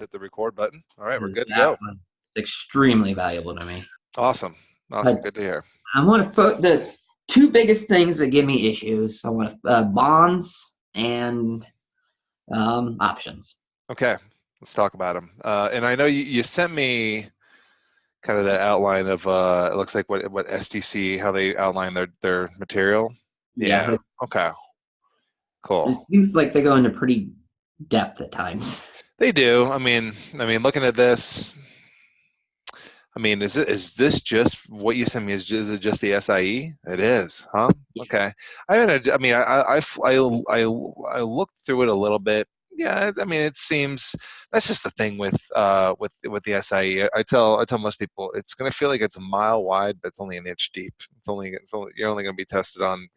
Hit the record button. All right, we're good to That go. was extremely valuable to me. Awesome. Awesome. But Good to hear. I want to the two biggest things that give me issues. I want bonds and options. Okay, let's talk about them. And I know you sent me kind of that outline of it looks like what STC, how they outline their material. Yeah, Yeah. Okay. Cool. it seems like they go into pretty depth at times. They do. I mean, looking at this, is this just what you sent me? Is it just the SIE? It is, huh? Yeah. Okay. I haven't. I mean, I looked through it a little bit. Yeah. I mean, it seems that's just the thing with the SIE. I tell most people it's going to feel like it's a mile wide, but it's only an inch deep. It's only you're only going to be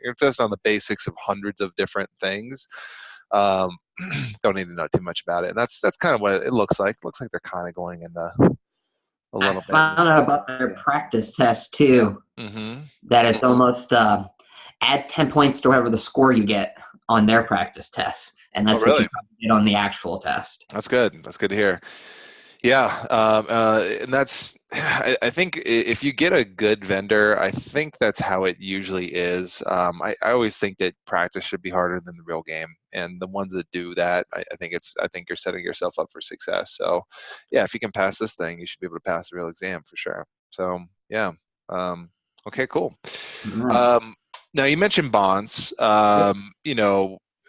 you're tested on the basics of hundreds of different things. Um, don't need to know too much about it, and that's kind of what it looks like. It looks like they're kind of going in a I little bit. found out about their practice test too, Mm-hmm. that it's almost add 10 points to whatever the score you get on their practice test. And Oh, that's what you really? probably get on the actual test. That's good. That's good to hear. Yeah, and that's. I think if you get a good vendor, I think that's how it usually is. I always think that practice should be harder than the real game, and the ones that do that, I think you're setting yourself up for success. So, yeah, if you can pass this thing, you should be able to pass the real exam for sure. So, yeah. Okay, cool. Right. Um, Now you mentioned bonds.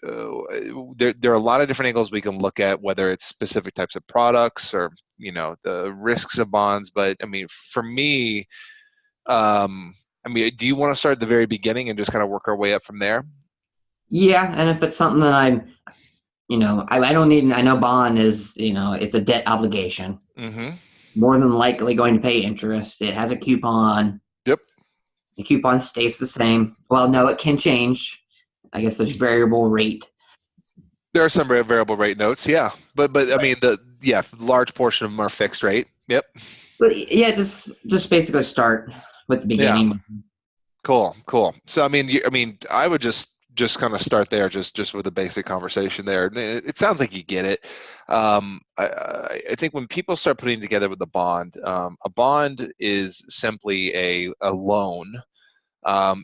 There are a lot of different angles we can look at, whether it's specific types of products or the risks of bonds. But I mean, for me, do you want to start at the very beginning and just kind of work our way up from there? Yeah, and if it's something that I don't need, I know bond is, it's a debt obligation. Mm-hmm. More than likely going to pay interest. It has a coupon. Yep. The coupon stays the same. Well, no, it can change. I guess there's variable rate. There are some variable rate notes, yeah, but I mean large portion of them are fixed rate. Yep. But yeah, just basically start with the Yeah. beginning. Cool. So I would just kind of start there, just with a basic conversation there. And it sounds like you get it. I think when people start putting together with a bond is simply a loan.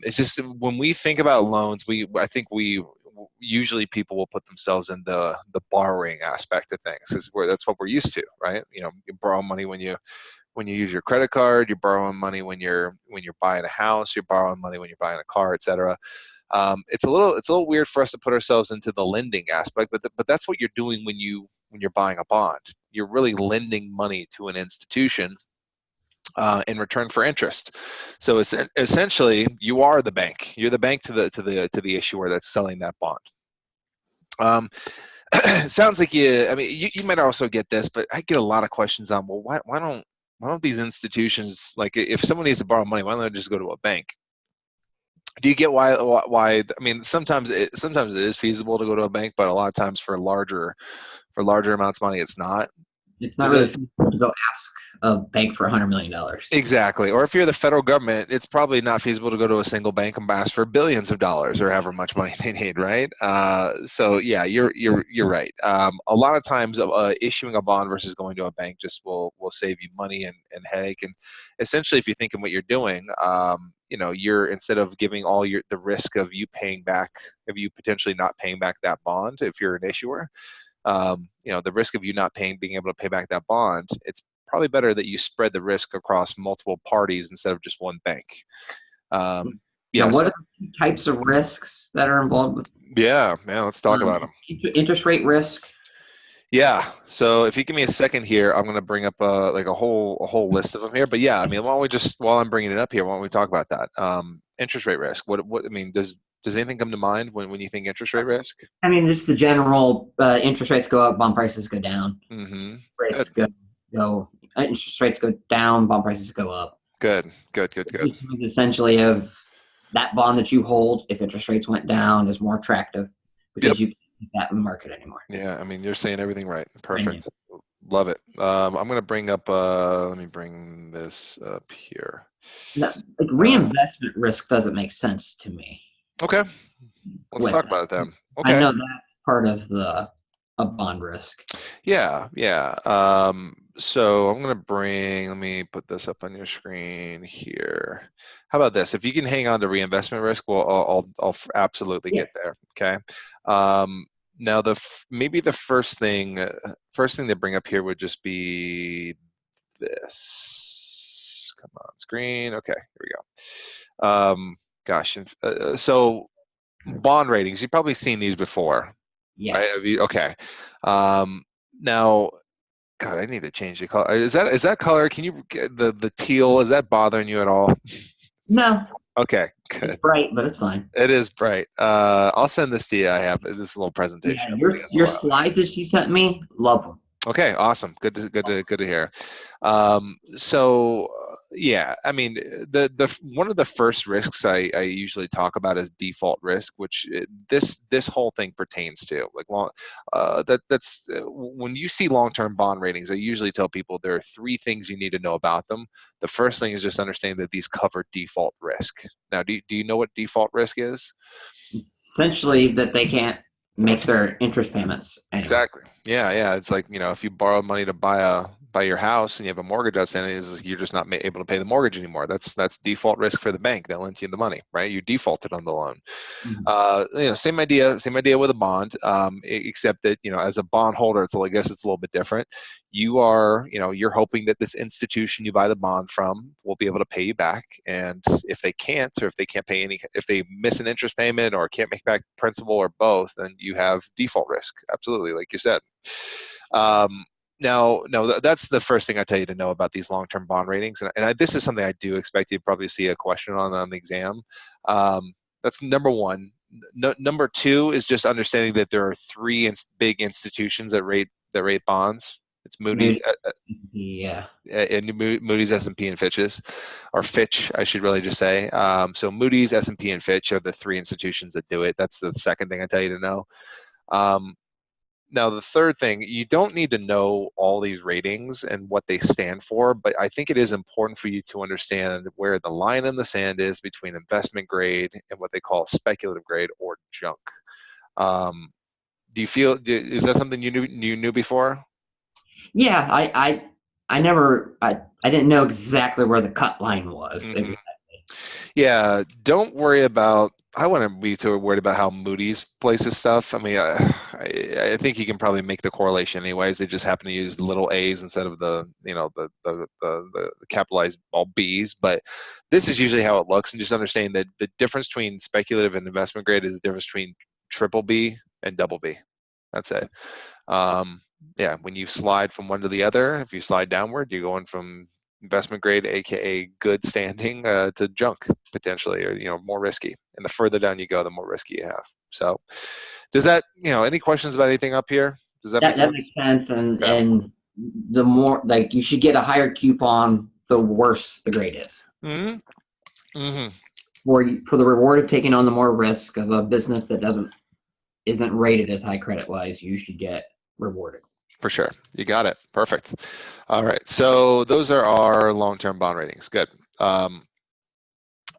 It's just when we think about loans, I think we usually people will put themselves in the borrowing aspect of things because that's what we're used to, right? You borrow money when you use your credit card, you're borrowing money when you're buying a house, you're borrowing money when you're buying a car, etc. It's a little weird for us to put ourselves into the lending aspect, but that's what you're doing when you're buying a bond. You're really lending money to an institution in return for interest. So it's essentially you are the bank. You're the bank to the issuer that's selling that bond. Um, Sounds like you might also get this, but I get a lot of questions on, well, why don't these institutions, like if someone needs to borrow money, why don't they just go to a bank? Do you get why? I mean, sometimes it is feasible to go to a bank, but a lot of times for larger amounts of money, it's not. It's not Does really it? feasible to go ask a bank for $100 million. Exactly. Or if you're the federal government, it's probably not feasible to go to a single bank and ask for billions of dollars or however much money they need, right? So yeah, you're right. A lot of times, issuing a bond versus going to a bank just will save you money and headache. And essentially, if you're thinking what you're doing, you're instead of giving the risk of you potentially not paying back that bond if you're an issuer, the risk of you not being able to pay back that bond, it's probably better that you spread the risk across multiple parties instead of just one bank. Um, Now, yeah, what so, are the types of risks that are involved with yeah, man, let's talk about them. interest rate risk? Yeah, so if you give me a second here, I'm going to bring up like a whole list of them here. But yeah, I mean, why don't we just while I'm bringing it up here, why don't we talk about that? Interest rate risk. What I mean, does anything come to mind when you think interest rate risk? I mean, just the general interest rates go up, bond prices go down. Mm-hmm. Rates Good, go interest rates go down, bond prices go up. good, good, good, good. This means essentially of that bond that you hold, if interest rates went down, is more attractive Yep. because you can't get that in the market anymore. Yeah, I mean, you're saying everything right. Brand new. Perfect. Love it. I'm going to bring up, let me bring this up here. Now, like Uh, reinvestment risk doesn't make sense to me okay, let's with talk that. about it then. I Okay. know that's part of the a bond risk. Yeah, yeah. So I'm gonna let me put this up on your screen here. How about this? If you can hang on to reinvestment risk, well, absolutely Yeah. get there. Okay. Um, Now maybe the first thing to bring up here would just be this. Come on, screen. Okay, here we go. Gosh, so bond ratings. You've probably seen these before, right? Yes. Okay. Now, God, I need to change the color. Is that color? Can you get the teal? Is that bothering you at all? No, Okay, it's good. bright, but it's fine. It is bright. I'll send this to you. I have this little Yeah, presentation I'm your putting your together. slides that you sent me, love them. Okay, awesome. Good to hear. Yeah, I mean, the one of the first risks I usually talk about is default risk, which this whole thing pertains to. Like when you see long-term bond ratings, I usually tell people there are three things you need to know about them. The first thing is just understanding that these cover default risk. Now, do you know what default risk is? Essentially, that they can't make their interest payments annually. Exactly. Yeah, yeah. It's like, if you borrow money to buy your house and you have a mortgage outstanding, you're just not able to pay the mortgage anymore. That's default risk for the bank. They'll lend you the money, right? You defaulted on the loan. Mhm. Same idea with a bond, except that, as a bond holder, I guess it's a little bit different. You're hoping that this institution you buy the bond from will be able to pay you back. And if they can't, or if they miss an interest payment or can't make back principal or both, then you have default risk. Absolutely, like you said. That's the first thing I tell you to know about these long-term bond ratings, and this is something I do expect you to probably see a question on the exam. That's number one. Number two is just understanding that there are three big institutions that rate bonds. It's Moody's, Moody, yeah. Moody's, S&P, and Fitch's, or Fitch, I should really just say. So Moody's, S&P, and Fitch are the three institutions that do it. That's the second thing I tell you to know. Um, Now, the third thing, you don't need to know all these ratings and what they stand for, but I think it is important for you to understand where the line in the sand is between investment grade and what they call speculative grade or junk. Um, is that something you knew before? Yeah, I never I didn't know exactly where the cut line was. Hmm. Yeah, don't worry about. I wouldn't be too worried about how Moody's places stuff. I mean, I think you can probably make the correlation anyways. They just happen to use little A's instead of the capitalized all B's. But this is usually how it looks, and just understanding that the difference between speculative and investment grade is the difference between triple B and double B. That's it. Um, yeah, when you slide from one to the other, if you slide downward, you're going from investment grade, aka good standing, to junk potentially, or more risky. And the further down you go, the more risky you have. So, does that any questions about anything up here? Does that make That makes sense? sense, and Okay. the more like you should get a higher coupon, the worse the grade is. Hmm. Hmm. For the reward of taking on the more risk of a business that isn't rated as high credit wise, you should get rewarded. For sure. You got it. Perfect. All right. So those are our long-term bond ratings. Good.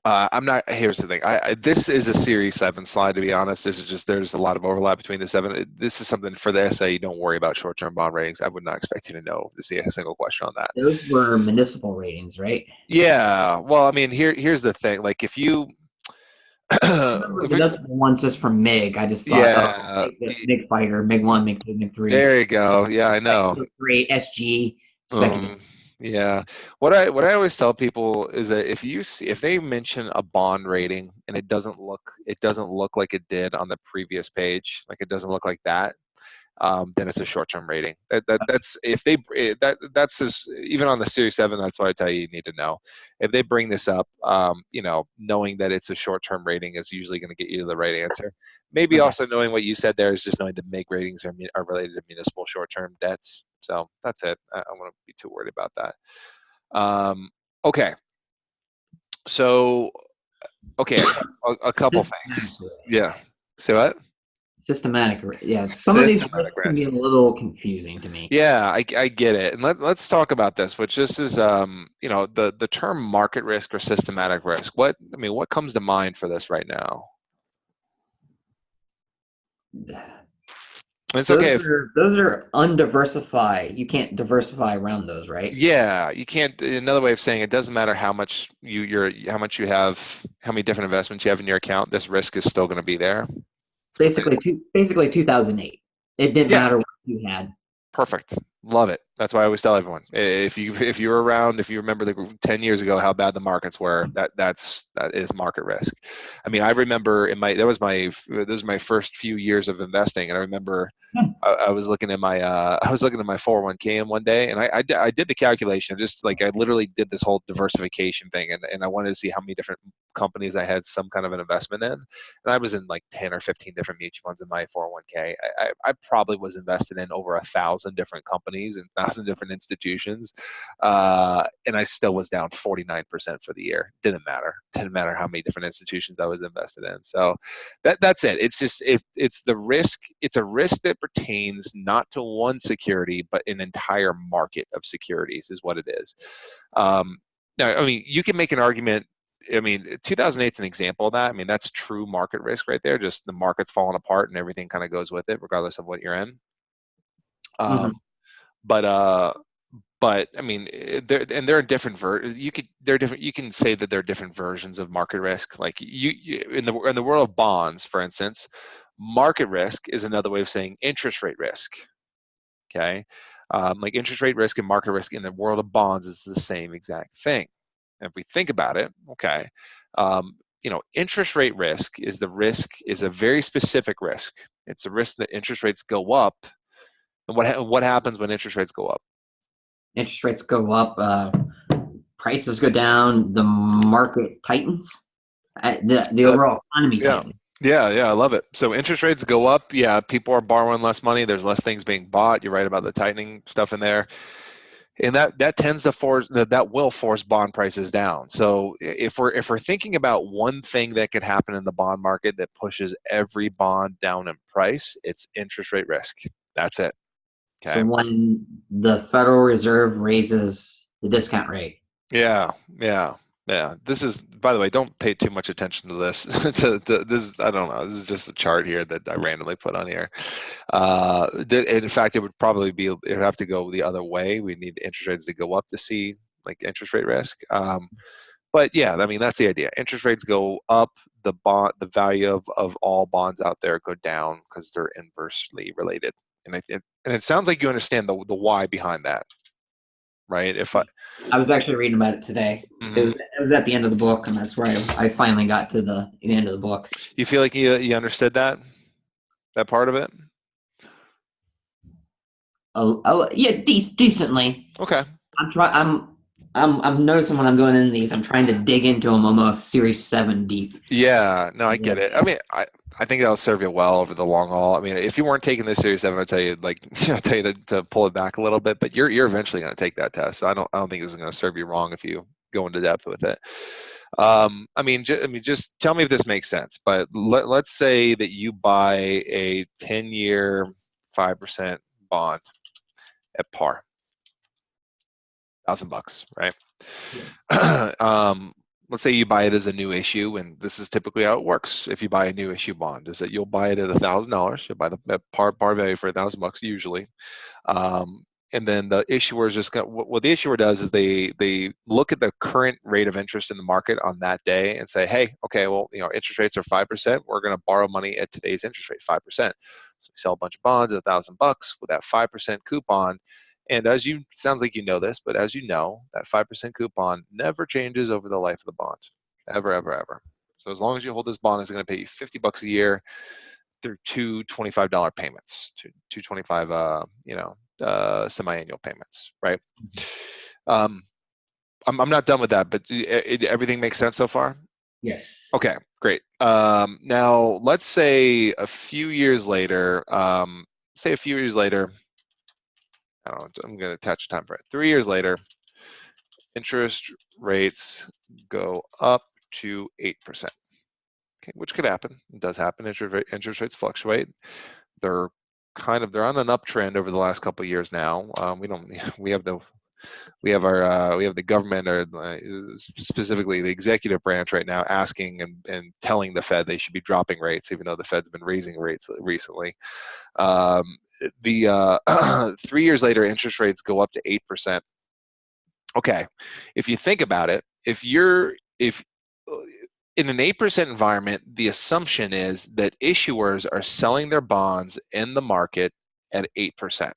I'm not. Here's the thing. This is a Series 7 slide. To be honest, there's a lot of overlap between the seven. This is something for the essay. Don't worry about short-term bond ratings. I would not expect you to know to see a single question on that. Those were municipal ratings, right? Yeah. Well, I mean, here's the thing. Like, if you, I remember if we, municipal ones just from MIG. I just thought, oh, yeah, MIG fighter, MIG one, MIG two, MIG three, there you go. Yeah, I know. speculative rate, SG, speculative. Um, yeah. What I always tell people is that if they mention a bond rating and it doesn't look like it did on the previous page, like it doesn't look like that, then it's a short-term rating. That's if they that's just, even on the Series 7. That's what I tell you need to know. If they bring this up, knowing that it's a short-term rating is usually going to get you to the right answer. Maybe Okay. also knowing what you said there is just knowing the MIG ratings are related to municipal short-term debts. So that's it. I won't be too worried about that. Okay. So okay, a couple Systematic things. risk. Yeah. Say what? Systematic risk. Yeah, some of these Systematic risks can be a risk. little confusing to me. Yeah, I get it. And let's talk about this, which this is, the term market risk or systematic risk. What comes to mind for this right now? It's Those okay if, are those are undiversified. You can't diversify around those, right? yeah, you can't. Another way of saying it doesn't matter how much how much you have, how many different investments you have in your account. This risk is still going to be there. That's what they. Basically 2008. It didn't Yeah, matter what you had. perfect. Love it. That's why I always tell everyone, if you were around, if you remember the 10 years ago how bad the markets were, that is market risk. I mean, I remember in my that was my first few years of investing, and I remember I was looking at my I was looking at my 401k in one day, and I did the calculation, just like I literally did this whole diversification thing, and I wanted to see how many different companies I had some kind of an investment in, and I was in like 10 or 15 different mutual funds in my 401k. I probably was invested in over 1,000 different companies and 1,000 different institutions, and I still was down 49% for the year. Didn't matter how many different institutions I was invested in. So that's it. It's just it's the risk. It's a risk that pertains not to one security, but an entire market of securities is what it is. Now, I mean, you can make an argument. I mean, 2008 is an example of that. I mean, that's true market risk right there. Just the market's falling apart and everything kind of goes with it, regardless of what you're in. Hmm. Um, but I mean, there are different they're different. You can say that there are different versions of market risk. Like you in the world of bonds, for instance, market risk is another way of saying interest rate risk. Okay, like interest rate risk and market risk in the world of bonds is the same exact thing. And if we think about it, okay, interest rate risk is a very specific risk. It's a risk that interest rates go up. And what happens when interest rates go up? Interest rates go up, prices go down, the market tightens, the Uh, overall economy yeah. tightens. Yeah, I love it. So interest rates go up. Yeah, people are borrowing less money. There's less things being bought. You're right about the tightening stuff in there, and that tends to force that will force bond prices down. So if we're thinking about one thing that could happen in the bond market that pushes every bond down in price, it's interest rate risk. That's it. So Okay. when the Federal Reserve raises the discount rate, Yeah, yeah, yeah. This is, by the way, don't pay too much attention to this. This is, I don't know. This is just a chart here that I randomly put on here. In fact, it would probably be, it would have to go the other way. We need interest rates to go up to see like interest rate risk. But yeah, I mean, that's the idea. Interest rates go up, the value of all bonds out there go down because they're inversely related. And it sounds like you understand the why behind that, right? If I, I was actually reading about it today. mhm. It was at the end of the book, and that's where I finally got to the end of the book. You feel like you understood that part of it? Yeah, decently. Okay. I'm trying. I'm noticing when I'm going in these, I'm trying to dig into them almost Series 7 deep. Yeah, no, I get it. I Yeah. mean, I think that'll serve you well over the long haul. I mean, if you weren't taking this series seven, I'd tell you like I'd tell you to pull it back a little bit, but you're eventually going to take that test. So I don't think this is going to serve you wrong if you go into depth with it. Just tell me if this makes sense. But let's say that you buy a 10-year 5% bond at par, $1,000, right? um, let's say you buy it as a new issue, and this is typically how it works. If you buy a new issue bond, is that you'll buy it at $1,000. You'll buy the at par value for $1,000 usually, and then the issuer is just going. What the issuer does is they look at the current rate of interest in the market on that day and say, hey, okay, well, interest rates are 5%. We're going to borrow money at today's interest rate, 5%. So we sell a bunch of bonds at $1,000 with that 5% coupon. And sounds like you know this, but as you know, that 5% coupon never changes over the life of the bond, ever, ever, ever. So as long as you hold this bond, it's going to pay you $50 a year through two $25 payments, two 25, semi-annual payments, right? Um, I'm not done with that, but everything makes sense so far? Yes. Okay, great. Now, let's say a few years later, I don't know, I'm going to attach a time for it. 3 years later, interest rates go up to 8%. Okay, which could happen. It does happen. Interest rates fluctuate. They're they're on an uptrend over the last couple of years now. We don't we have the we have the government, or specifically the executive branch right now, asking and telling the Fed they should be dropping rates, even though the Fed's been raising rates recently. the 3 years later, interest rates go up to 8%. Okay, if you think about it, if in an 8% environment, the assumption is that issuers are selling their bonds in the market at 8%.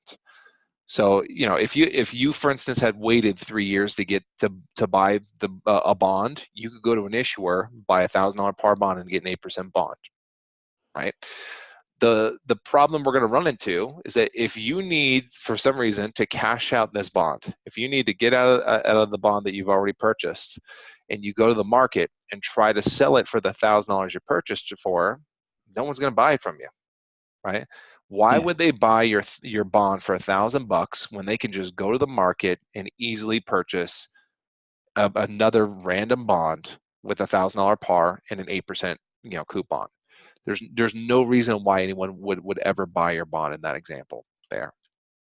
So, if you for instance had waited 3 years to get to buy a bond, you could go to an issuer, buy $1,000 par bond, and get an 8% bond, right? The problem we're going to run into is that if you need, for some reason, to cash out this bond, if you need to get out of the bond that you've already purchased, and you go to the market and try to sell it for the $1,000 you purchased it for, no one's going to buy it from you, right? Why Yeah. would they buy your bond for $1,000 when they can just go to the market and easily purchase another random bond with $1,000 par and an 8% coupon? There's no reason why anyone would ever buy your bond in that example there,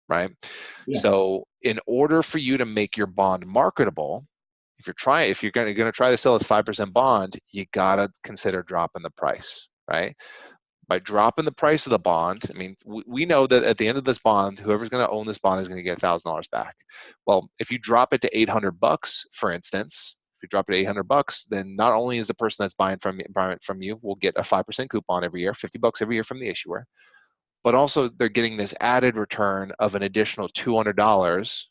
right? Yeah. So in order for you to make your bond marketable, if you're going to try to sell this 5% bond, you gotta consider dropping the price, right? By dropping the price of the bond, I mean, we know that at the end of this bond, whoever's going to own this bond is going to get $1,000 back. Well, if you drop it to $800, for instance, if you drop it to $800, then not only is the person that's buying from you will get a 5% coupon every year, $50 every year from the issuer, but also they're getting this added return of an additional $200.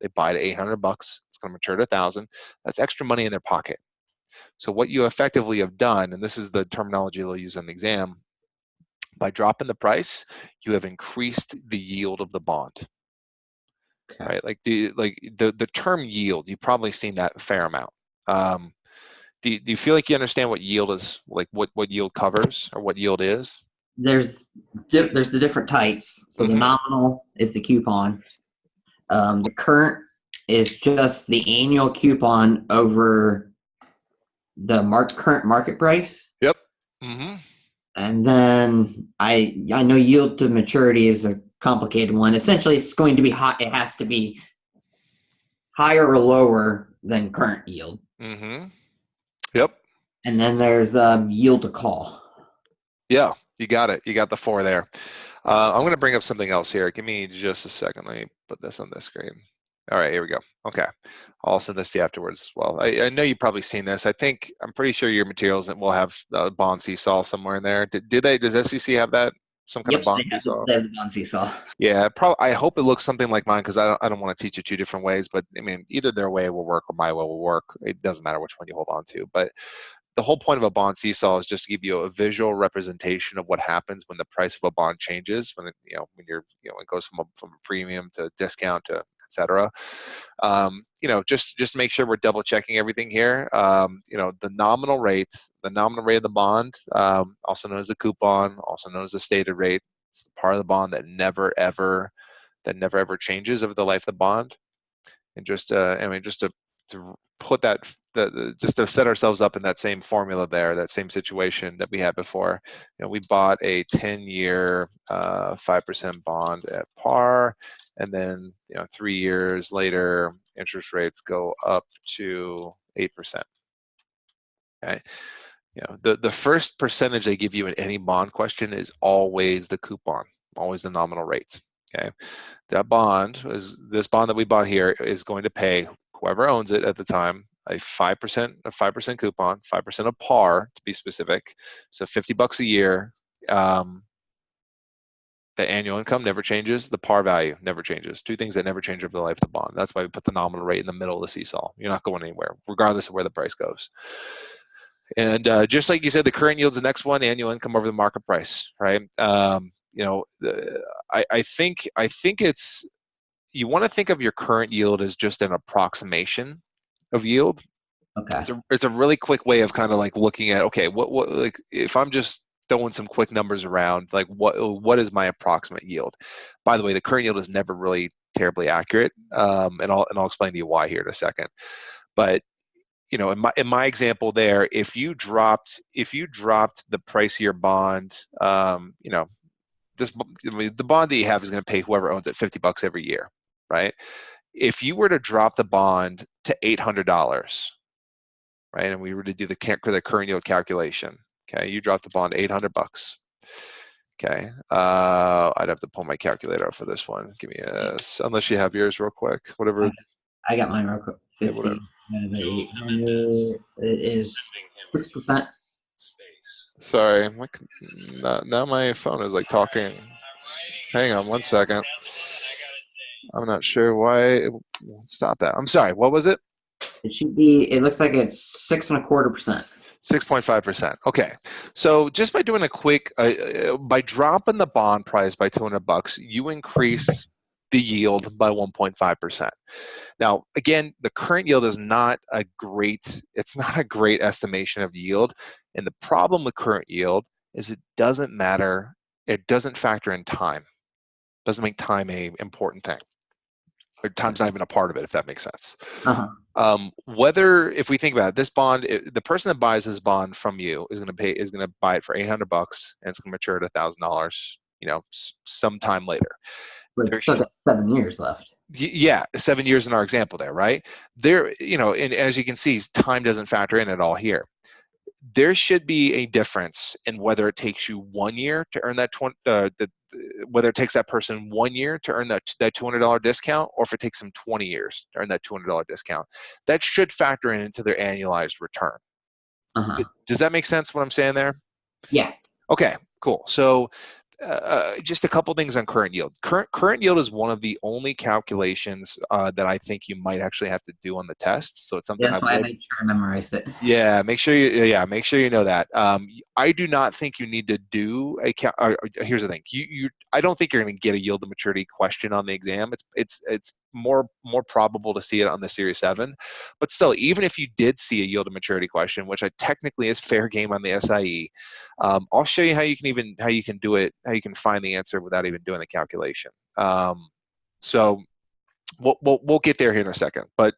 They buy it at $800. It's going to mature to 1,000. That's extra money in their pocket. So what you effectively have done, and this is the terminology they'll use on the exam, by dropping the price, you have increased the yield of the bond, Okay. right? Like the term yield, you've probably seen that a fair amount. Do you feel like you understand what yield is, like what yield covers or what yield is? There's there's the different types. So the Mm-hmm. nominal is the coupon. The current is just the annual coupon over the current market price. Yep. Mm-hmm. And then I know yield to maturity is a complicated one. Essentially, it's going to be high. It has to be higher or lower than current yield. Mm-hmm. Yep. And then there's yield to call. Yeah, you got it. You got the four there. I'm going to bring up something else here. Give me just a second. Let me put this on the screen. All right, here we go. Okay, I'll send this to you afterwards. Well, I know you've probably seen this. I'm pretty sure your materials that will have bond seesaw somewhere in there. Does SEC have that? Some kind of Yep, bond seesaw? they have the bond seesaw. Yeah, I hope it looks something like mine, because I don't want to teach you two different ways. But I mean, either their way will work or my way will work. It doesn't matter which one you hold on to. But the whole point of a bond seesaw is just to give you a visual representation of what happens when the price of a bond changes, when it goes from a premium to discount to et cetera. Just make sure we're double checking everything here. The nominal rate of the bond, also known as the coupon, also known as the stated rate. It's the part of the bond that never ever changes over the life of the bond. And just to put just to set ourselves up in that same formula there, that same situation that we had before. We bought a 10-year 5% bond at par, and then 3 years later, interest rates go up to 8%. Okay. The first percentage they give you in any bond question is always the coupon, always the nominal rates. Okay. This bond that we bought here is going to pay whoever owns it at the time a 5% coupon, 5% of par to be specific. So $50 a year. The annual income never changes. The par value never changes. Two things that never change over the life of the bond. That's why we put the nominal rate in the middle of the seesaw. You're not going anywhere, regardless of where the price goes. And just like you said, the current yield's the next one, annual income over the market price, right? I think it's, you want to think of your current yield as just an approximation of yield. Okay. It's a really quick way of kind of like looking at, okay, what like if I'm just throwing some quick numbers around, like what is my approximate yield? By the way, the current yield is never really terribly accurate, and I'll explain to you why here in a second. But in my example there, if you dropped the price of your bond, the bond that you have is going to pay whoever owns it $50 every year, right? If you were to drop the bond to $800, right, and we were to do the current yield calculation, okay, you drop the bond $800. Okay, I'd have to pull my calculator out for this one. Give me unless you have yours real quick, whatever. I got mine real quick. Yeah, whatever. 50 out of the 800. It is 6%. Sorry, now my phone is like talking. Hang on one second. I'm not sure why it won't stop that. I'm sorry. What was it? It should be. It looks like it's 6.25%. 6.5%. Okay. So just by doing a quick, by dropping the bond price by $200, you increased the yield by 1.5%. Now, again, the current yield is not a great, it's not a great estimation of yield. And the problem with current yield is it doesn't matter. It doesn't factor in time. It doesn't make time a important thing. Or time's not even a part of it, if that makes sense. Whether, if we think about it, this bond, the person that buys this bond from you is going to buy it for $800, and it's going to mature at $1,000, sometime later. But it's still got 7 years left. Yeah, 7 years in our example there, right? There, and as you can see, time doesn't factor in at all here. There should be a difference in whether it takes you 1 year to earn that whether it takes that person 1 year to earn that $200 discount, or if it takes them 20 years to earn that $200 discount. That should factor into their annualized return. Does that make sense what I'm saying there? Yeah. Okay, cool. So just a couple things on current yield. Current yield is one of the only calculations that I think you might actually have to do on the test. So it's something that's why I made sure I memorized it. Yeah, make sure you know that. I do not think you need to do a here's the thing. I don't think you're going to get a yield to maturity question on the exam. It's more probable to see it on the Series 7. But still, even if you did see a yield to maturity question, which I technically is fair game on the SIE, I'll show you how you can do it, how you can find the answer without even doing the calculation. So we'll get there here in a second. But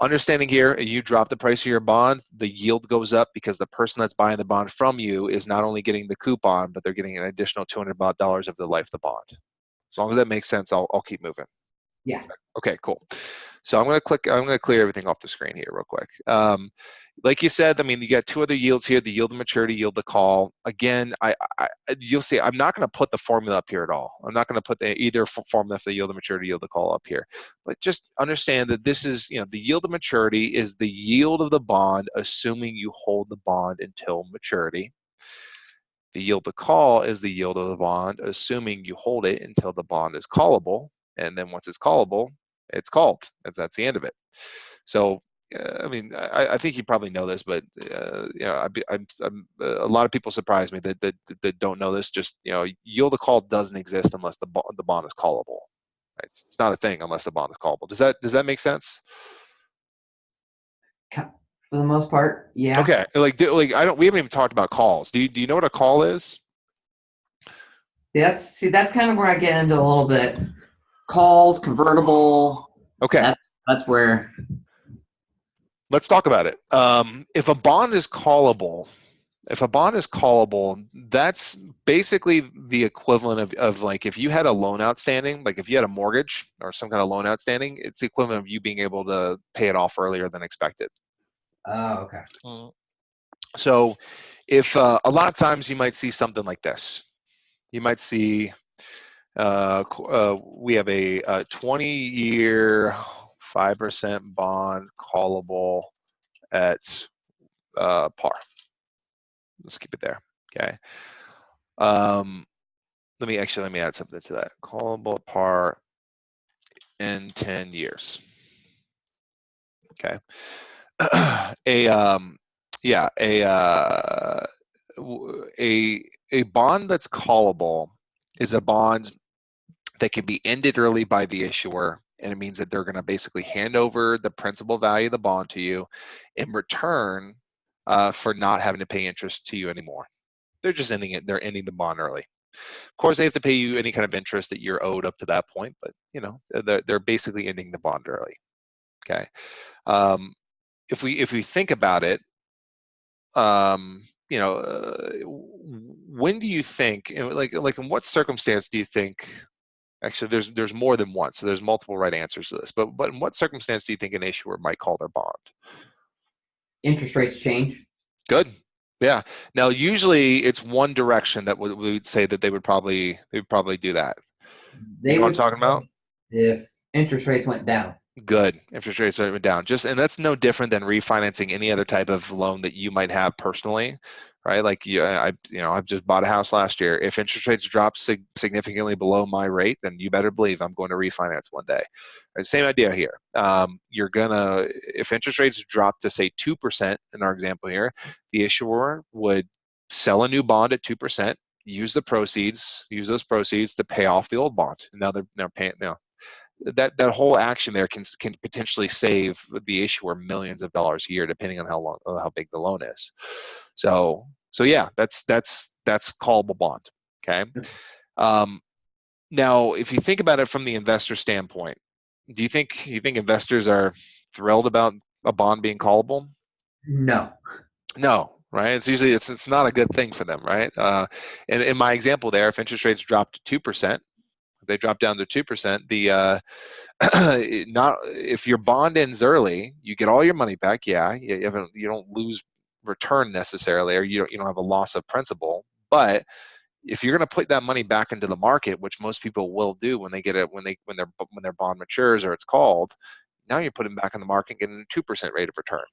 understanding here, you drop the price of your bond, the yield goes up because the person that's buying the bond from you is not only getting the coupon, but they're getting an additional $200 of the life of the bond. As long as that makes sense, I'll keep moving. Yeah. Okay, cool. So I'm going to clear everything off the screen here real quick. Like you said, I mean, you got two other yields here, the yield to maturity, yield to call. Again, you'll see, I'm not going to put the formula up here at all. I'm not going to put either formula for the yield to maturity, yield to call up here. But just understand that this is, the yield to maturity is the yield of the bond, assuming you hold the bond until maturity. The yield to call is the yield of the bond, assuming you hold it until the bond is callable. And then once it's callable, it's called. That's the end of it. So, I mean, I think you probably know this, but a lot of people surprise me that don't know this. Just yield to call doesn't exist unless the bond is callable. Right? It's not a thing unless the bond is callable. Does that make sense? For the most part, yeah. Okay, we haven't even talked about calls. Do you know what a call is? That's kind of where I get into a little bit. Calls, convertible. Okay. That's where. Let's talk about it. If a bond is callable, that's basically the equivalent of like if you had a loan outstanding, like if you had a mortgage or some kind of loan outstanding, it's the equivalent of you being able to pay it off earlier than expected. Oh, okay. So if a lot of times you might see something like this. You might see we have a 20-year 5% bond callable at par. Let's keep it there. Okay. Let me add something to that. Callable at par in 10 years. Okay. A bond that's callable is a bond that can be ended early by the issuer, and it means that they're going to basically hand over the principal value of the bond to you in return for not having to pay interest to you anymore. They're just ending it. They're ending the bond early. Of course, they have to pay you any kind of interest that you're owed up to that point, but they're basically ending the bond early. Okay. If we think about it, when do you think, like in what circumstance do you think? Actually, there's more than one, so there's multiple right answers to this. But in what circumstance do you think an issuer might call their bond? Interest rates change. Good. Yeah. Now, usually it's one direction that we would say that they would probably do that. You They know what I'm would talking about? if interest rates went down. Good. Interest rates are down. And that's no different than refinancing any other type of loan that you might have personally, right? Like I've just bought a house last year. If interest rates drop significantly below my rate, then you better believe I'm going to refinance one day. Right, same idea here. If interest rates drop to say 2% in our example here, the issuer would sell a new bond at 2%. Use those proceeds to pay off the old bond. And now they're paying now that whole action there can potentially save the issuer millions of dollars a year, depending on how big the loan is. So yeah, that's callable bond. Okay. Um, Now, if you think about it from the investor standpoint, do you think investors are thrilled about a bond being callable? No. No, right? It's not a good thing for them, right? And in my example there, if interest rates drop to 2%, they drop down to 2%. Not if your bond ends early, you get all your money back. Yeah, you don't lose return necessarily, or you don't have a loss of principal. But if you're going to put that money back into the market, which most people will do when they get it when their bond matures or it's called, now you're putting back in the market and getting a 2% rate of return.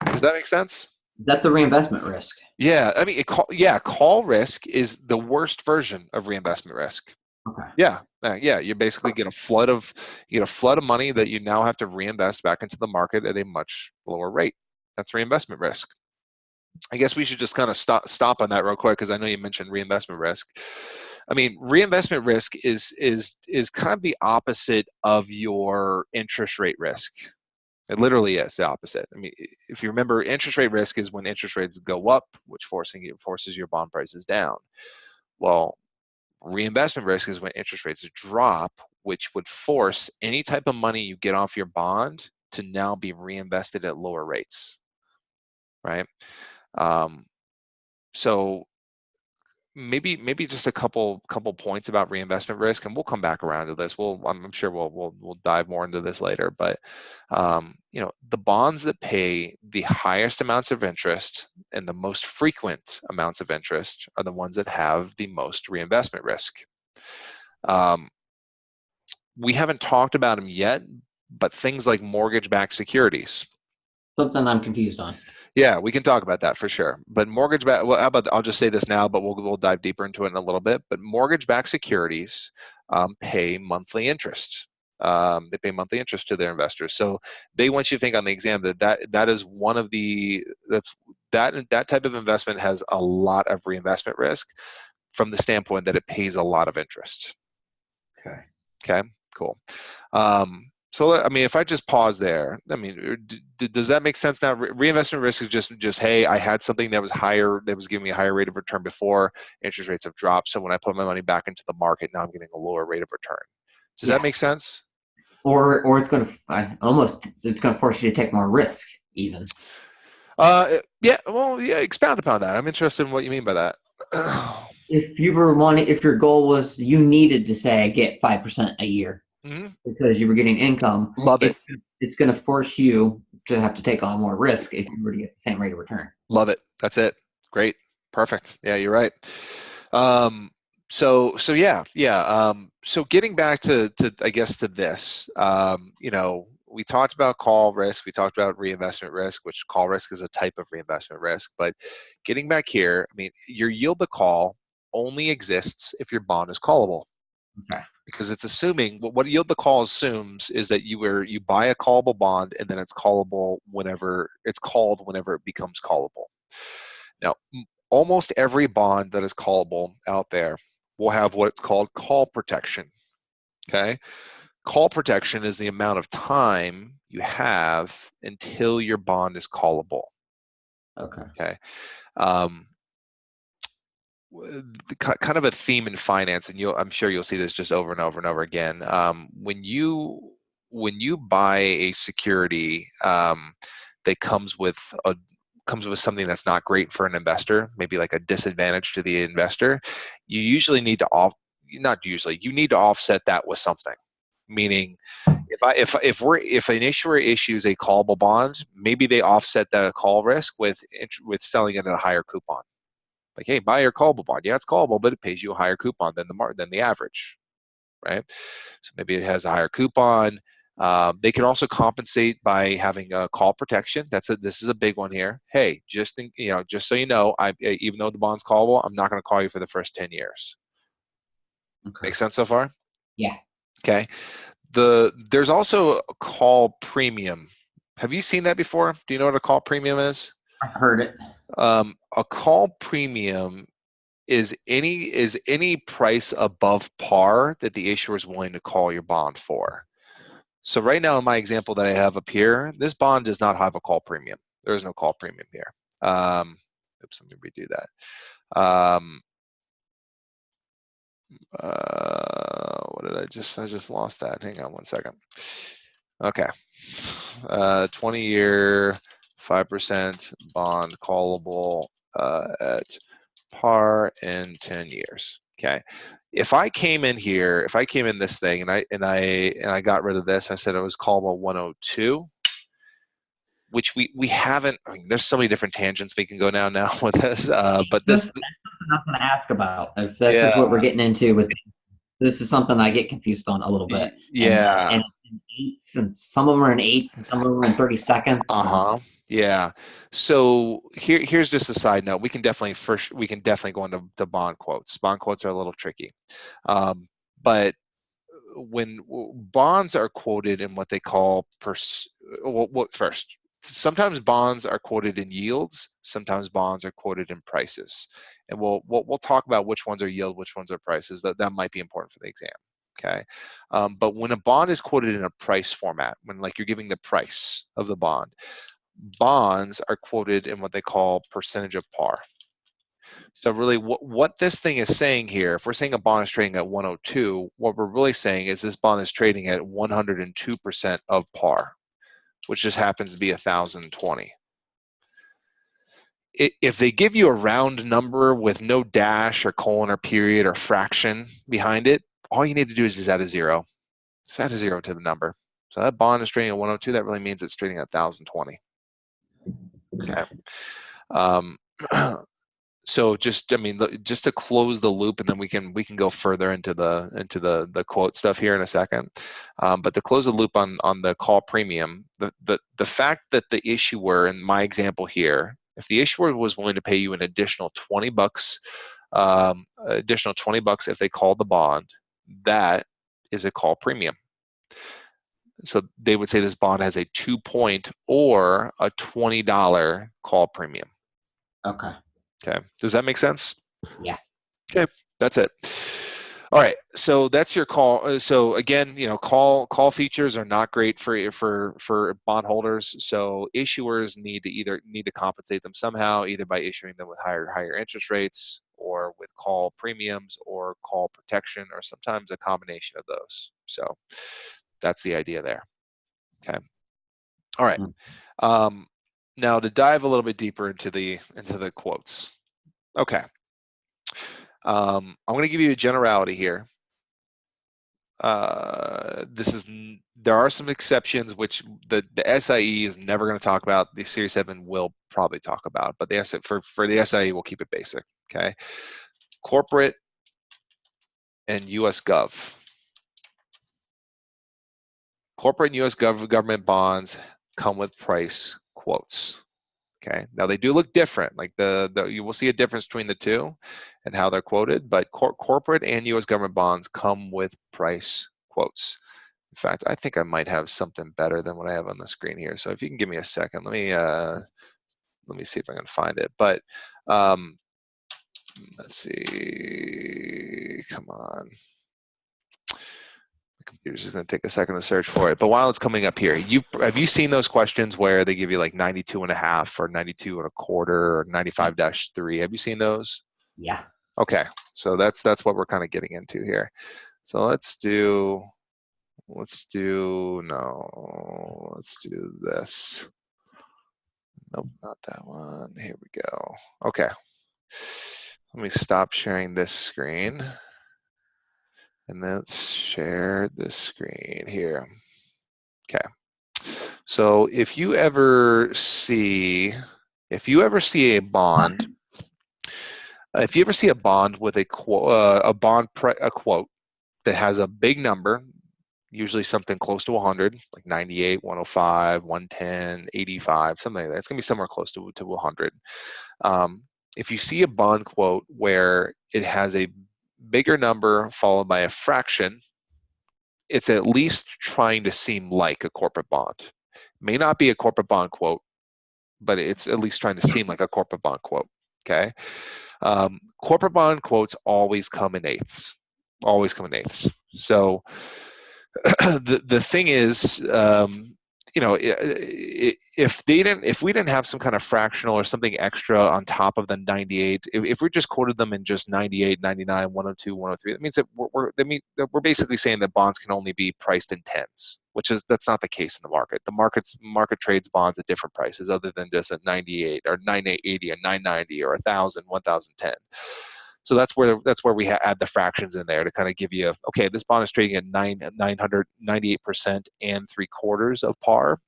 Does that make sense? That's the reinvestment risk. Yeah, I mean, call risk is the worst version of reinvestment risk. Okay. Yeah. You basically get a flood of money that you now have to reinvest back into the market at a much lower rate. That's reinvestment risk. I guess we should just kind of stop on that real quick because I know you mentioned reinvestment risk. I mean, reinvestment risk is kind of the opposite of your interest rate risk. It literally is the opposite. I mean, if you remember, interest rate risk is when interest rates go up, which forces your bond prices down. Well, reinvestment risk is when interest rates drop, which would force any type of money you get off your bond to now be reinvested at lower rates, right? Um, so maybe just a couple points about reinvestment risk, and we'll come back around to this. I'm sure we'll dive more into this later, but the bonds that pay the highest amounts of interest and the most frequent amounts of interest are the ones that have the most reinvestment risk. We haven't talked about them yet, but things like mortgage-backed securities. Something I'm confused on. Yeah, we can talk about that for sure. But well, how about I'll just say this now, but we'll dive deeper into it in a little bit. But mortgage-backed securities pay monthly interest. They pay monthly interest to their investors. So they want you to think on the exam that is one of that type of investment has a lot of reinvestment risk from the standpoint that it pays a lot of interest. Okay. Okay, cool. So, I mean, if I just pause there, I mean, does that make sense now? Reinvestment risk is just, hey, I had something that was higher, that was giving me a higher rate of return before. Interest rates have dropped. So when I put my money back into the market, now I'm getting a lower rate of return. Does that Yeah. make sense? Or it's going to force you to take more risk even. Yeah, well, yeah, expound upon that. I'm interested in what you mean by that. If your goal was you needed to say get 5% a year Hmm. because you were getting income, Love it. it's going to force you to have to take on more risk if you were to get the same rate of return. Love it. That's it. Great. Perfect. Yeah, you're right. So yeah. So getting back to I guess to this, we talked about call risk, we talked about reinvestment risk, which call risk is a type of reinvestment risk. But getting back here, I mean, your yield to call only exists if your bond is callable. Okay. Because it's assuming what yield to call assumes is that you buy a callable bond and then it's callable whenever it becomes callable. Now, almost every bond that is callable out there will have what's called call protection. Okay, call protection is the amount of time you have until your bond is callable. Okay. Okay. Um, Kind of a theme in finance, and I'm sure you'll see this just over and over and over again. When you buy a security that comes with something that's not great for an investor, maybe like a disadvantage to the investor, you usually need to you need to offset that with something. Meaning, if an issuer issues a callable bond, maybe they offset the call risk with selling it at a higher coupon. Like, hey, buy your callable bond. Yeah, it's callable, but it pays you a higher coupon than the average, right? So maybe it has a higher coupon. They can also compensate by having a call protection. This is a big one here. Hey, just so you know, even though the bond's callable, I'm not going to call you for the first 10 years. Okay. Make sense so far? Yeah. Okay. There's also a call premium. Have you seen that before? Do you know what a call premium is? I've heard it. A call premium is any price above par that the issuer is willing to call your bond for. So right now in my example that I have up here, this bond does not have a call premium. There is no call premium here. Oops, let me redo that. What did I just lost that. Hang on one second. Okay. 20-year, 5% bond callable at par in 10 years. Okay. If I came in this thing and I got rid of this, I said it was callable 102, which we haven't. I mean, there's so many different tangents we can go now with this. But That's this, something I was going to ask about. If this is yeah, what we're getting into with, this is something I get confused on a little bit. yeah. And in eighths, and some of them are in eighths, and some of them are in 30 seconds. Uh-huh. Yeah. So here's just a side note. We can definitely go into bond quotes. Bond quotes are a little tricky. But when bonds are quoted in what they call first, sometimes bonds are quoted in yields, sometimes bonds are quoted in prices. And we'll talk about which ones are yield, which ones are prices. That might be important for the exam. Okay. But when a bond is quoted in a price format, when like you're giving the price of the bond, bonds are quoted in what they call percentage of par. So really what this thing is saying here, if we're saying a bond is trading at 102, what we're really saying is this bond is trading at 102% of par, which just happens to be 1,020. If they give you a round number with no dash or colon or period or fraction behind it, all you need to do is just add a zero. Just add a zero to the number. So that bond is trading at 102. That really means it's trading at 1,020. Okay. Um, so just to close the loop, and then we can go further into the quote stuff here in a second. But to close the loop on the call premium, the fact that the issuer, in my example here, if the issuer was willing to pay you an additional $20, if they called the bond, that is a call premium. So they would say this bond has a 2-point or a $20 call premium. Okay. Okay. Does that make sense? Yeah. Okay. That's it. All right. So that's your call. So again, call features are not great for bondholders. So issuers need to compensate them somehow, either by issuing them with higher interest rates, or with call premiums, or call protection, or sometimes a combination of those. So that's the idea there. Okay. All right. Now to dive a little bit deeper into the quotes. Okay. I'm going to give you a generality here. There are some exceptions which the SIE is never going to talk about. The Series 7 will probably talk about, but for the SIE, we'll keep it basic. Okay. Corporate and U.S. Gov. Corporate and U.S. government bonds come with price quotes. Okay. Now they do look different. Like you will see a difference between the two and how they're quoted, but corporate and U.S. government bonds come with price quotes. In fact, I think I might have something better than what I have on the screen here. So if you can give me a second, let me see if I can find it. But let's see. Come on. The computer's just going to take a second to search for it. But while it's coming up here, have you seen those questions where they give you like 92.5 or 92.25 or 95-3? Have you seen those? Yeah. Okay, so that's what we're kind of getting into here. So let's do this. Nope, not that one. Here we go. Okay. Let me stop sharing this screen. And let's share this screen here. Okay. So if you ever see a bond, if you ever see a bond with a quote that has a big number, usually something close to 100, like 98, 105, 110, 85, something like that. It's going to be somewhere close to 100. If you see a bond quote where it has a bigger number followed by a fraction, it's at least trying to seem like a corporate bond. May not be a corporate bond quote, but it's at least trying to seem like a corporate bond quote. Okay. Corporate bond quotes always come in eighths. Always come in eighths. So the thing is, you know, if we didn't have some kind of fractional or something extra on top of the 98, if we just quoted them in just 98, 99, 102, 103, that means that we're basically saying that bonds can only be priced in tens, that's not the case in the market. The market trades bonds at different prices other than just at 98 or 980 and 990 or 1,000, 1,010. So that's where we add the fractions in there to kind of give you, okay, this bond is trading at 998% and 3/4 of par.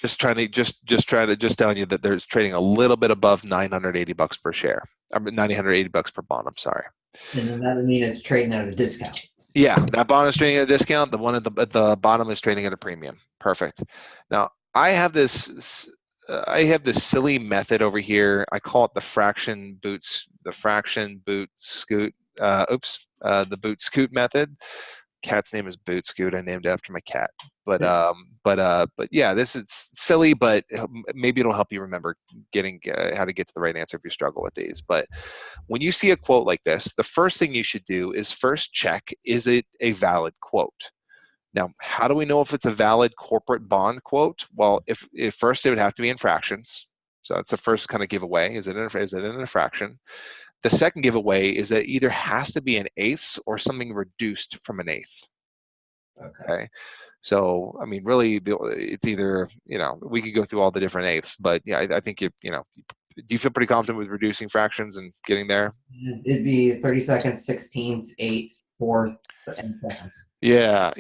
Just telling you that there's trading a little bit above $980 per share. I mean, $980 per bond. I'm sorry. And then that would mean it's trading at a discount. Yeah, that bond is trading at a discount. The one at the bottom is trading at a premium. Perfect. Now I have this silly method over here. I call it the fraction boot scoot. The boot scoot method. Cat's name is Boot Scoot. I named it after my cat. But yeah, this is silly, but maybe it'll help you remember how to get to the right answer if you struggle with these. But when you see a quote like this, the first thing you should do is first check, is it a valid quote? Now, how do we know if it's a valid corporate bond quote? Well, if first it would have to be in fractions. So that's the first kind of giveaway. Is it in a fraction? The second giveaway is that it either has to be an eighth or something reduced from an eighth. Okay. So, I mean, really, it's either, we could go through all the different eighths, but yeah, I think do you feel pretty confident with reducing fractions and getting there? It'd be 30 seconds, 16ths, eighths, fourths, and seconds. Yeah.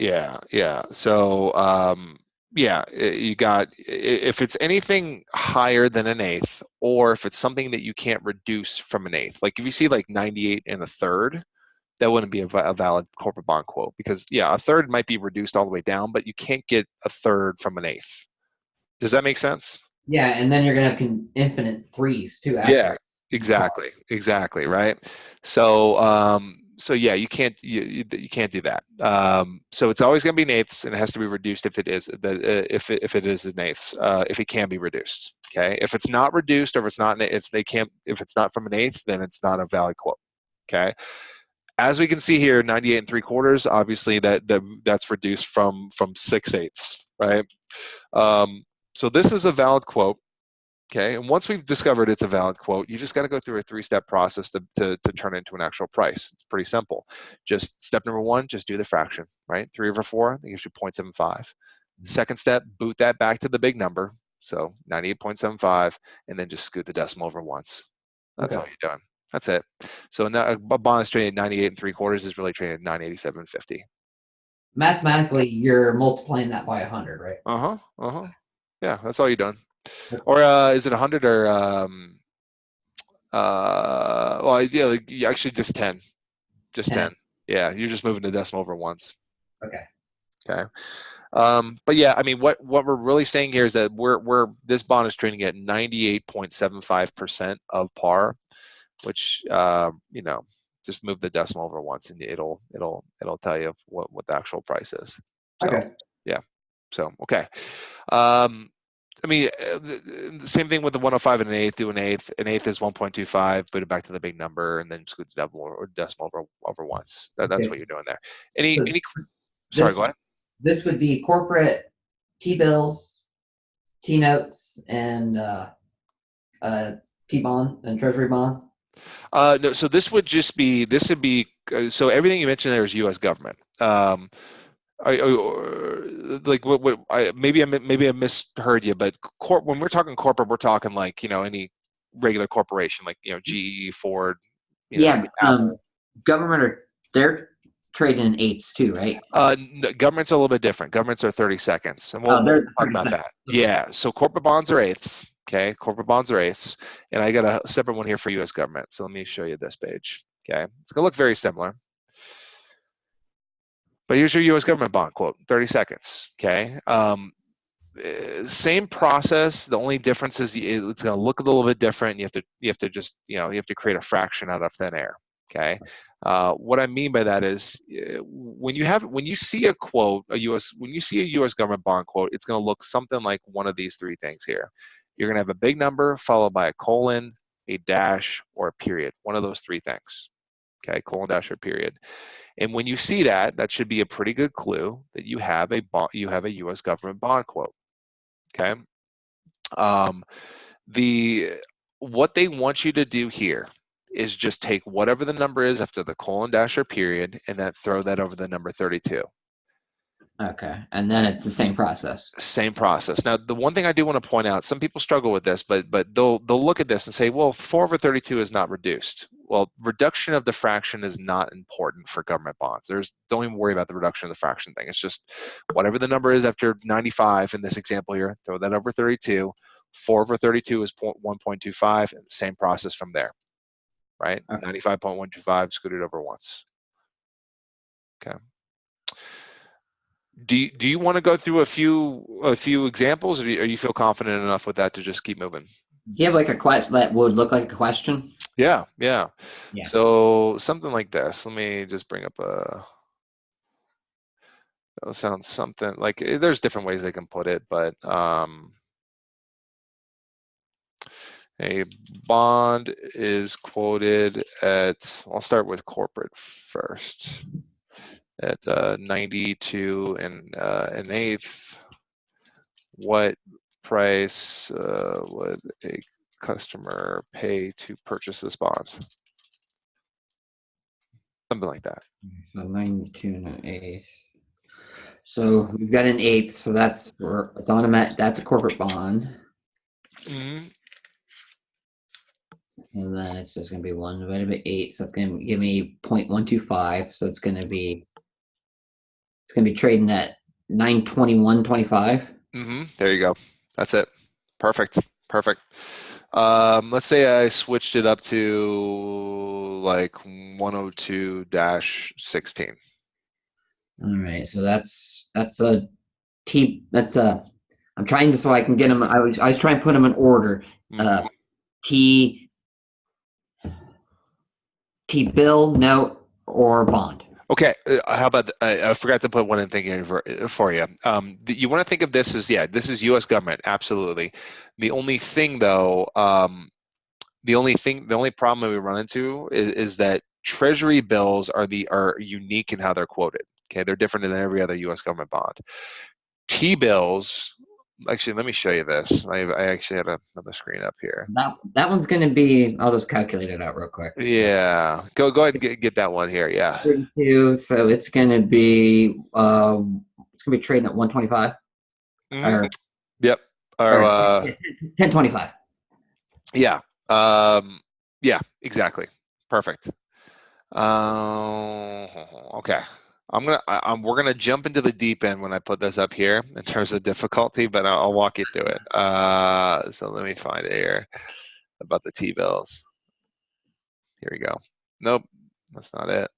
So, yeah, if it's anything higher than an eighth, or if it's something that you can't reduce from an eighth, like if you see like 98 and a third, that wouldn't be a valid corporate bond quote, because yeah, a third might be reduced all the way down, but you can't get a third from an eighth. Does that make sense? Yeah, and then you're gonna have infinite threes too. Yeah, exactly, right. So yeah, you can't do that. So it's always going to be an eighths, and it has to be reduced if it is if it is an eighths, if it can be reduced. Okay, if it's not reduced, or if it's not from an eighth, then it's not a valid quote. Okay. As we can see here, 98 3/4, obviously that's reduced from 6/8, right? So this is a valid quote, okay? And once we've discovered it's a valid quote, you just got to go through a 3-step process to turn it into an actual price. It's pretty simple. Just step number 1, just do the fraction, right? 3/4, that gives you 0.75. Second step, boot that back to the big number, so 98.75, and then just scoot the decimal over once. That's all you're doing. That's it. So now a bond is trading at 98 3/4 is really trading at 987.50. Mathematically, you're multiplying that by 100, right? Yeah, that's all you're doing. Or is it 100 or well, yeah, like, actually just 10. Just 10. Yeah, you're just moving the decimal over once. Okay. But yeah, I mean, what we're really saying here is that this bond is trading at 98.75% of par, which just move the decimal over once and it'll tell you what the actual price is. So, yeah. So okay. I mean, the same thing with the 105 and an eighth. Do an eighth. An eighth is 1.25. Put it back to the big number, and then scoot the decimal over once. That's what you're doing there. Sorry, go ahead. This would be corporate T-bills, T-notes, and T-bond and Treasury bonds. No, so this would be so everything you mentioned there is U.S. government. Like maybe I misheard you, but when we're talking corporate, we're talking like any regular corporation, like GE, Ford, Yeah, Apple. government they're trading in eighths too, right? Governments are a little bit different. Governments are 30 seconds, and we'll, Oh, we'll they're talk 30 about seconds. that. Okay. Yeah, so corporate bonds are eighths. Okay, corporate bonds are eighths, and I got a separate one here for U.S. government. So let me show you this page. Okay, it's gonna look very similar, but here's your U.S. government bond quote, 30 seconds. Okay, same process. The only difference is it's going to look a little bit different. You have to just you have to create a fraction out of thin air. Okay. What I mean by that is when you see a quote, when you see a U.S. government bond quote, it's going to look something like one of these three things here. You're going to have a big number followed by a colon, a dash, or a period. One of those three things. Okay, colon, dash, or period. And when you see that, that should be a pretty good clue that you have a U.S. government bond quote. Okay. Um, the what they want you to do here is just take whatever the number is after the colon, dash, or period, and then throw that over the number 32. Okay, and then it's the same process. Same process. Now, the one thing I do want to point out, some people struggle with this, but they'll look at this and say, well, 4/32 is not reduced. Well, reduction of the fraction is not important for government bonds. Don't even worry about the reduction of the fraction thing. It's just whatever the number is after 95 in this example here, throw that over 32. 4/32 is 1.25, and the same process from there, right? Okay. 95.125 scooted over once. Okay. Do you want to go through a few examples, or do you feel confident enough with that to just keep moving? Do you have like a question that would look like a question? Yeah, yeah. Yeah. So something like this. Let me just bring up that sounds something like there's different ways they can put it, but a bond is quoted at, I'll start with corporate first, at 92 and an eighth. What price would a customer pay to purchase this bond? Something like that. So 92 and an eighth. So we've got an eighth, so it's automatic. That's a corporate bond. Mm-hmm. And then it's just going to be 1 divided by 8. So it's going to give me 0.125. So it's going to be trading at 921.25. Mm-hmm. There you go. That's it. Perfect. Perfect. Let's say I switched it up to like 102-16. All right. So that's a T. I'm trying to so I can get them. I was trying to put them in order. Mm-hmm. T bill, note, or bond. Okay, how about I forgot to put one in thinking for you. You want to think of this as, yeah, this is U.S. government, absolutely. The only thing though, the only problem that we run into is that Treasury bills are unique in how they're quoted. Okay, they're different than every other U.S. government bond. T-bills, actually, let me show you this. I actually had another screen up here. That one's going to be. I'll just calculate it out real quick. Yeah, go ahead and get that one here. Yeah. 32. So it's going to be trading at 125 Mm-hmm. or Yep. Or 1025. yeah. Yeah. Exactly. Perfect. Okay. We're gonna jump into the deep end when I put this up here in terms of difficulty, but I'll walk you through it. So let me find it here about the T-bills. Here we go. Nope, that's not it.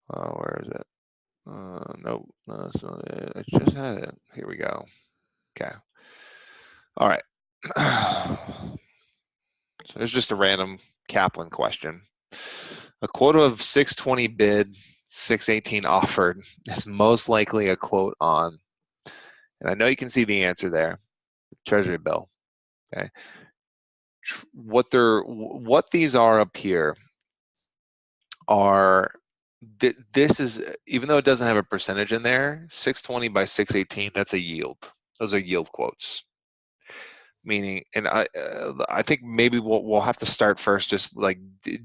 Where is it? Nope, no, that's not it. I just had it. Here we go. Okay. All right. So it's just a random Kaplan question. A quote of 620 bid, 618 offered is most likely a quote on, and I know you can see the answer there, Treasury bill. Okay. What these are up here are this is, even though it doesn't have a percentage in there, 620 by 618, that's a yield. Those are yield quotes. Meaning, and I think maybe we'll have to start first. Just like,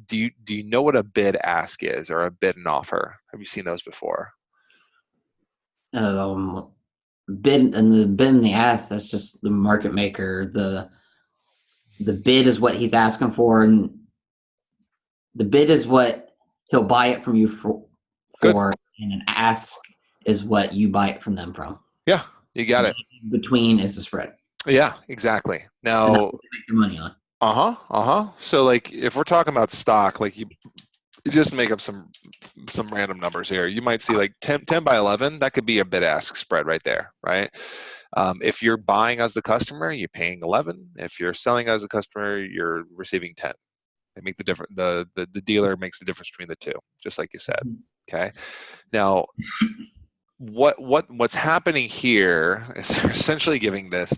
do you know what a bid ask is, or a bid and offer? Have you seen those before? Bid and the ask. That's just the market maker. The bid is what he's asking for, and The bid is what he'll buy it from you Good. and an ask is what you buy it from them from. Yeah, you got it. Between is the spread, Yeah, exactly. and that's Now, what you make your money on. So like if we're talking about stock, like you just make up some random numbers here. You might see like 10 by 11, that could be a bid ask spread right there, right? If you're buying as the customer, you're paying 11. If you're selling as a customer, you're receiving 10. They make the difference. The dealer makes the difference between the two, just like you said. Okay. Now, what's happening here is they're essentially giving this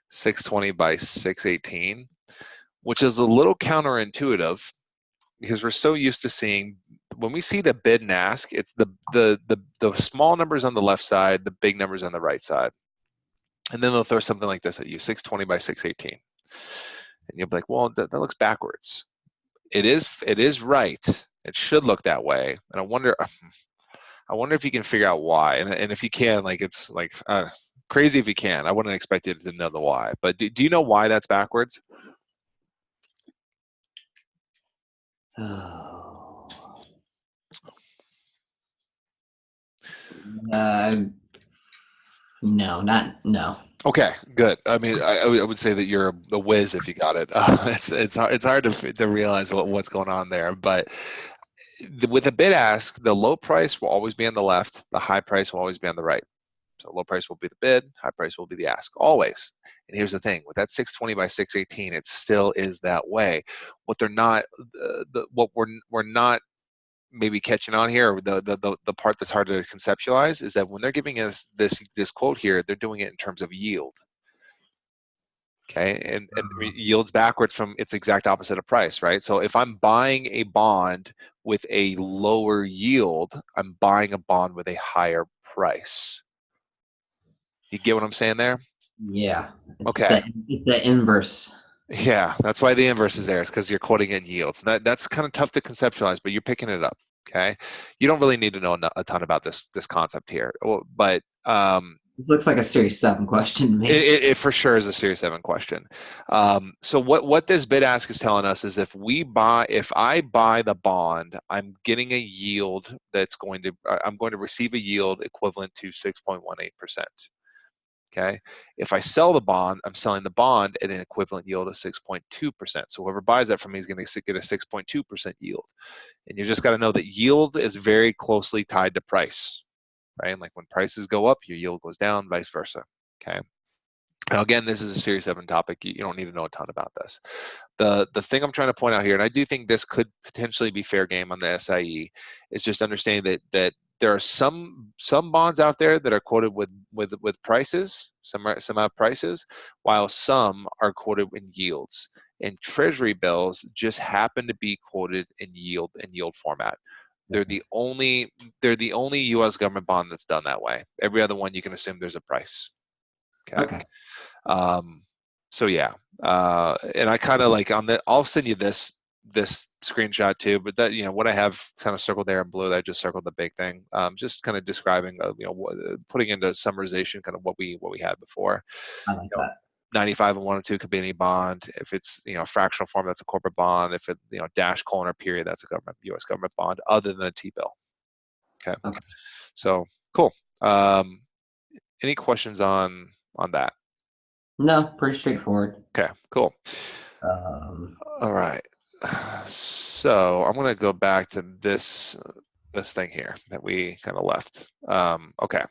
620 by 618, which is a little counterintuitive because we're so used to seeing when we see the bid and ask, it's the small numbers on the left side, the big numbers on the right side. And then they'll throw something like this at you, 620 by 618. And you'll be like, well, that looks backwards. It is right. It should look that way. And I wonder if you can figure out why. And if you can, like it's like crazy if you can. I wouldn't expect you to know the why. But do you know why that's backwards? No. Okay, good. I mean, I would say that you're a whiz if you got it. It's hard to realize what's going on there, but with a bid ask, the low price will always be on the left, the high price will always be on the right. So low price will be the bid, high price will be the ask, always. And here's the thing: with that 620 by 618, it still is that way. What they're not, what we're not maybe catching on here, the part that's hard to conceptualize is that when they're giving us this quote here, they're doing it in terms of yield. Okay, and yields backwards from its exact opposite of price, right? So if I'm buying a bond with a lower yield, I'm buying a bond with a higher price. You get what I'm saying there? Yeah. Okay. It's the inverse. Yeah, that's why the inverse is there, is because you're quoting in yields. That's kind of tough to conceptualize, but you're picking it up. Okay, you don't really need to know a ton about this concept here, but This looks like a Series 7 question to me. it for sure is a Series 7 question. So what this bid ask is telling us is if I buy the bond, I'm getting a yield I'm going to receive a yield equivalent to 6.18%. Okay. If I sell the bond, I'm selling the bond at an equivalent yield of 6.2%. So whoever buys that from me is going to get a 6.2% yield. And you just got to know that yield is very closely tied to price, right? And like when prices go up, your yield goes down, vice versa. Okay. Now, again, this is a Series 7 topic. You don't need to know a ton about this. The thing I'm trying to point out here, and I do think this could potentially be fair game on the SIE, is just understanding that there are some bonds out there that are quoted with prices, some have prices, while some are quoted in yields. And Treasury bills just happen to be quoted in yield format. They're the only U.S. government bond that's done that way. Every other one you can assume there's a price. Okay. So yeah, and I kind of like I'll send you this screenshot too, but that, what I have kind of circled there in blue, that I just circled the big thing, just kind of describing, putting into summarization kind of what we had before. I like that. 95 and 102 could be any bond. If it's, fractional form, that's a corporate bond. If it, dash colon or period, that's a U.S. government bond other than a T-bill. Okay. So cool. Any questions on that? No, pretty straightforward. Okay, cool. All right. So I'm going to go back to this thing here that we kind of left. Okay.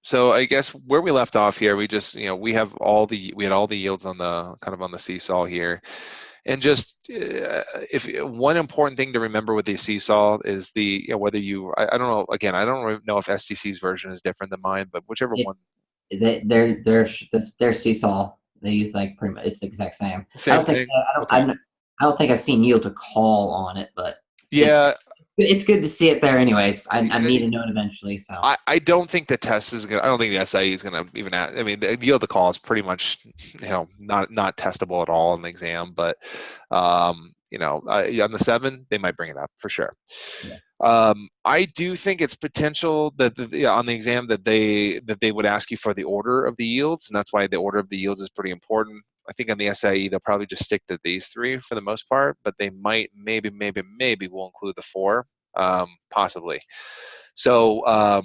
So I guess where we left off here, we just, we had all the yields on the kind of on the seesaw here. And just if one important thing to remember with the seesaw is whether I don't know, again, I don't know if STC's version is different than mine, but whichever one. Their seesaw, they use like pretty much it's the exact same. Same thing. I don't think I've seen yield to call on it, but yeah, it's good to see it there. Anyways, I need to know it eventually. So I don't think the test is gonna. I don't think the SIE is gonna even. I mean, the yield to call is pretty much not testable at all in the exam, but on the 7 they might bring it up for sure. Yeah. I do think it's potential that on the exam that they would ask you for the order of the yields, and that's why the order of the yields is pretty important. I think on the SIE they'll probably just stick to these three for the most part, but they might maybe will include the four, possibly. So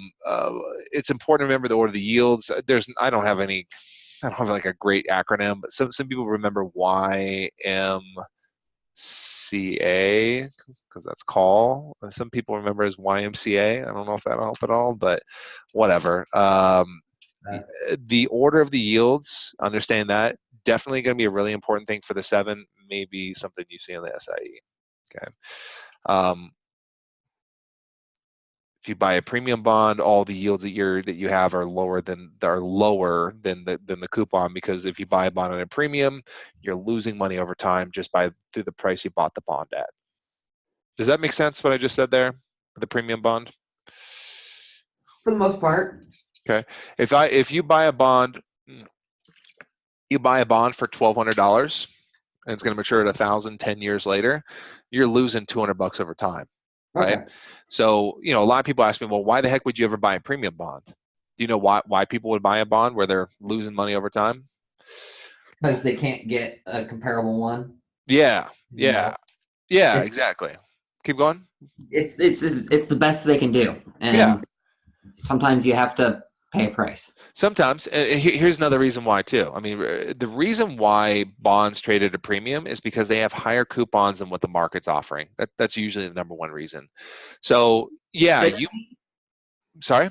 it's important to remember the order of the yields. I don't have like a great acronym, but some people remember YMCA because that's call. Some people remember as YMCA. I don't know if that'll help at all, but whatever. The order of the yields, understand that, definitely going to be a really important thing for the 7, maybe something you see on the SIE. Okay. If you buy a premium bond, all the yields that you have are lower than the coupon, because if you buy a bond at a premium, you're losing money over time just through the price you bought the bond at. Does that make sense what I just said there? The premium bond? For the most part. Okay. If you buy a bond, for $1,200 and it's going to mature at 1,000 10 years later, you're losing $200 over time, right? Okay. So, a lot of people ask me, well, why the heck would you ever buy a premium bond? Do you know why people would buy a bond where they're losing money over time? Because they can't get a comparable one. Yeah, It's exactly. Keep going. it's the best they can do, Yeah. and sometimes you have to pay a price. Sometimes, and here's another reason why too. I mean, the reason why bonds trade at a premium is because they have higher coupons than what the market's offering. That's usually the number one reason. So yeah, sorry.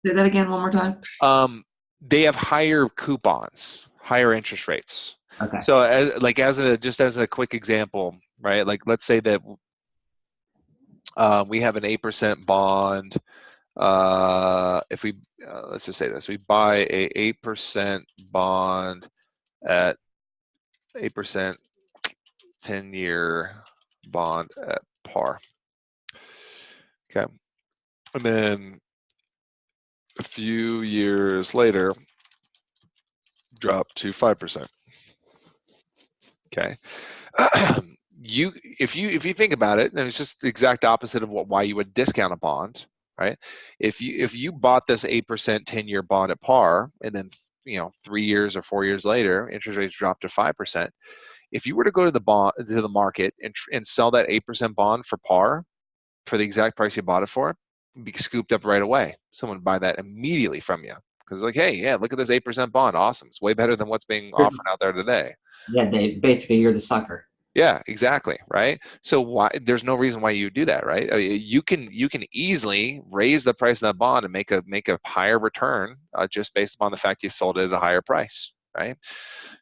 Say that again one more time. They have higher coupons, higher interest rates. Okay. So as a quick example, right? Like let's say that we have an 8% bond. If we let's just say this, we buy a 8% bond at 8% 10-year bond at par. Okay, and then a few years later, drop to 5%. Okay. If you think about it, and it's just the exact opposite of why you would discount a bond, right? If you bought this 8% 10-year bond at par, and then 3 years or 4 years later, interest rates drop to 5%. If you were to go to the market and sell that 8% bond for par, for the exact price you bought it for, it'd be scooped up right away. Someone would buy that immediately from you because like, hey, yeah, look at this 8% bond, awesome. It's way better than what's being offered out there today. Yeah, basically you're the sucker. Yeah, exactly, right? So there's no reason why you do that, right? I mean, you can easily raise the price of that bond and make a higher return just based upon the fact you sold it at a higher price, right?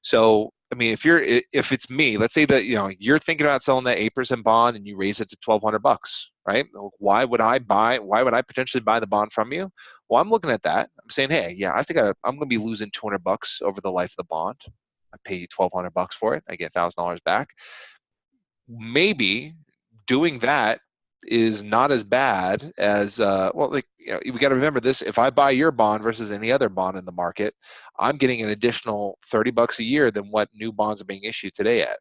So I mean, if it's me, let's say that you're thinking about selling that 8% bond and you raise it to $1,200, right? Why would I potentially buy the bond from you? Well, I'm looking at that. I'm saying, hey, yeah, I think I'm going to be losing $200 over the life of the bond. I pay you $1,200 for it. I get $1,000 back. Maybe doing that is not as bad as we got to remember this. If I buy your bond versus any other bond in the market, I'm getting an additional $30 a year than what new bonds are being issued today at.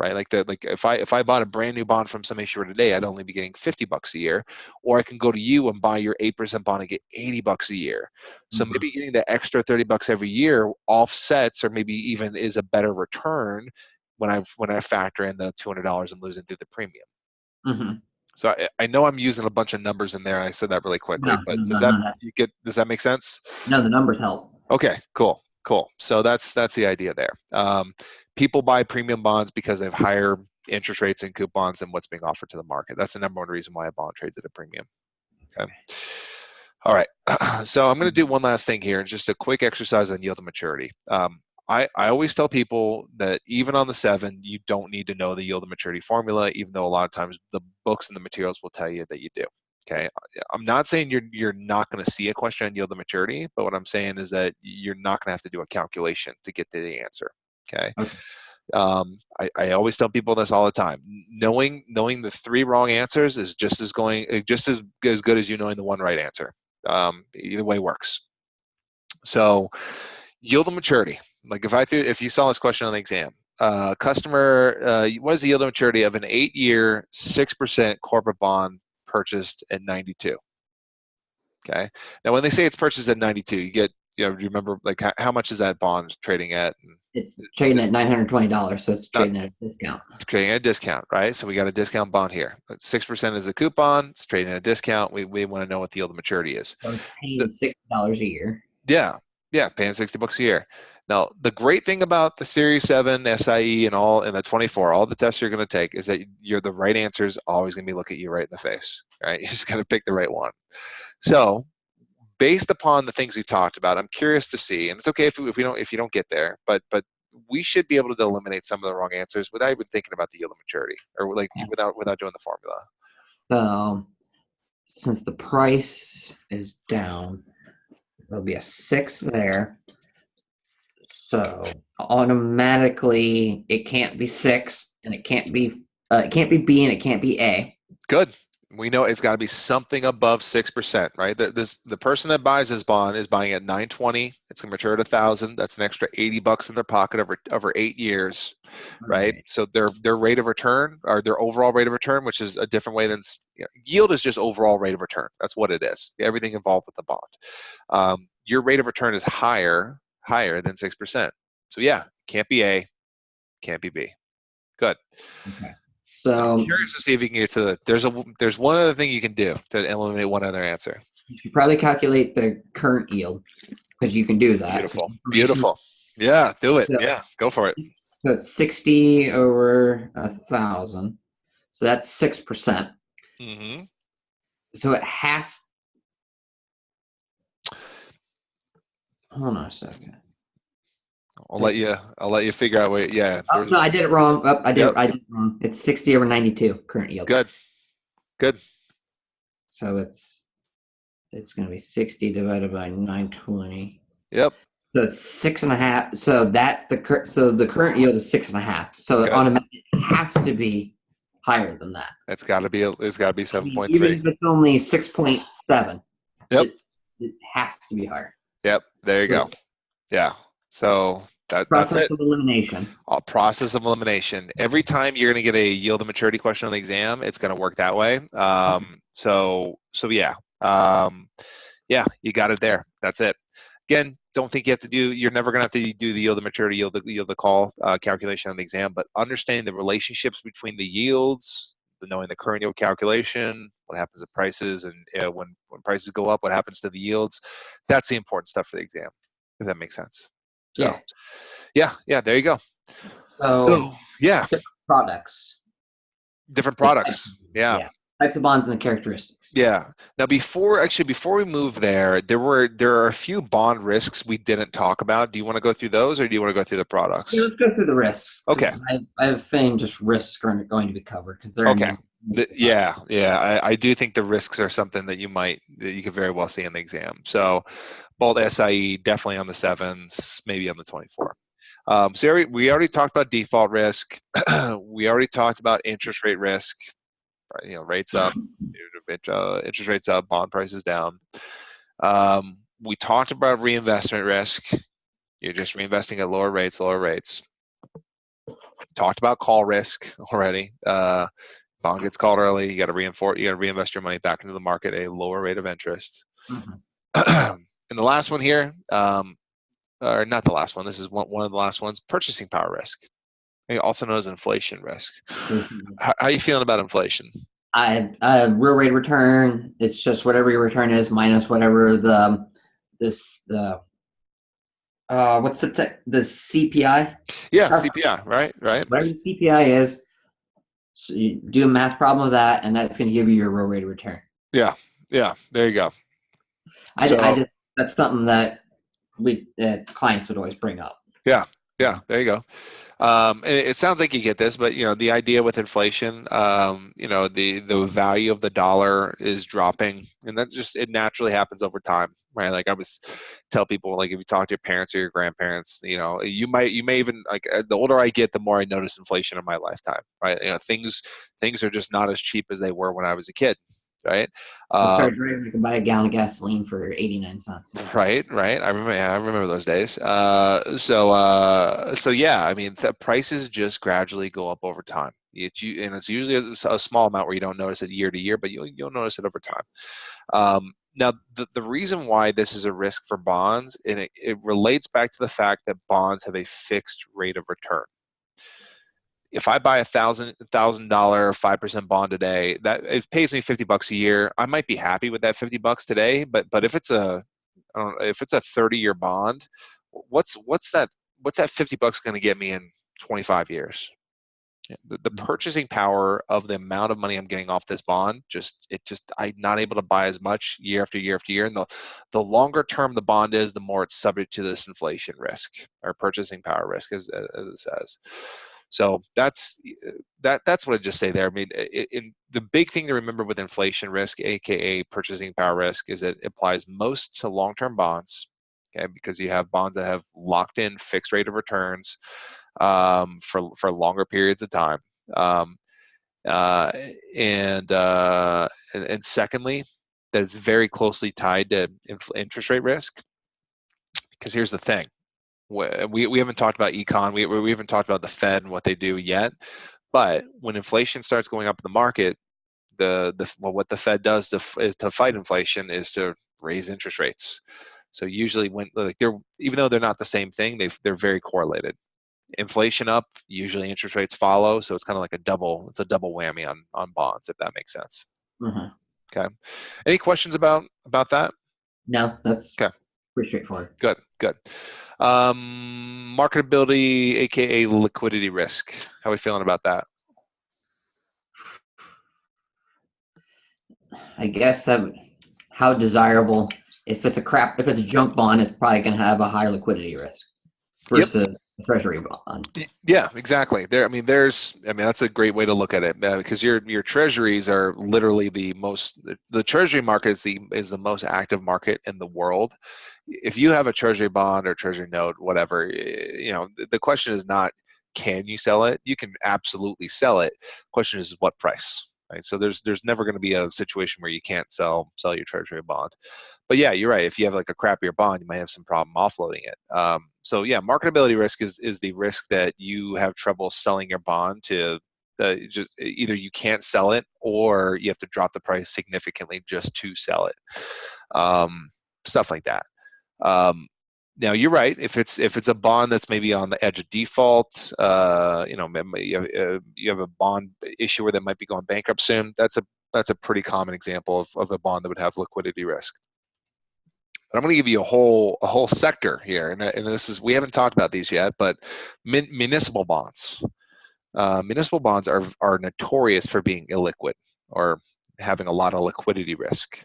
Right, like if I bought a brand new bond from some issuer today, I'd only be getting $50 a year, or I can go to you and buy your 8% bond and get $80 a year. So maybe getting the extra $30 every year offsets, or maybe even is a better return when I factor in the $200 I'm losing through the premium. Mm-hmm. So I know I'm using a bunch of numbers in there. I said that really quickly, but does that make sense? No, the numbers help. Okay, cool. So that's the idea there. People buy premium bonds because they have higher interest rates and coupons than what's being offered to the market. That's the number one reason why a bond trades at a premium. Okay. All right. So I'm going to do one last thing here, just a quick exercise on yield to maturity. I always tell people that even on the 7, you don't need to know the yield to maturity formula, even though a lot of times the books and the materials will tell you that you do. Okay, I'm not saying you're not going to see a question on yield to maturity, but what I'm saying is that you're not going to have to do a calculation to get to the answer. Okay. I always tell people this all the time. Knowing the 3 wrong answers is just as good as you knowing the 1 right answer. Either way works. So yield to maturity. Like if you saw this question on the exam, customer, what is the yield to maturity of an 8-year 6% corporate bond purchased at 92? Okay. Now, when they say it's purchased at 92, you get do you remember like how much is that bond trading at? It's trading at $920, so it's Not trading at a discount. It's trading at a discount, right? So we got a discount bond here. 6% is a coupon. It's trading at a discount. We want to know what the yield of maturity is. So it's paying $60 a year. Yeah, yeah, paying $60 a year. Now, the great thing about the Series 7, SIE, and the 24, all the tests you're going to take is that the right answer is always going to be look at you right in the face, right? You just got to pick the right one. So, based upon the things we talked about, I'm curious to see, and it's okay if you don't get there, but we should be able to eliminate some of the wrong answers without even thinking about the yield of maturity, or like without doing the formula. So since the price is down, there'll be a 6 there. So automatically it can't be 6, and it can't be B, and it can't be A. Good. We know it's got to be something above 6%, right? The person that buys this bond is buying at 920. It's going to mature at 1,000. That's an extra $80 in their pocket over 8 years, right? So their rate of return, or their overall rate of return, which is a different way than yield, is just overall rate of return. That's what it is. Everything involved with the bond. Your rate of return is higher than 6%. So yeah, can't be A, can't be B. Good. Okay. So I'm curious to see if you can get to there's one other thing you can do to eliminate one other answer. you should probably calculate the current yield, because you can do that. Beautiful. Yeah, do it. So, Yeah, go for it. so it's 60 over 1,000. So that's 6%. Mm-hmm. So it has. Hold on a second. I'll let you figure out what. Yeah. Oh, no, I did it wrong. I did it wrong. It's 60 over 92 current yield. Good. So it's going to be 60 divided by 920. Yep. So it's 6.5. So the current yield is 6.5. So it automatically has to be higher than that. It's got to be 7.3. Even if it's only 6.7. Yep. It has to be higher. Yep. There you go. Yeah. So that's it. Process of elimination. Process of elimination. Every time you're going to get a yield and maturity question on the exam, it's going to work that way. So yeah. Yeah, you got it there. That's it. Again, don't think you're never going to have to do the yield and maturity, yield the call calculation on the exam, but understand the relationships between the yields, knowing the current yield calculation, what happens to prices, and when prices go up, what happens to the yields. That's the important stuff for the exam, if that makes sense. So, yeah, there you go. So yeah. Different products. Yeah. Types of bonds and the characteristics. Yeah. Now, before we move there are a few bond risks we didn't talk about. Do you want to go through those, or do you want to go through the products? Yeah, let's go through the risks. Okay. I have a feeling just risks are going to be covered because they're okay. I do think the risks are something that you could very well see in the exam. So, bold SIE definitely on the 7s, maybe on the 24. So we already talked about default risk. We already talked about interest rate risk. Rates up, interest rates up, bond prices down. We talked about reinvestment risk. You're just reinvesting at lower rates. Talked about call risk already. Bond gets called early. You got to reinvest your money back into the market at a lower rate of interest. Mm-hmm. And the last one here, or not the last one. This is one of the last ones. Purchasing power risk, also known as inflation risk. How are you feeling about inflation? Real rate of return. It's just whatever your return is minus whatever what's the CPI? Yeah, CPI. Right. Whatever the CPI is, so you do a math problem of that, and that's going to give you your real rate of return. Yeah. There you go. That's something that clients would always bring up. Yeah. There you go. It sounds like you get this, but the idea with inflation, the value of the dollar is dropping, and it naturally happens over time, right? Like I always tell people, like if you talk to your parents or your grandparents, you may even, like, the older I get, the more I notice inflation in my lifetime, right? Things are just not as cheap as they were when I was a kid. Right. You can buy a gallon of gasoline for 89 cents. Right. I remember those days. So yeah, I mean, the prices just gradually go up over time. It's usually a small amount where you don't notice it year to year, but you'll notice it over time. Now, the reason why this is a risk for bonds, and it relates back to the fact that bonds have a fixed rate of return. If I buy $1,000 5% bond today, that it pays me $50 a year. I might be happy with that $50 today, but if it's a, I don't know, if it's a 30-year bond, what's that $50 going to get me in 25 years? The purchasing power of the amount of money I'm getting off this bond, I'm not able to buy as much year after year after year. And the longer term the bond is, the more it's subject to this inflation risk or purchasing power risk, as it says. So that's what I just say there. I mean, the big thing to remember with inflation risk, aka purchasing power risk, is it applies most to long-term bonds. Okay, because you have bonds that have locked in fixed rate of returns for longer periods of time. Um, uh, and secondly, that it's very closely tied to interest rate risk. Because here's the thing, we haven't talked about econ, we haven't talked about the Fed and what they do yet. But when inflation starts going up in the market, what the Fed does is to fight inflation is to raise interest rates. So usually when even though they're not the same thing, they're very correlated. Inflation up, usually interest rates follow. So it's kind of like a double whammy on bonds, if that makes sense. Mm-hmm. Okay. Any questions about that? No, that's okay. Pretty straightforward. Good. Marketability, aka liquidity risk. How are we feeling about that? I guess how desirable. If it's a junk bond, it's probably going to have a higher liquidity risk Yep. versus a treasury bond. Yeah, exactly. That's a great way to look at it, because your treasuries are literally the treasury market is the most active market in the world. If you have a treasury bond or treasury note, whatever, the question is not, can you sell it? You can absolutely sell it. The question is what price, right? So there's never going to be a situation where you can't sell your treasury bond. But yeah, you're right. If you have like a crappier bond, you might have some problem offloading it. So yeah, marketability risk is the risk that you have trouble selling your bond to. Either you can't sell it or you have to drop the price significantly just to sell it. Stuff like that. Now you're right. If it's a bond that's maybe on the edge of default, you have a bond issuer that might be going bankrupt soon. That's a pretty common example of a bond that would have liquidity risk. But I'm going to give you a whole sector here, and we haven't talked about these yet, but municipal bonds. Municipal bonds are notorious for being illiquid or having a lot of liquidity risk.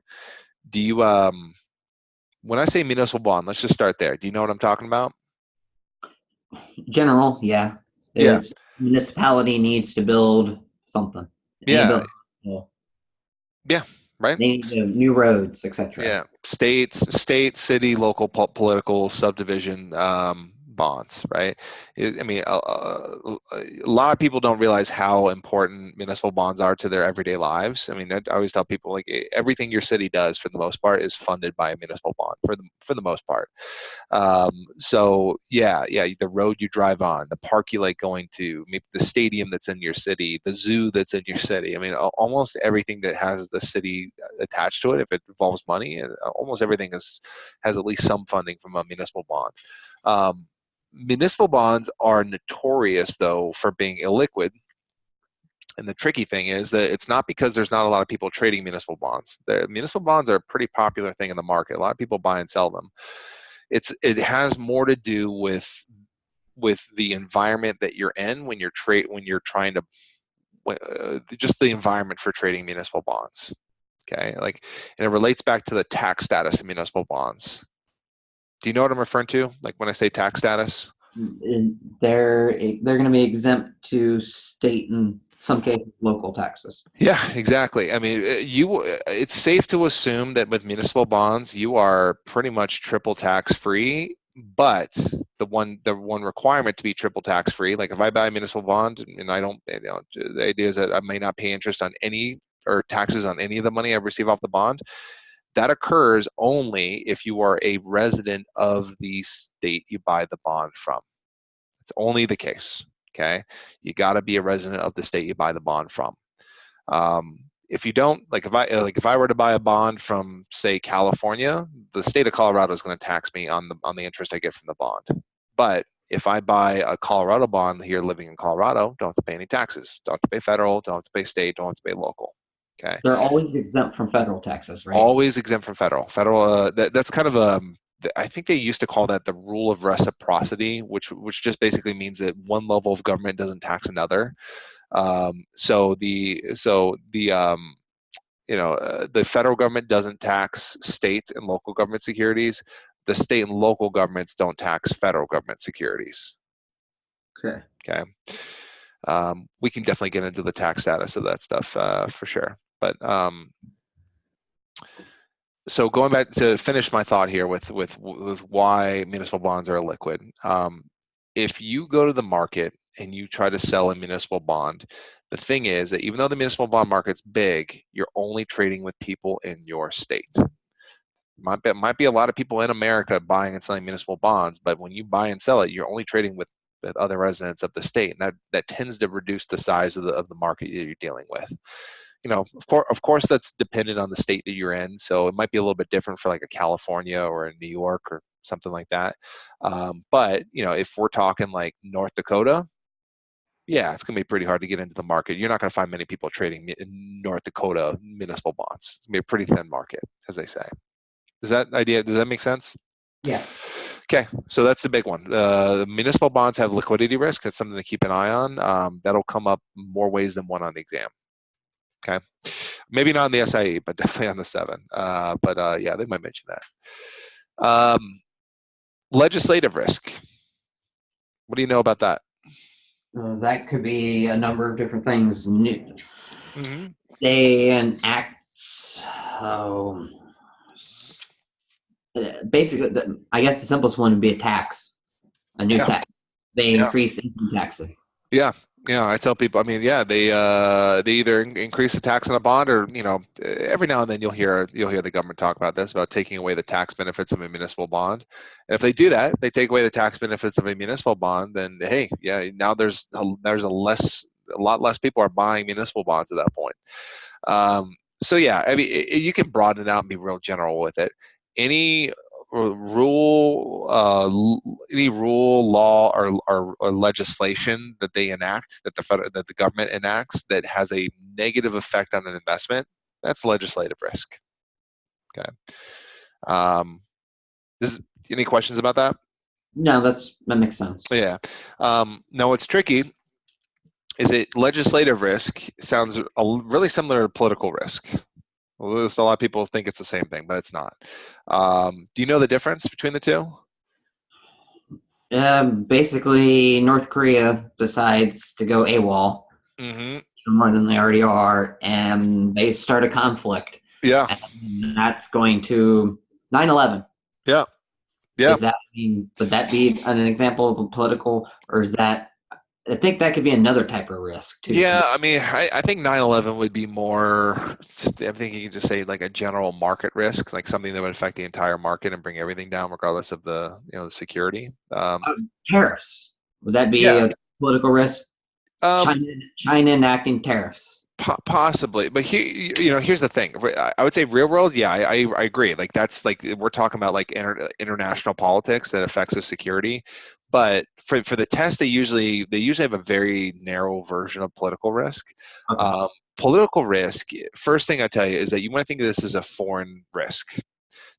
Do you when I say municipal bond, let's just start there. Do you know what I'm talking about? General, yeah. Yeah. If municipality needs to build something, Yeah. Yeah. Right. They need new roads, etc. Yeah. State, city, local political subdivision bonds, right? A lot of people don't realize how important municipal bonds are to their everyday lives. I mean, I always tell people, like, everything your city does for the most part is funded by a municipal bond for the most part. So yeah, the road you drive on, the park you like going to, maybe the stadium that's in your city, the zoo that's in your city. I mean, almost everything that has the city attached to it, if it involves money, almost everything has at least some funding from a municipal bond. Municipal bonds are notorious, though, for being illiquid. And the tricky thing is that it's not because there's not a lot of people trading municipal bonds. The municipal bonds are a pretty popular thing in the market. A lot of people buy and sell them. It has more to do with the environment that you're in when you're trying to just the environment for trading municipal bonds. Okay, and it relates back to the tax status of municipal bonds. Do you know what I'm referring to? Like when I say tax status? They're going to be exempt to state and some cases local taxes. Yeah, exactly. I mean, it's safe to assume that with municipal bonds, you are pretty much triple tax free. But the one requirement to be triple tax free, like if I buy a municipal bond and I don't, the idea is that I may not pay interest on any or taxes on any of the money I receive off the bond. That occurs only if you are a resident of the state you buy the bond from. It's only the case. Okay, you got to be a resident of the state you buy the bond from. If you don't, if I were to buy a bond from, say, California, the state of Colorado is going to tax me on the interest I get from the bond. But if I buy a Colorado bond here living in Colorado, don't have to pay any taxes. Don't have to pay federal, don't have to pay state, don't have to pay local. Okay. They're always exempt from federal taxes, right? Always exempt from federal. That's kind of I think they used to call that the rule of reciprocity, which just basically means that one level of government doesn't tax another. The federal government doesn't tax state and local government securities. The state and local governments don't tax federal government securities. Okay. Okay. We can definitely get into the tax status of that stuff for sure. But so going back to finish my thought here with why municipal bonds are illiquid. If you go to the market and you try to sell a municipal bond, the thing is that even though the municipal bond market's big, you're only trading with people in your state. Might be a lot of people in America buying and selling municipal bonds, but when you buy and sell it, you're only trading with other residents of the state, and that tends to reduce the size of the market that you're dealing with. Of course, that's dependent on the state that you're in. So it might be a little bit different for like a California or a New York or something like that. But if we're talking like North Dakota, yeah, it's gonna be pretty hard to get into the market. You're not gonna find many people trading in North Dakota municipal bonds. It's gonna be a pretty thin market, as they say. Does that make sense? Yeah. Okay, so that's the big one. Municipal bonds have liquidity risk. That's something to keep an eye on. That'll come up more ways than one on the exam. Okay, maybe not on the SIE, but definitely on the 7. Yeah, they might mention that. Legislative risk. What do you know about that? That could be a number of different things. Mm-hmm. They enact, basically, I guess the simplest one would be a new Yeah. tax. They Yeah. increase income taxes. Yeah, I tell people. I mean, yeah, they either increase the tax on a bond, or every now and then you'll hear the government talk about this, about taking away the tax benefits of a municipal bond. And if they do that, they take away the tax benefits of a municipal bond, then hey, yeah, now there's a lot less people are buying municipal bonds at that point. So yeah, I mean, you can broaden it out and be real general with it. Any rule, law, or legislation that they enact, that the government enacts, that has a negative effect on an investment, that's legislative risk. Okay. Any questions about that? No, that makes sense. Yeah. Now, what's tricky is that legislative risk sounds really similar to political risk. Well, a lot of people think it's the same thing, but it's not. Do you know the difference between the two? Basically, North Korea decides to go AWOL Mm-hmm. more than they already are, and they start a conflict. Yeah. And that's going to 9/11. Yeah. Yeah. Would that be an example of a political, or is that? I think that could be another type of risk too. Yeah, I mean, I think 9/11 would be more, I'm thinking you could just say like a general market risk, like something that would affect the entire market and bring everything down regardless of the security. Tariffs. Would that be Yeah. a political risk? Um, China enacting tariffs. Possibly, but here's the thing. I would say real world, yeah, I agree. Like that's like we're talking about like international politics that affects the security. But for the test, they usually have a very narrow version of political risk. Okay. Political risk. First thing I tell you is that you want to think of this as a foreign risk.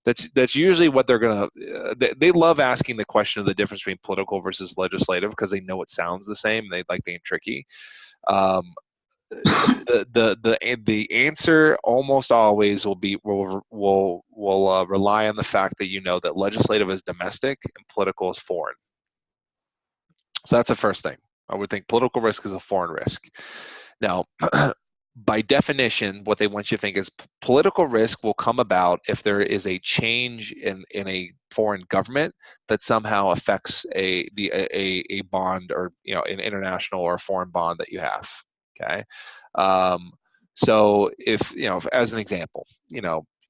That's usually what they're gonna. They love asking the question of the difference between political versus legislative because they know it sounds the same. They like being tricky. The answer almost always will rely on the fact that that legislative is domestic and political is foreign. So that's the first thing. I would think political risk is a foreign risk. Now, by definition, what they want you to think is political risk will come about if there is a change in a foreign government that somehow affects a bond, or an international or a foreign bond that you have. Okay. So if as an example,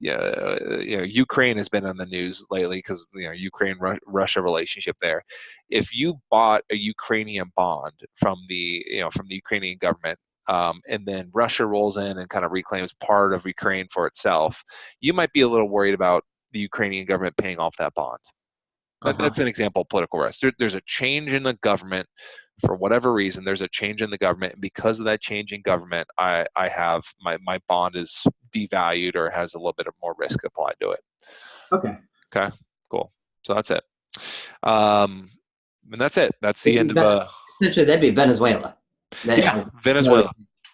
Ukraine has been on the news lately because Ukraine-Russia relationship there. If you bought a Ukrainian bond from the Ukrainian government, and then Russia rolls in and kind of reclaims part of Ukraine for itself, you might be a little worried about the Ukrainian government paying off that bond. That's an example of political risk. There's a change in the government for whatever reason. There's a change in the government, and because of that change in government, I have my bond is devalued or has a little bit of more risk applied to it. Okay. Okay, cool. So that's it. And that's it. That's the end of essentially that'd be Venezuela. Venezuela.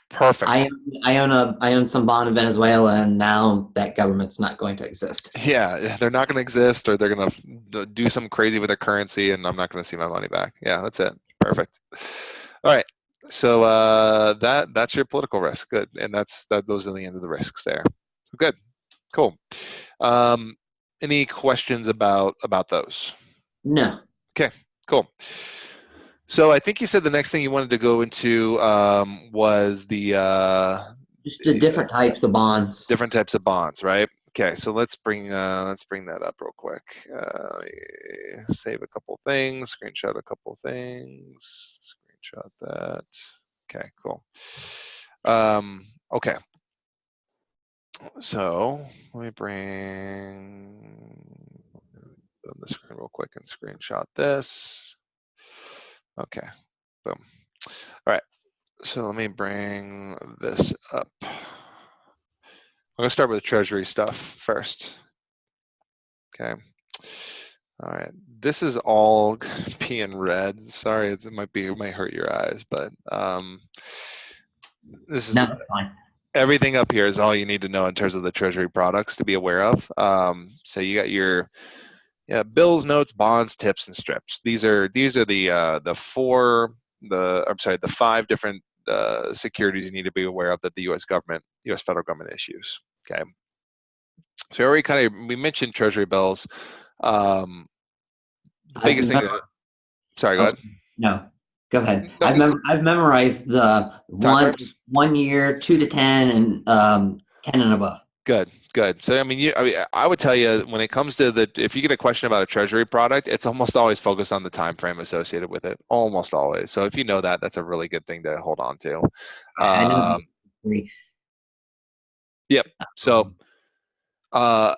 Perfect. I own some bond in Venezuela, and now that government's not going to exist. Yeah, they're not going to exist, or they're going to do something crazy with their currency, and I'm not going to see my money back. Yeah, that's it. Perfect. All right. So that's your political risk. Good, and those are the end of the risks there. So good, cool. Any questions about those? No. Okay, cool. So I think you said the next thing you wanted to go into was just the different types of bonds. Different types of bonds, right? Okay, so let's bring that up real quick. Save a couple things, screenshot a couple things, screenshot that. Okay, cool. Okay. So let me bring on the screen real quick and screenshot this. Okay, boom. All right, so let me bring this up. I'm going to start with the treasury stuff first. Okay. All right, this is all P in red. Sorry, it might hurt your eyes, but this is fine. Everything up here is all you need to know in terms of the treasury products to be aware of. So you got your bills, notes, bonds, tips, and strips. These are the five different securities you need to be aware of that the U.S. federal government issues. Okay. So we mentioned treasury bills. Biggest thing. Sorry, go ahead. No, go ahead. No, I've memorized the 1 year, 2 to 10, and 10 and above. Good. So I would tell you, when it comes to if you get a question about a treasury product, it's almost always focused on the time frame associated with it. Almost always. So if you know that, that's a really good thing to hold on to. I know. Yep. So. So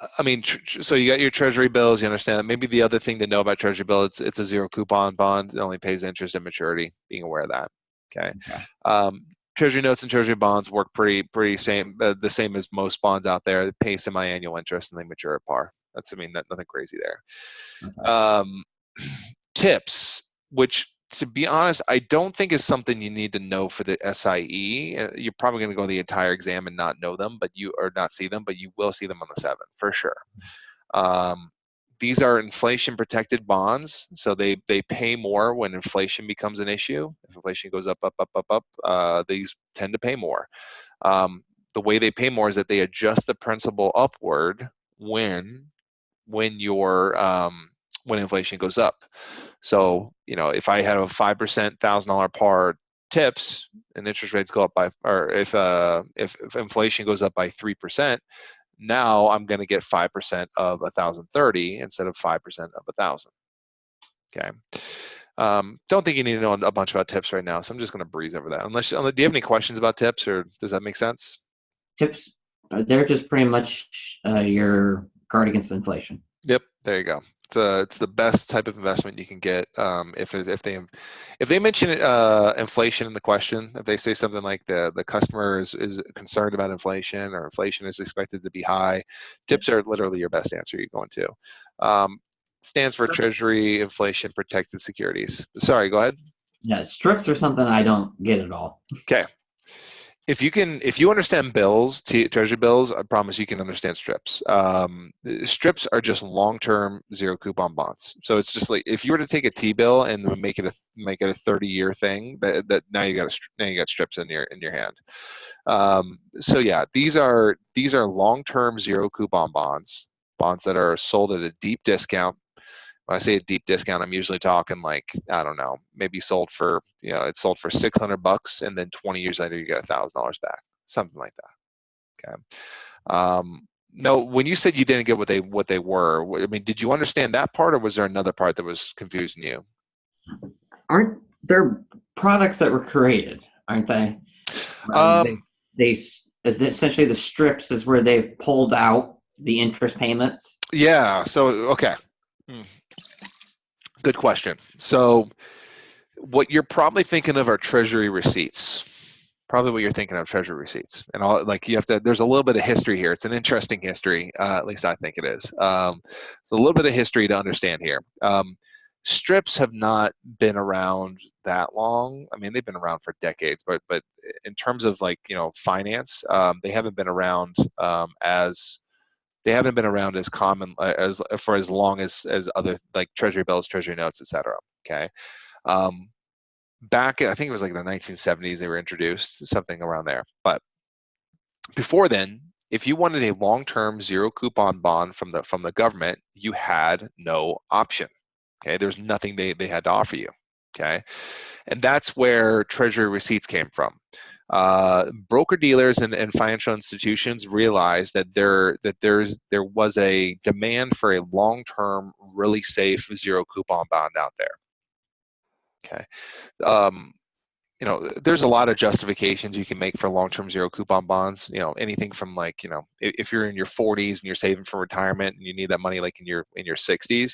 you got your treasury bills, you understand that. Maybe the other thing to know about treasury bill, it's a zero coupon bond. It only pays interest at maturity, being aware of that. Okay. Treasury notes and treasury bonds work pretty the same as most bonds out there. They pay semi-annual interest and they mature at par. Nothing crazy there. Okay. Tips, which, to be honest, I don't think is something you need to know for the SIE. You're probably going to go the entire exam and not know them, but you see them will see them on the 7 for sure. These are inflation protected bonds, so they pay more when inflation becomes an issue. If inflation goes up, these tend to pay more. The way they pay more is that they adjust the principal upward when inflation goes up. So, if I had a 5% $1,000 par tips and interest rates go up or if inflation goes up by 3%, now I'm going to get 5% of 1,030 instead of 5% of 1,000. Okay. Don't think you need to know a bunch about tips right now, so I'm just going to breeze over that. Do you have any questions about tips, or does that make sense? Tips, they're just pretty much your guard against inflation. Yep, there you go. It's the best type of investment you can get. If they mention inflation in the question, if they say something like the customer is concerned about inflation, or inflation is expected to be high, tips are literally your best answer you're going to. Stands for Treasury Inflation Protected Securities. Sorry, go ahead. Yeah, strips are something I don't get at all. Okay. If you understand bills, treasury bills, I promise you can understand strips. Strips are just long-term zero coupon bonds. So it's just like if you were to take a T-bill and make it a 30-year thing, that now you got strips in your hand. So yeah, these are long-term zero coupon bonds that are sold at a deep discount. When I say a deep discount, I'm usually talking like, I don't know, maybe it's sold for $600, and then 20 years later you get $1,000 back, something like that. Okay. No, when you said you didn't get what they were, did you understand that part, or was there another part that was confusing you? Aren't there products that were created, aren't they? They, essentially the strips is where they've pulled out the interest payments. Yeah. So okay. Hmm. Good question. So what you're probably thinking of are treasury receipts. Probably what you're thinking of, treasury receipts. And all, like, you have to, there's a little bit of history here. It's an interesting history, at least I think it is. So a little bit of history to understand here. Strips have not been around that long. I mean, they've been around for decades, but in terms of, like, finance, they haven't been around as they haven't been around as common as for as long as other, like, treasury bills, treasury notes, etc. Okay. Um, Back, I think it was like the 1970s, they were introduced, something around there. But before then, if you wanted a long-term zero coupon bond from the government, you had no option. Okay, there's nothing they had to offer you. Okay, and that's where treasury receipts came from. Broker dealers and financial institutions realized that there was a demand for a long-term, really safe zero coupon bond out there. Okay. Um, there's a lot of justifications you can make for long-term zero coupon bonds. Anything from, like, if you're in your 40s and you're saving for retirement and you need that money, like, in your 60s,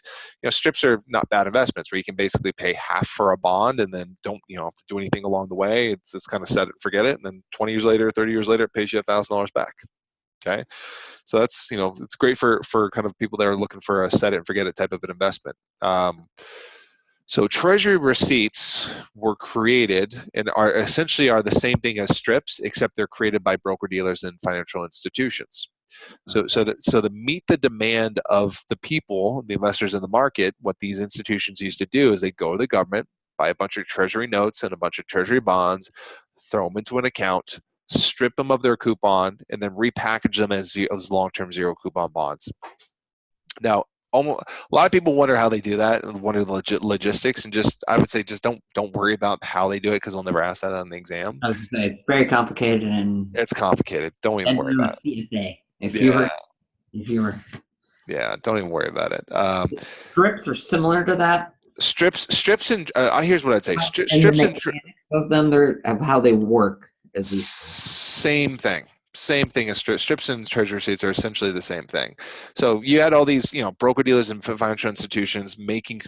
strips are not bad investments where you can basically pay half for a bond and then don't have to do anything along the way. It's just kind of set it and forget it, and then 20 years later, 30 years later, it pays you $1,000 back. Okay, so that's it's great for kind of people that are looking for a set it and forget it type of an investment. So treasury receipts were created and are essentially the same thing as strips, except they're created by broker dealers and financial institutions. So to meet the demand of the people, the investors in the market, what these institutions used to do is they go to the government, buy a bunch of treasury notes and a bunch of treasury bonds, throw them into an account, strip them of their coupon, and then repackage them as long-term zero coupon bonds. Now, a lot of people wonder how they do that and wonder the logistics, and I would say just don't worry about how they do it, because they'll never ask that on the exam. I was gonna say, it's very complicated, and It's complicated. Don't even worry about it. CFA. Yeah, If you were yeah, don't even worry about it. strips are similar to that, Strips, and here's what I'd say. and the Strips and mechanics of them, they're of how they work. At least same thing. Same thing as strips and treasury receipts are essentially the same thing. So you had all these, broker dealers and financial institutions making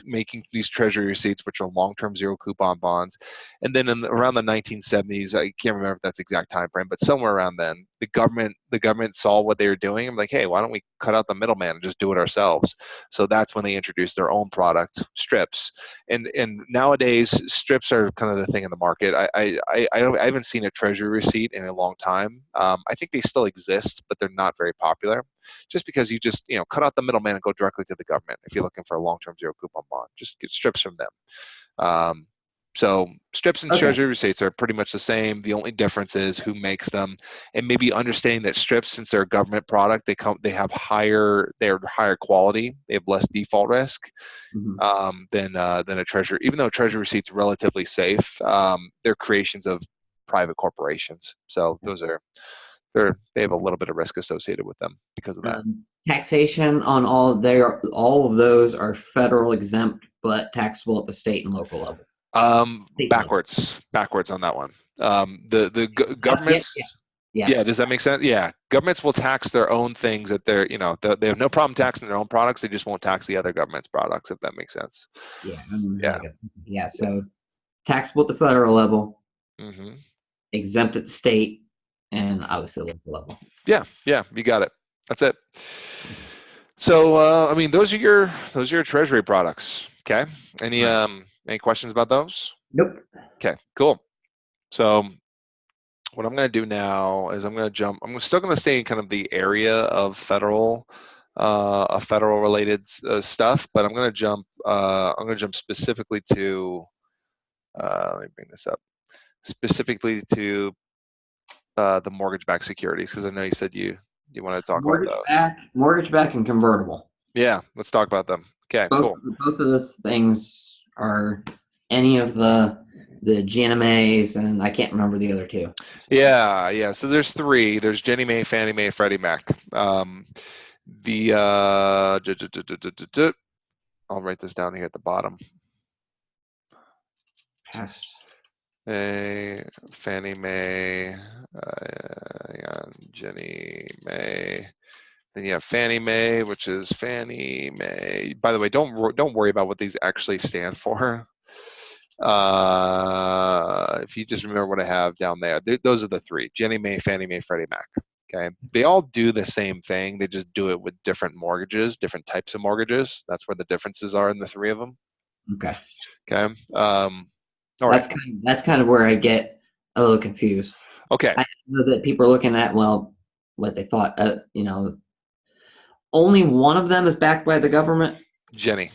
these treasury receipts, which are long-term zero coupon bonds. And then around the 1970s, I can't remember if that's the exact time frame, but somewhere around then, the government saw what they were doing. I'm like, hey, why don't we cut out the middleman and just do it ourselves? So that's when they introduced their own product, strips. And nowadays, strips are kind of the thing in the market. I haven't seen a treasury receipt in a long time. I think they still exist, but they're not very popular. Just because you just cut out the middleman and go directly to the government if you're looking for a long-term zero coupon bond. Just get strips from them. So strips and treasury receipts are pretty much the same. The only difference is who makes them, and maybe understanding that strips, since they're a government product, they're higher quality. They have less default risk than a treasury. Even though a treasury receipt's relatively safe, they're creations of private corporations. So they have a little bit of risk associated with them because of that. Taxation on all of those are federal exempt, but taxable at the state and local level. Backwards on that one. The governments. Yeah. Does that make sense? Yeah. Governments will tax their own things that they have no problem taxing their own products. They just won't tax the other government's products, if that makes sense. Yeah. So taxable at the federal level, exempt at the state, and obviously local level. Yeah. You got it. That's it. So, I mean, those are your treasury products. Okay. Any questions about those? Nope. Okay, cool. So what I'm going to do now is I'm still going to stay in kind of the area of federal related stuff, but I'm going to jump specifically to let me bring this up, specifically to the mortgage-backed securities, because I know you said you want to talk about those. Mortgage-backed and convertible. Yeah, let's talk about them. Okay, cool. Both of those things are any of the GNMAs, and I can't remember the other two. So. Yeah. So there's three. There's Ginnie Mae, Fannie Mae, Freddie Mac. I'll write this down here at the bottom. Yes. Mae, Fannie Mae, hang on, Jenny Mae. Then you have Fannie Mae, which is Fannie Mae. By the way, don't worry about what these actually stand for. If you just remember what I have down there, those are the three: Jenny Mae, Fannie Mae, Freddie Mac. Okay, they all do the same thing. They just do it with different mortgages, different types of mortgages. That's where the differences are in the three of them. Okay. Okay. All right. That's kind of where I get a little confused. Okay. I know that people are looking at, well, what they thought, only one of them is backed by the government. Jenny,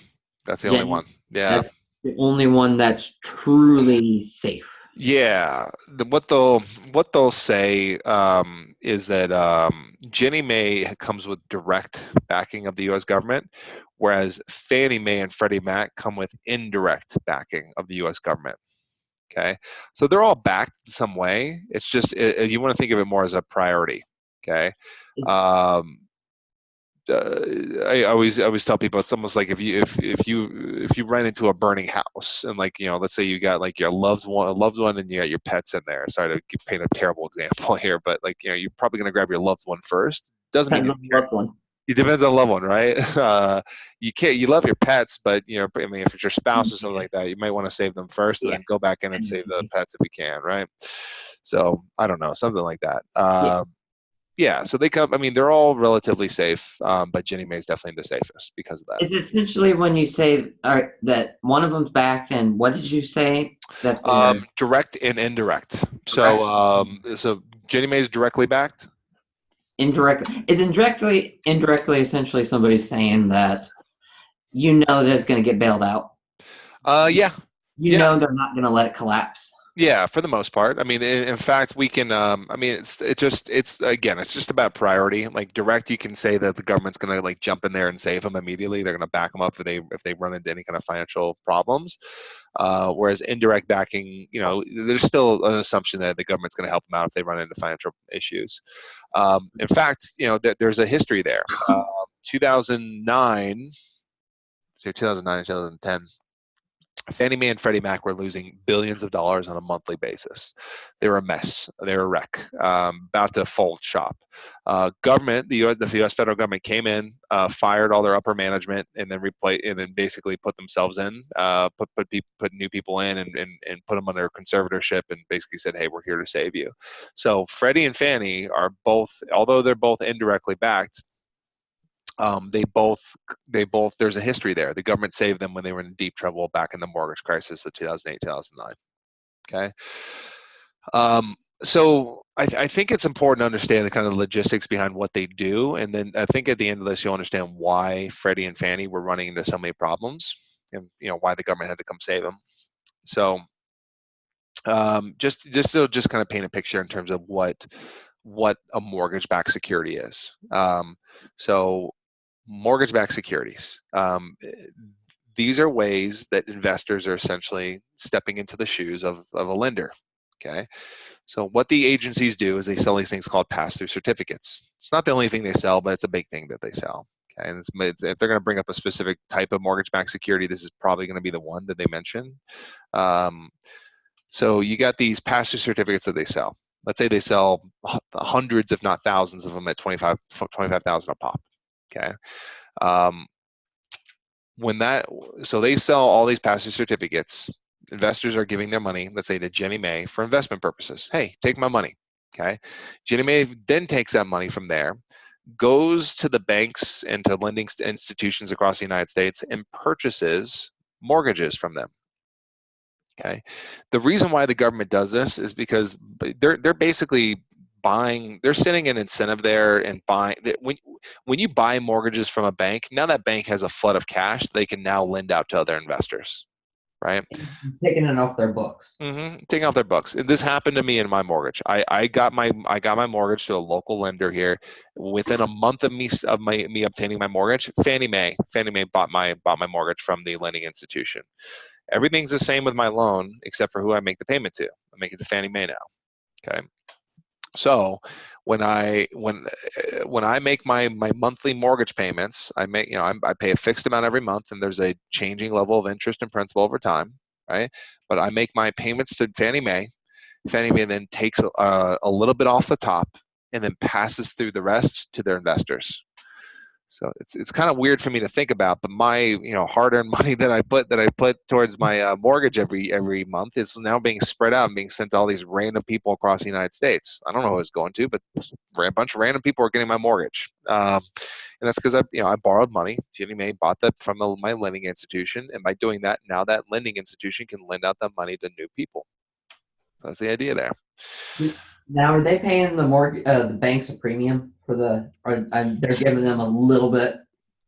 that's the only Jenny, one. Yeah. that's the only one that's truly safe. Yeah, what they'll say is that Ginnie Mae comes with direct backing of the U.S. government, whereas Fannie Mae and Freddie Mac come with indirect backing of the U.S. government. Okay, so they're all backed in some way. It's just you want to think of it more as a priority. Okay, um, I always tell people it's almost like if you run into a burning house and like let's say you got like your loved one and you got your pets in there. Sorry to paint a terrible example here, but like you're probably gonna grab your loved one first. Doesn't mean Depends on the loved one. it depends on the loved one, right? You love your pets, but I mean if it's your spouse or something like that, you might want to save them first and Yeah. then go back in and save the pets if you can, right? So I don't know, something like that. Yeah. Yeah, so they come. I mean, they're all relatively safe, but Ginnie Mae is definitely the safest because of that. Is essentially when you say that one of them's backed, and what did you say that they're Direct and indirect. So, direct? so Ginnie Mae is directly backed. Indirectly essentially somebody saying that that it's going to get bailed out. Yeah, yeah, They're not going to let it collapse. yeah. For the most part, I mean, in fact, we can. I mean, it's just about priority. Like direct, you can say that the government's going to like jump in there and save them immediately. They're going to back them up if they run into any kind of financial problems. Whereas indirect backing, there's still an assumption that the government's going to help them out if they run into financial issues. In fact, there's a history there. 2009, so 2009 and 2010, Fannie Mae and Freddie Mac were losing billions of dollars on a monthly basis. They were a mess. They were a wreck, about to fold shop. The U.S. federal government came in, fired all their upper management, and then basically put themselves in, put new people in, and put them under conservatorship, and basically said, "Hey, we're here to save you." So Freddie and Fannie are both, although they're both indirectly backed, they both there's a history there. The government saved them when they were in deep trouble back in the mortgage crisis of 2008, 2009. Okay. So I think it's important to understand the kind of logistics behind what they do, and then I think at the end of this you'll understand why Freddie and Fannie were running into so many problems, and why the government had to come save them. So just to kind of paint a picture in terms of what a mortgage-backed security is. So mortgage-backed securities. These are ways that investors are essentially stepping into the shoes of a lender. Okay, so what the agencies do is they sell these things called pass-through certificates. It's not the only thing they sell, but it's a big thing that they sell. Okay, and if they're going to bring up a specific type of mortgage-backed security, this is probably going to be the one that they mention. So you got these pass-through certificates that they sell. Let's say they sell hundreds, if not thousands, of them at 25,000 a pop. Okay. So they sell all these pass-through certificates. Investors are giving their money, let's say to Ginnie Mae, for investment purposes. Hey, take my money. Okay. Ginnie Mae then takes that money from there, goes to the banks and to lending institutions across the United States and purchases mortgages from them. Okay. The reason why the government does this is because they're basically buying. They're setting an incentive there and buying. When you buy mortgages from a bank, now that bank has a flood of cash they can now lend out to other investors, right? Taking it off their books. Taking off their books. This happened to me in my mortgage. I got my mortgage to a local lender here. Within a month of me obtaining my mortgage, Fannie Mae bought my mortgage from the lending institution. Everything's the same with my loan except for who I make the payment to. I make it to Fannie Mae now. Okay. So when I make my monthly mortgage payments, I pay a fixed amount every month, and there's a changing level of interest and principal over time. right? But I make my payments to Fannie Mae. Fannie Mae then takes a little bit off the top and then passes through the rest to their investors. So it's kind of weird for me to think about, but my hard-earned money that I put towards my mortgage every month is now being spread out and being sent to all these random people across the United States. I don't know who it's going to, but a bunch of random people are getting my mortgage, and that's because I borrowed money. Ginnie Mae bought that from my lending institution, and by doing that, now that lending institution can lend out that money to new people. So that's the idea there. Now, are they paying the banks a premium for or they're giving them a little bit?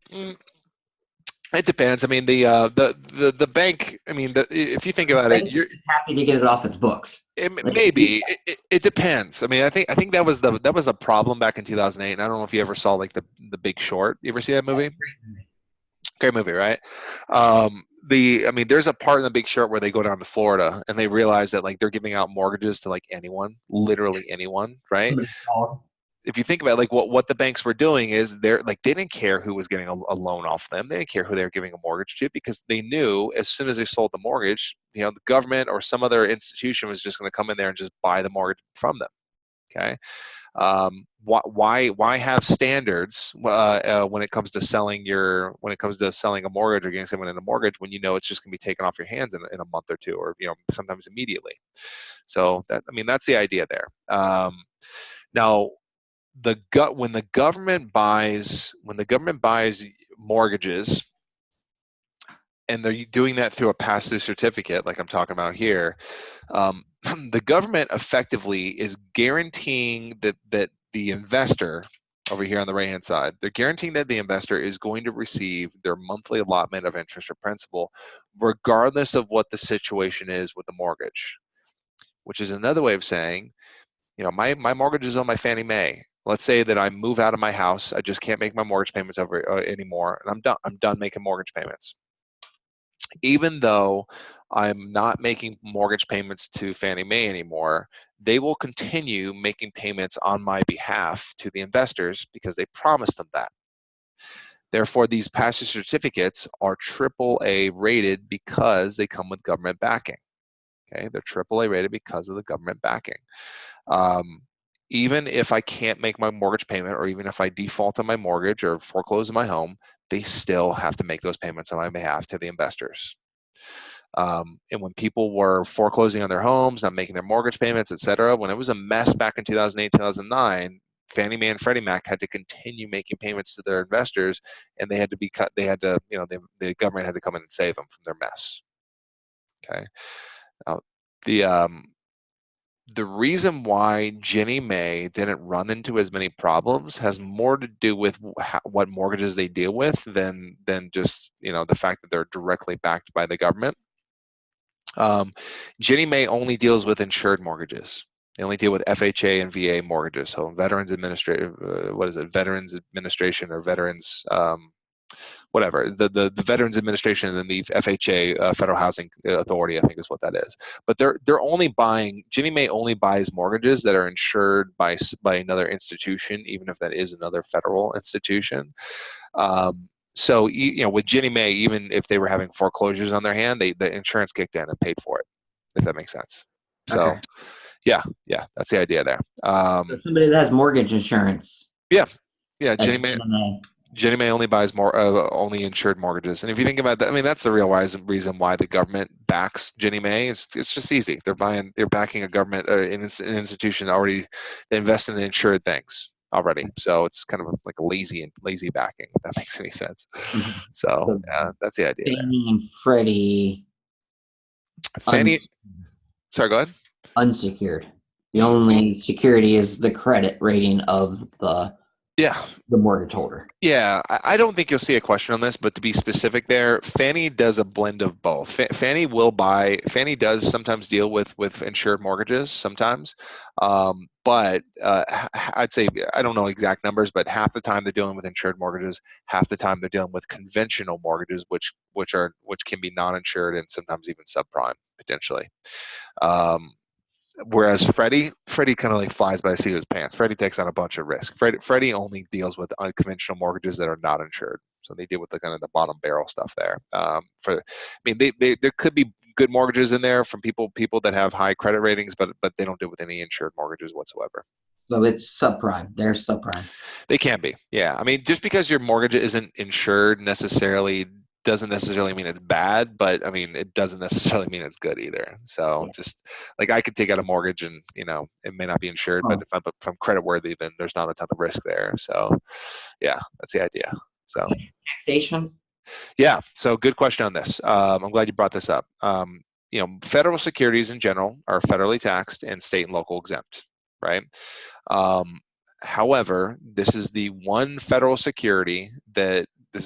It depends. I mean, the bank. I mean, if you think about it, You're just happy to get it off its books. Maybe it depends. I mean, I think that was the problem back in 2008. And I don't know if you ever saw like the Big Short. You ever see that movie? Great movie, right? I mean, there's a part in the Big Short where they go down to Florida and they realize that like they're giving out mortgages to like anyone, literally anyone, right? If you think about it, like what the banks were doing is they didn't care who was getting a loan off them. They didn't care who they were giving a mortgage to because they knew as soon as they sold the mortgage, the government or some other institution was just going to come in there and just buy the mortgage from them. Okay. Why have standards when it comes to selling a mortgage or getting someone in a mortgage when it's just going to be taken off your hands in a month or two, or sometimes immediately. So that's the idea there. Now when the government buys mortgages, and they're doing that through a pass-through certificate like I'm talking about here, the government effectively is guaranteeing that the investor over here on the right hand side, they're guaranteeing that the investor is going to receive their monthly allotment of interest or principal regardless of what the situation is with the mortgage, which is another way of saying, my mortgage is on my Fannie Mae. Let's say that I move out of my house. I just can't make my mortgage payments anymore, and I'm done making mortgage payments. Even though I'm not making mortgage payments to Fannie Mae anymore, they will continue making payments on my behalf to the investors because they promised them that. Therefore, these pass-through certificates are AAA rated because they come with government backing. Okay, they're AAA rated because of the government backing. Even if I can't make my mortgage payment, or even if I default on my mortgage or foreclose on my home, they still have to make those payments on my behalf to the investors. And when people were foreclosing on their homes, not making their mortgage payments, etc., when it was a mess back in 2008, 2009, Fannie Mae and Freddie Mac had to continue making payments to their investors, and they had to be cut. They had to, the government had to come in and save them from their mess. Okay. The reason why Ginnie Mae didn't run into as many problems has more to do with what mortgages they deal with than just the fact that they're directly backed by the government. Ginnie Mae only deals with insured mortgages. They only deal with FHA and VA mortgages. So Veterans Administration or Veterans whatever, the Veterans Administration and then the FHA, Federal Housing Authority, I think is what that is. But they're only buying, Ginnie Mae only buys mortgages that are insured by another institution, even if that is another federal institution. So with Ginnie Mae, even if they were having foreclosures on their hand, the insurance kicked in and paid for it, if that makes sense. So Okay. yeah, that's the idea there. So somebody that has mortgage insurance. Yeah, Ginnie Mae only buys only insured mortgages, and if you think about that, that's the real reason why the government backs Ginnie Mae. It's just easy. They're backing a government, an institution already that invests in insured things already. So it's kind of like a lazy backing, if that makes any sense. So that's the idea. Fannie and Freddie. Sorry, go ahead. Unsecured. The only security is the credit rating of the mortgage holder. Yeah, I don't think you'll see a question on this, but to be specific there, Fannie does a blend of both. Fannie does sometimes deal with insured mortgages sometimes, but I'd say, I don't know exact numbers, but half the time they're dealing with insured mortgages, half the time they're dealing with conventional mortgages, which can be non-insured and sometimes even subprime potentially. Whereas Freddie kind of like flies by the seat of his pants. Freddie takes on a bunch of risk. Freddie only deals with unconventional mortgages that are not insured. So they deal with the kind of the bottom barrel stuff there. There could be good mortgages in there from people that have high credit ratings, but they don't do it with any insured mortgages whatsoever. So it's subprime. They're subprime. They can be, yeah. I mean, just because your mortgage isn't insured necessarily doesn't necessarily mean it's bad, but I mean, it doesn't necessarily mean it's good either. So Yeah. just like I could take out a mortgage and it may not be insured, but Oh, if I'm credit worthy, then there's not a ton of risk there. So yeah, that's the idea. So taxation. yeah, so good question on this. I'm glad you brought this up. Federal securities in general are federally taxed and state and local exempt, right? Um, However, this is the one federal security that that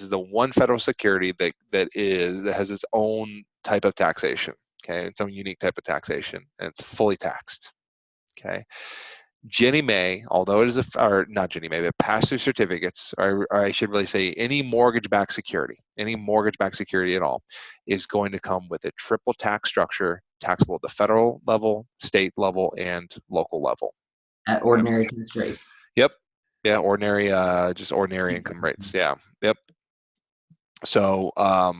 has its own type of taxation. Okay, its own unique type of taxation, and it's fully taxed. Okay, Ginnie Mae, although it is or not Ginnie Mae, but pass-through certificates, or I should really say any mortgage-backed security at all, is going to come with a triple tax structure, taxable at the federal level, state level, and local level. At ordinary tax rate. Yep. Yeah, ordinary, just ordinary income rates. Yeah. Yep. So, I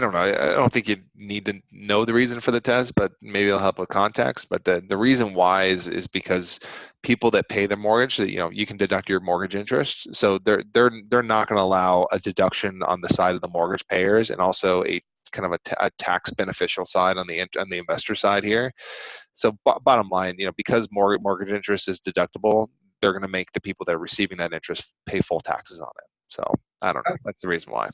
don't know. I don't think you need to know the reason for the test, but maybe it'll help with context. But the reason why is because people that pay their mortgage, you can deduct your mortgage interest. So they're not going to allow a deduction on the side of the mortgage payers, and also a kind of a tax beneficial side on the investor side here. So bottom line, because mortgage interest is deductible, they're going to make the people that are receiving that interest pay full taxes on it. So I don't know. That's the reason why.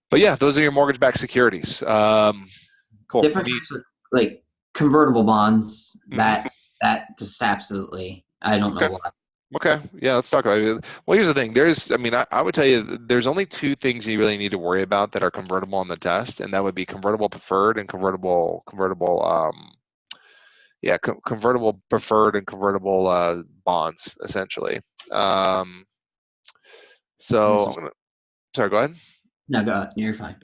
But yeah, those are your mortgage-backed securities. Cool. Different types of like convertible bonds. Mhm. That just absolutely. I don't know Okay. why. Okay. Yeah, let's talk about it. Well, here's the thing. I would tell you there's only two things you really need to worry about that are convertible on the test, and that would be convertible preferred and convertible preferred and convertible bonds, essentially. Um, so This I'm is gonna. Sorry, go ahead. no, go. You're fine.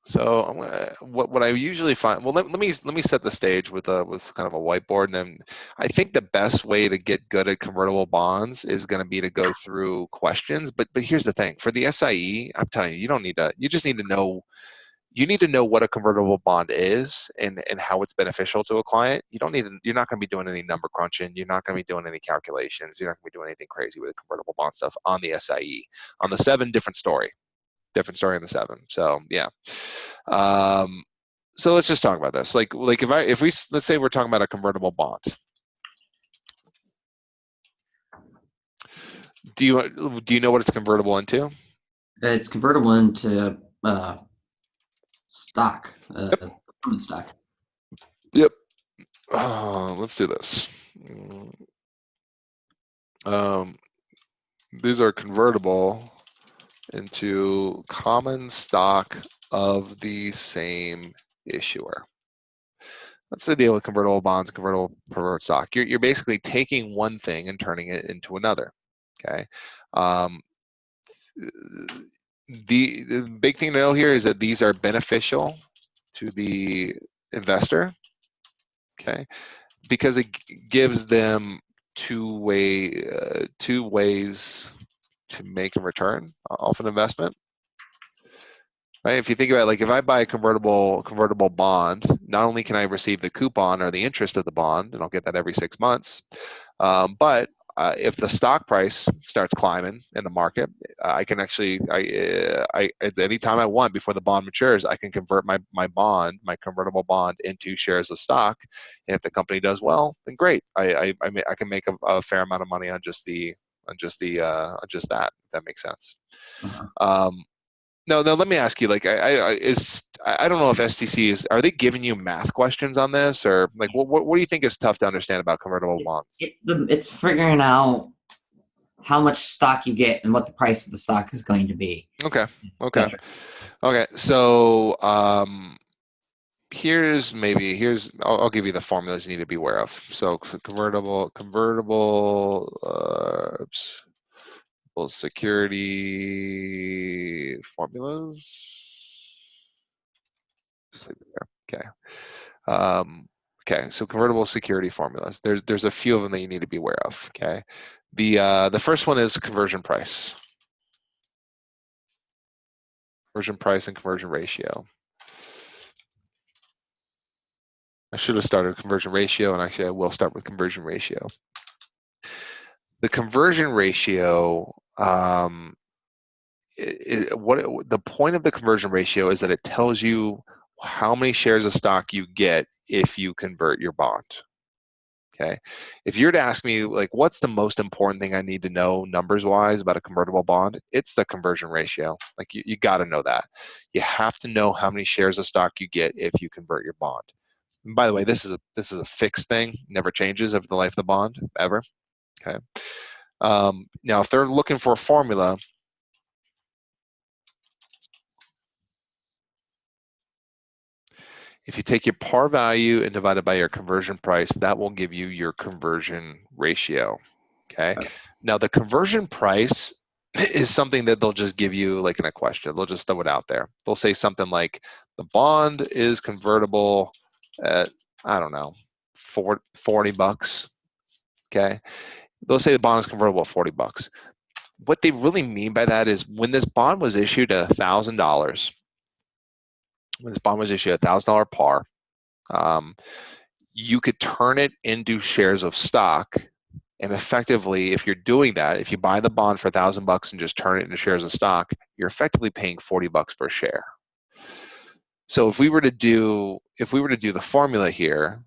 So I'm gonna, what I usually find. Well, let me set the stage with kind of a whiteboard, and then I think the best way to get good at convertible bonds is going to be to go through questions. But here's the thing: for the SIE, I'm telling you, you don't need to. You just need to know. You need to know what a convertible bond is and how it's beneficial to a client. You don't need to, You're not going to be doing any number crunching. You're not going to be doing any calculations. You're not going to be doing anything crazy with convertible bond stuff on the SIE. On the 7, different story on the 7. So yeah. So let's just talk about this. Like if we let's say we're talking about a convertible bond. Do you know what it's convertible into? It's convertible into stock, Yep. common stock. Yep. Let's do this. These are convertible into common stock of the same issuer. That's the deal with convertible bonds, convertible preferred stock. You're basically taking one thing and turning it into another. Okay. Um, the big thing to know here is that these are beneficial to the investor. Okay, because it gives them two ways to make a return off an investment. Right? If you think about it, like if I buy a convertible bond, not only can I receive the coupon or the interest of the bond, and I'll get that every 6 months, but if the stock price starts climbing in the market, I can actually, at any time I want before the bond matures, I can convert my convertible bond into shares of stock, and if the company does well, then great. I can make a fair amount of money on just that. If that makes sense. Uh-huh. No, let me ask you. Like, I don't know if STC are they giving you math questions on this, or like what do you think is tough to understand about convertible bonds? It's figuring out how much stock you get and what the price of the stock is going to be. Okay, okay, That's right. okay. So I'll give you the formulas you need to be aware of. So convertible security formulas. Just leave it there. Okay. Okay, so convertible security formulas. There's a few of them that you need to be aware of. Okay, the first one is conversion price and conversion ratio. I should have started with conversion ratio, and actually I will start with conversion ratio. The conversion ratio, the point of the conversion ratio is that it tells you how many shares of stock you get if you convert your bond. Okay, if you're to ask me like what's the most important thing I need to know numbers wise about a convertible bond, it's the conversion ratio. Like you got to know that. You have to know how many shares of stock you get if you convert your bond. And by the way, this is a fixed thing, never changes over the life of the bond ever. Okay. Now, if they're looking for a formula, if you take your par value and divide it by your conversion price, that will give you your conversion ratio. Okay. Now, the conversion price is something that they'll just give you like in a question. They'll just throw it out there. They'll say something like the bond is convertible at, I don't know, $40. Okay. They'll say the bond is convertible at $40. What they really mean by that is when this bond was issued at $1,000, when this bond was issued at $1,000 par, you could turn it into shares of stock. And effectively, if you're doing that, if you buy the bond for $1,000 and just turn it into shares of stock, you're effectively paying $40 per share. So if we were to do the formula here,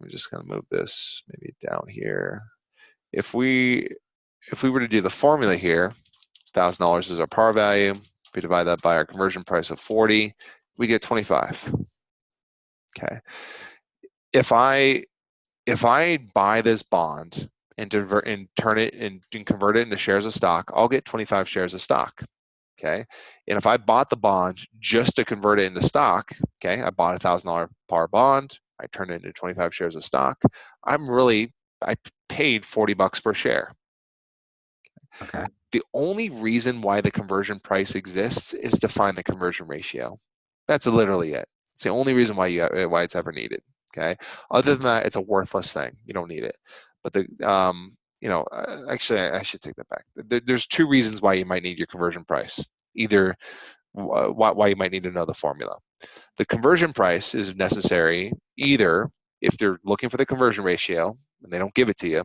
I'm just going to move this maybe down here. If we were to do the formula here, $1,000 is our par value. We divide that by our conversion price of 40, we get 25. Okay. If I buy this bond and turn it and convert it into shares of stock, I'll get 25 shares of stock. Okay. And if I bought the bond just to convert it into stock, okay, I bought $1,000 par bond, I turned it into 25 shares of stock, I paid $40 per share. Okay. The only reason why the conversion price exists is to find the conversion ratio. That's literally it. It's the only reason why it's ever needed. Okay. Other than that, it's a worthless thing. You don't need it. But actually, I should take that back. There's two reasons why you might need your conversion price. Either why you might need to know the formula. The conversion price is necessary either if they're looking for the conversion ratio and they don't give it to you.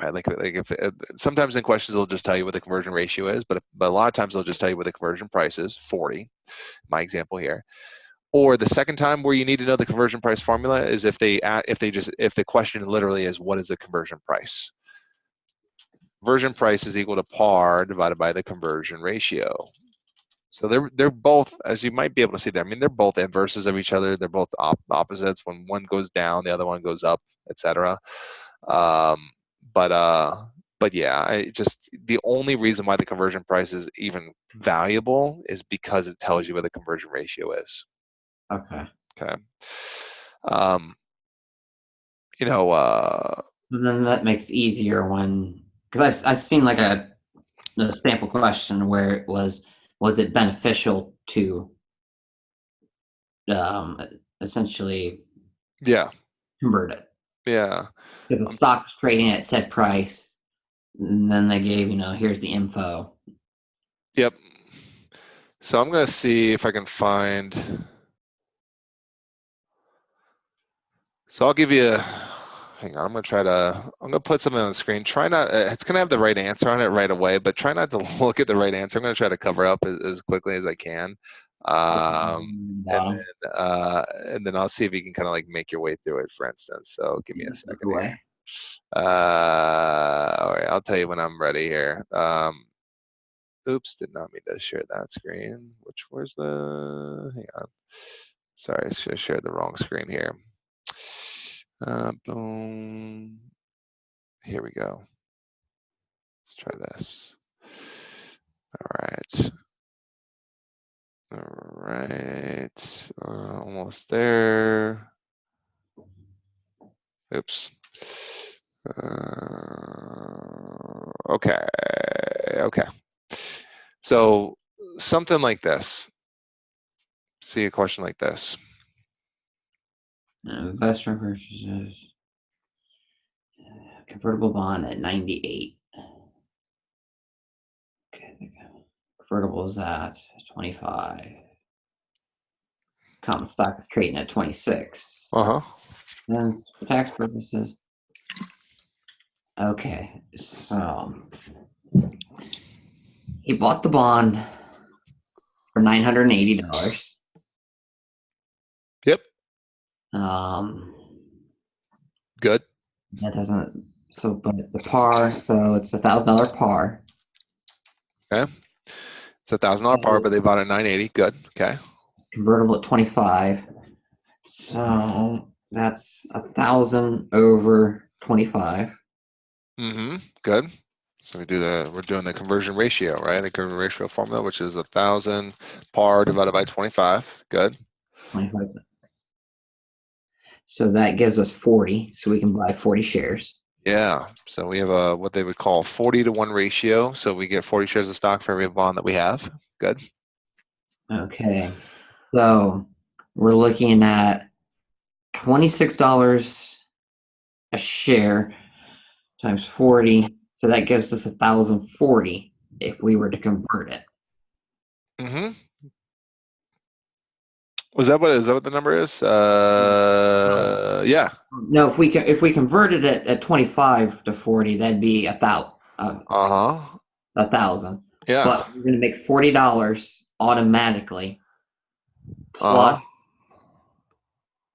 Right, like if sometimes in questions they'll just tell you what the conversion ratio is, but a lot of times they'll just tell you what the conversion price is, 40. My example here. Or the second time where you need to know the conversion price formula is if the question literally is what is the conversion price? Conversion price is equal to par divided by the conversion ratio. So they're both, as you might be able to see there. I mean, they're both inverses of each other. They're both opposites. When one goes down, the other one goes up, etc. But yeah, the only reason why the conversion price is even valuable is because it tells you what the conversion ratio is. Okay. Okay. So then that makes it easier when, because I've seen like a sample question where it was it beneficial to um, essentially Yeah. convert it? Yeah. Because the stock was trading at said price, and then they gave, here's the info. Yep. So I'm going to see if I can find. So I'll give you. Hang on. I'm going to put something on the screen. Try not. It's going to have the right answer on it right away, but try not to look at the right answer. I'm going to try to cover up as quickly as I can. And then I'll see if you can kind of like make your way through it, for instance. So give me a second here. All right, I'll tell you when I'm ready here. Oops, did not mean to share that screen. Hang on. Sorry, I shared the wrong screen here. Boom. Here we go. Let's try this. All right. Almost there. Oops. Okay. So something like this. See a question like this. Investor purchases convertible bond at 98. Okay, convertible is at 25. common stock is trading at 26. Uh-huh. And for tax purposes, okay, so he bought the bond for $980. Yep. Um, Good. that doesn't, so, but the par, so it's $1,000 par. Okay. It's $1,000 par, but they bought it at 980. Good. Okay. Convertible at 25. So that's 1,000 over 25. Mm-hmm. Good. So we're doing the conversion ratio, right? The conversion ratio formula, which is 1,000 par divided by 25. Good. 25. So that gives us 40. So we can buy 40 shares. Yeah. So we have a what they would call 40-to-1 ratio. So we get 40 shares of stock for every bond that we have. Good. Okay. So we're looking at $26 a share times 40. So that gives us 1,040 if we were to convert it. Mm-hmm. Is that what the number is? Yeah. No, if we converted it at 25 to 40, that'd be Uh-huh. 1,000. Yeah. But we're going to make $40 automatically plus Uh-huh.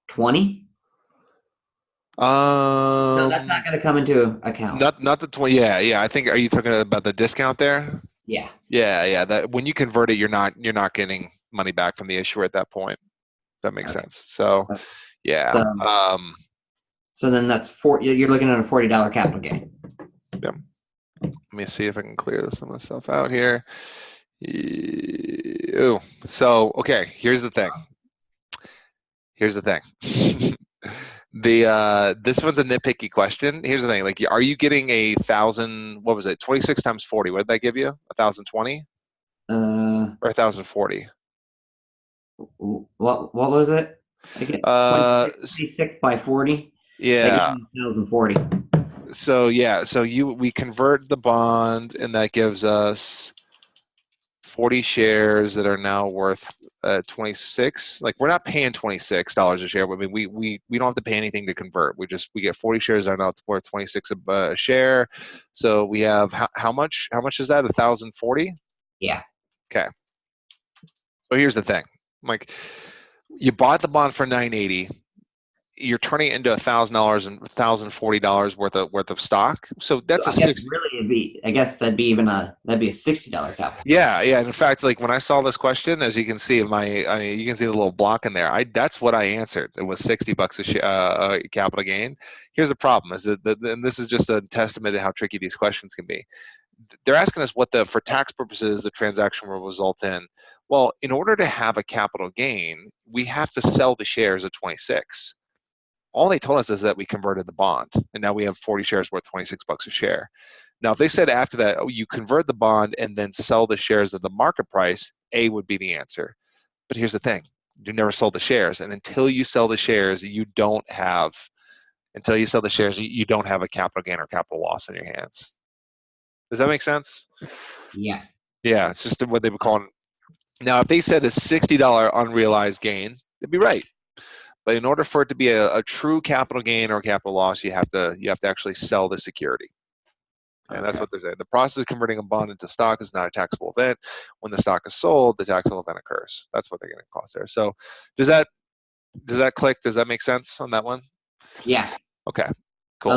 20. No, that's not going to come into account. Not the 20. Yeah, yeah. I think, are you talking about the discount there? Yeah. Yeah, yeah. That when you convert it, you're not getting money back from the issuer at that point. That makes Okay. sense. So, yeah. So, so then that's you're looking at a $40 capital gain. Yeah. Let me see if I can clear some of the stuff out here. Ew. So, okay, here's the thing. Here's the thing. This one's a nitpicky question. Here's the thing. Like, are you getting 1,000? What was it? 26 times 40. What did that give you? 1,020 Uh, or 1,040? what was it? I get Uh, 26 by 40. That gives yeah. me 1,040. So yeah. So we convert the bond, and that gives us 40 shares that are now worth 26. Like, we're not paying $26 a share. I mean, we don't have to pay anything to convert. We get 40 shares that are now worth 26 a share. So we have how much? How much is that? 1,040. Yeah. Okay. So here's the thing. Like, you bought the bond for 980. You're turning it into $1,000 and $1,040 worth of stock. So that's So a I guess 60. really I guess that'd be a $60 capital. Yeah, yeah. In fact, like when I saw this question, as you can see in you can see the little block in there. That's what I answered. It was $60 a share, capital gain. Here's the problem: is that, and this is just a testament to how tricky these questions can be. They're asking us what for tax purposes the transaction will result in. Well, in order to have a capital gain, we have to sell the shares at 26. All they told us is that we converted the bond, and now we have 40 shares worth $26 a share. Now, if they said after that, oh, you convert the bond and then sell the shares at the market price, A would be the answer. But here's the thing: you never sold the shares, and until you sell the shares, you don't have a capital gain or capital loss in your hands. Does that make sense? Yeah. Yeah, it's just what they would call it. Now, if they said a $60 unrealized gain, they'd be right. But in order for it to be a true capital gain or capital loss, you have to actually sell the security. And that's Okay. what they're saying. The process of converting a bond into stock is not a taxable event. When the stock is sold, the taxable event occurs. That's what they're going to cost there. So does that click? Does that make sense on that one? Yeah. Okay, cool. That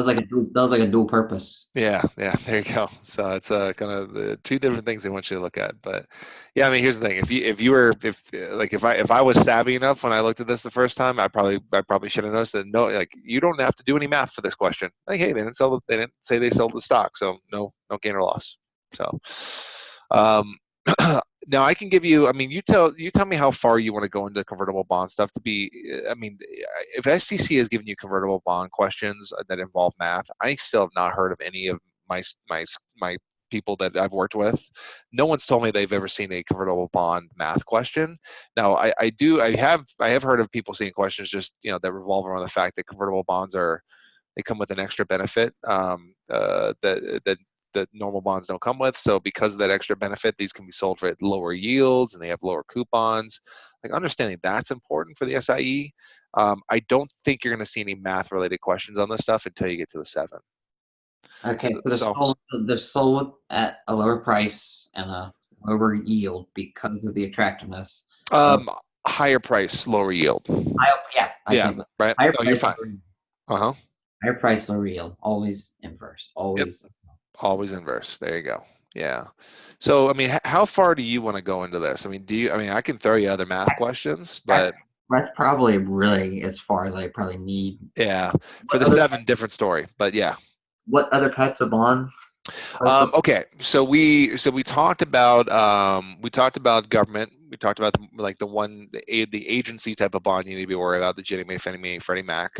was like a dual purpose. Yeah, yeah, there you go. So it's kind of the two different things they want you to look at. But yeah, I mean, here's the thing: if I was savvy enough when I looked at this the first time, I probably should have noticed that no, like, you don't have to do any math for this question. Like, hey, they didn't say they sold the stock, so no gain or loss. So um, now I can give you. I mean, you tell me how far you want to go into convertible bond stuff to be. I mean, if STC has given you convertible bond questions that involve math, I still have not heard of any of my my people that I've worked with. No one's told me they've ever seen a convertible bond math question. Now, I have heard of people seeing questions just that revolve around the fact that convertible bonds they come with an extra benefit that that normal bonds don't come with. So because of that extra benefit, these can be sold for lower yields and they have lower coupons. Like understanding that's important for the SIE. I don't think you're going to see any math related questions on this stuff until you get to the 7. Okay, so So they're sold at a lower price and a lower yield because of the attractiveness of higher price, lower yield. I Yeah, can't. right. Higher No, you're price, fine. Uh-huh. higher price, lower yield, always inverse, Yep. always. Always inverse. There you go. Yeah. So, I mean, how far do you want to go into this? I mean, I can throw you other math questions, but That's probably really as far as I probably need. yeah, for What the other 7, different story, but yeah. what other types of bonds? Okay, so we talked about government. We talked about the agency type of bond you need to be worried about, the Ginnie Mae, Fannie Mae, Freddie Mac.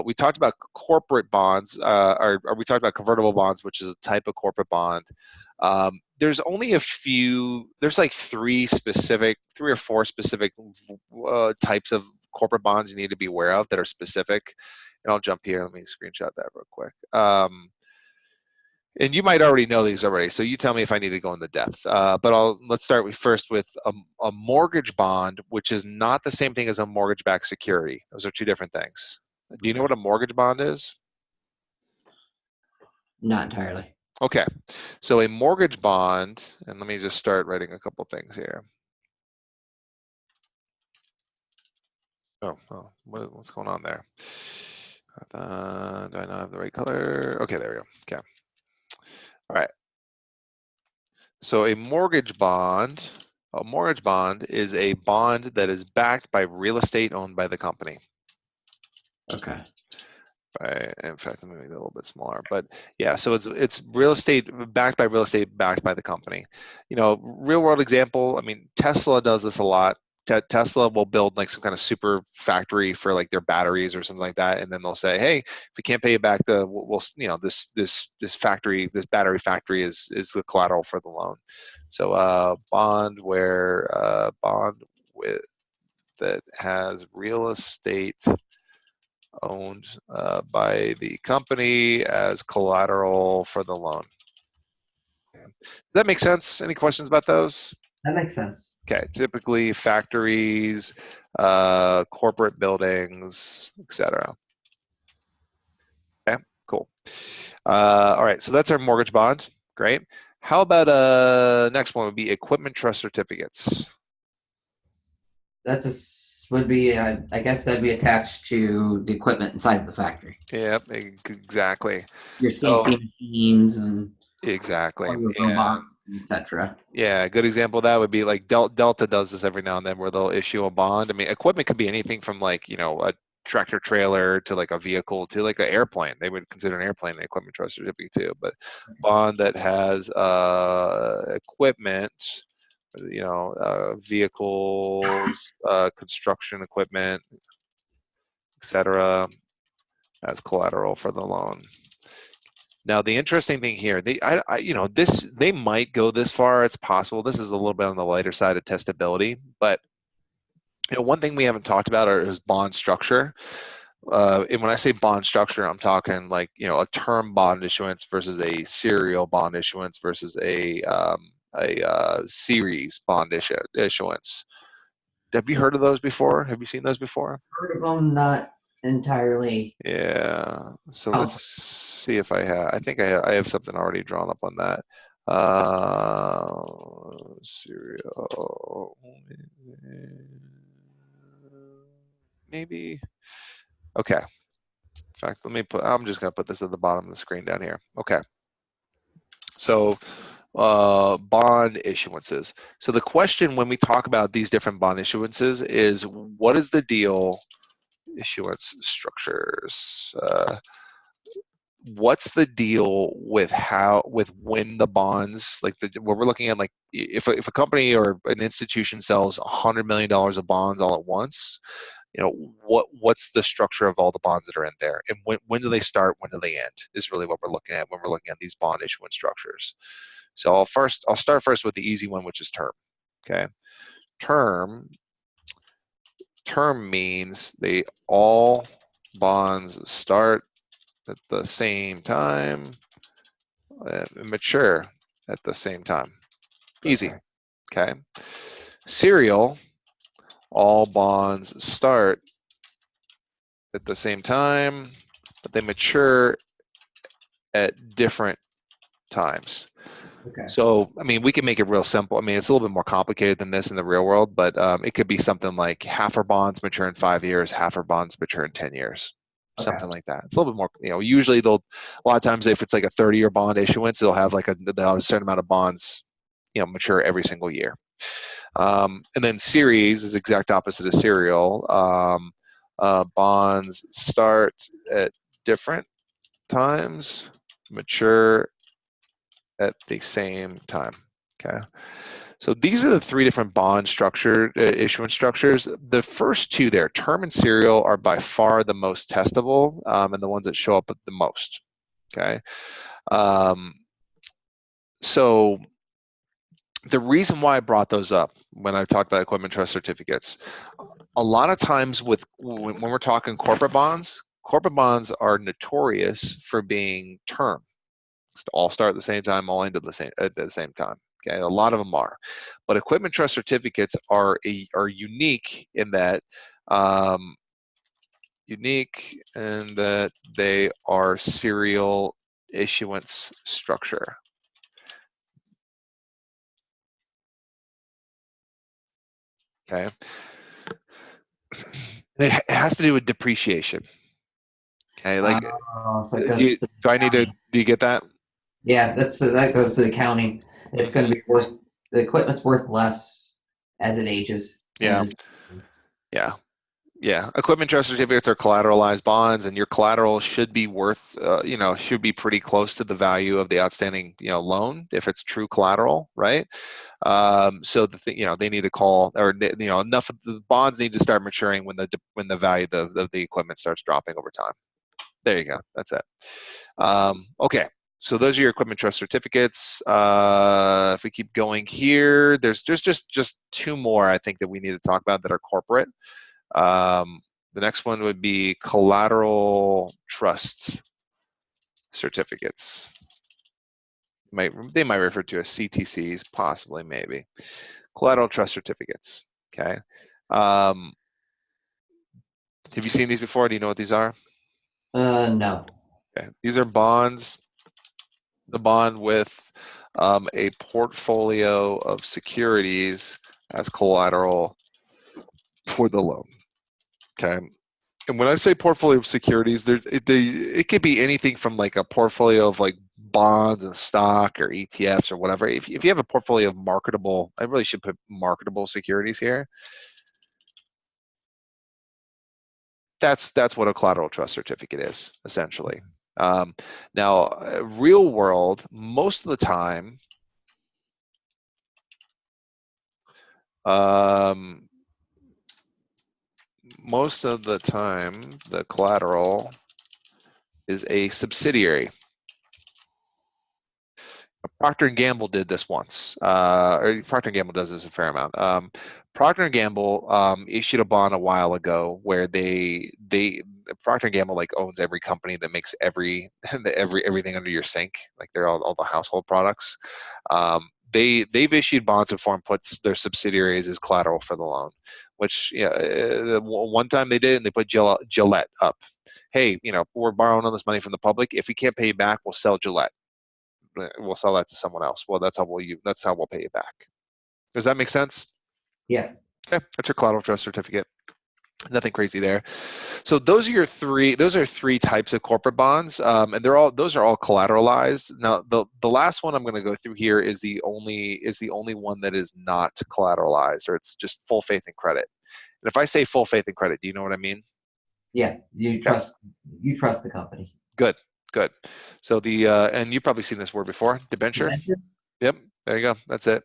We talked about corporate bonds, or we talked about convertible bonds, which is a type of corporate bond. There's only a few. There's like three or four specific types of corporate bonds you need to be aware of that are specific. And I'll jump here. Let me screenshot that real quick. And you might already know these already, so you tell me if I need to go in the depth. But let's start first with a mortgage bond, which is not the same thing as a mortgage-backed security. Those are two different things. Do you know what a mortgage bond is? Not entirely. Okay, so a mortgage bond, and let me just start writing a couple things here. What's going on there? Do I not have the right color? Okay, there we go. Okay. All right. So a mortgage bond is a bond that is backed by real estate owned by the company. Okay. In fact, let me make it a little bit smaller. But yeah, so it's real estate backed by real estate backed by the company. Real world example. I mean, Tesla does this a lot. Tesla will build like some kind of super factory for like their batteries or something like that, and then they'll say, "Hey, if we can't pay you back, this factory, this battery factory is the collateral for the loan." So bond with that has real estate owned by the company as collateral for the loan. Does that make sense? Any questions about those? That makes sense. Okay, typically factories, corporate buildings, etc. Okay, cool. All right, so that's our mortgage bond. Great. How about next one would be equipment trust certificates. Would be I guess that'd be attached to the equipment inside the factory. Yep, exactly. Your CNC machines and Exactly. all your Yeah. robots, etc. Yeah, a good example of that would be like Delta does this every now and then where they'll issue a bond. I mean, equipment could be anything from like, a tractor trailer to like a vehicle to like an airplane. They would consider an airplane an equipment trust certificate too. But bond that has equipment, vehicles, construction equipment, etc., as collateral for the loan. Now, the interesting thing here, they might go this far. It's possible. This is a little bit on the lighter side of testability, but one thing we haven't talked about is bond structure. And when I say bond structure, I'm talking like a term bond issuance versus a serial bond issuance versus a series bond issuance. Have you heard of those before? Have you seen those before? Heard of them, not entirely. Yeah. So let's Oh, see if I have. I think I have something already drawn up on that. Serial. Maybe. Okay. In fact, I'm just gonna put this at the bottom of the screen down here. Okay. So bond issuances. So the question when we talk about these different bond issuances is, what is the deal? Issuance structures. What's the deal with when the bonds, like what we're looking at, like if a company or an institution sells $100 million of bonds all at once, what's the structure of all the bonds that are in there, and when do they start, when do they end, is really what we're looking at when we're looking at these bond issuance structures. So I'll start first with the easy one, which is term. Okay, term means all bonds start at the same time mature at the same time. Easy. Okay. Okay. Serial, all bonds start at the same time, but they mature at different times. Okay. So, I mean, we can make it real simple. I mean, it's a little bit more complicated than this in the real world, but it could be something like half our bonds mature in 5 years, half our bonds mature in 10 years, Okay. something like that. It's a little bit more, usually a lot of times if it's like a 30-year bond issuance, they'll have a certain amount of bonds, mature every single year. And then series is exact opposite of serial. Bonds start at different times, mature at the same time. Okay. So these are the 3 different bond structure issuance structures. The first 2 there, term and serial, are by far the most testable and the ones that show up the most. Okay. So the reason why I brought those up when I talked about equipment trust certificates, a lot of times when we're talking corporate bonds are notorious for being term. All start at the same time, all end at the same time. Okay, a lot of them are, but equipment trust certificates are unique in that they are serial issuance structure. Okay, it has to do with depreciation. Okay, like So it goes to do you get that? yeah, that goes to accounting. It's going to be worth the equipment's worth less as it ages. Yeah, yeah. Yeah, equipment trust certificates are collateralized bonds, and your collateral should be worth, should be pretty close to the value of the outstanding, loan if it's true collateral, right? So they need to call, or enough of the bonds need to start maturing when the value of the equipment starts dropping over time. There you go. That's it. Okay. So those are your equipment trust certificates. If we keep going here, there's just 2 more I think that we need to talk about that are corporate. The next one would be collateral trust certificates. They might refer to as CTCs, possibly, maybe. Collateral trust certificates. Okay. Have you seen these before? Do you know what these are? No. Okay. These are bonds. The bond with a portfolio of securities as collateral for the loan. Okay. And when I say portfolio of securities, it could be anything from like a portfolio of like bonds and stock or ETFs or whatever. If you have a portfolio of marketable, I really should put marketable securities here. That's what a collateral trust certificate is, essentially. Now, real world, most of the time, the collateral is a subsidiary. Procter & Gamble did this once, or Procter & Gamble does this a fair amount. Procter & Gamble issued a bond a while ago where Procter & Gamble like owns every company that makes everything under your sink, like they're all the household products. They've issued bonds before and puts their subsidiaries as collateral for the loan, which one time they did, and they put Gillette up. Hey, we're borrowing all this money from the public. If we can't pay you back, we'll sell Gillette. We'll sell that to someone else. Well, that's how we'll pay you back. Does that make sense? Yeah. Okay, that's your collateral trust certificate. Nothing crazy there. So those are 3 types of corporate bonds, and those are all collateralized. Now the last one I'm going to go through here is the only one that is not collateralized, or it's just full faith and credit. And if I say full faith and credit, do you know what I mean? Yeah. You Yep. trust the company. Good. So and you've probably seen this word before, debenture. Yep, there you go. That's it.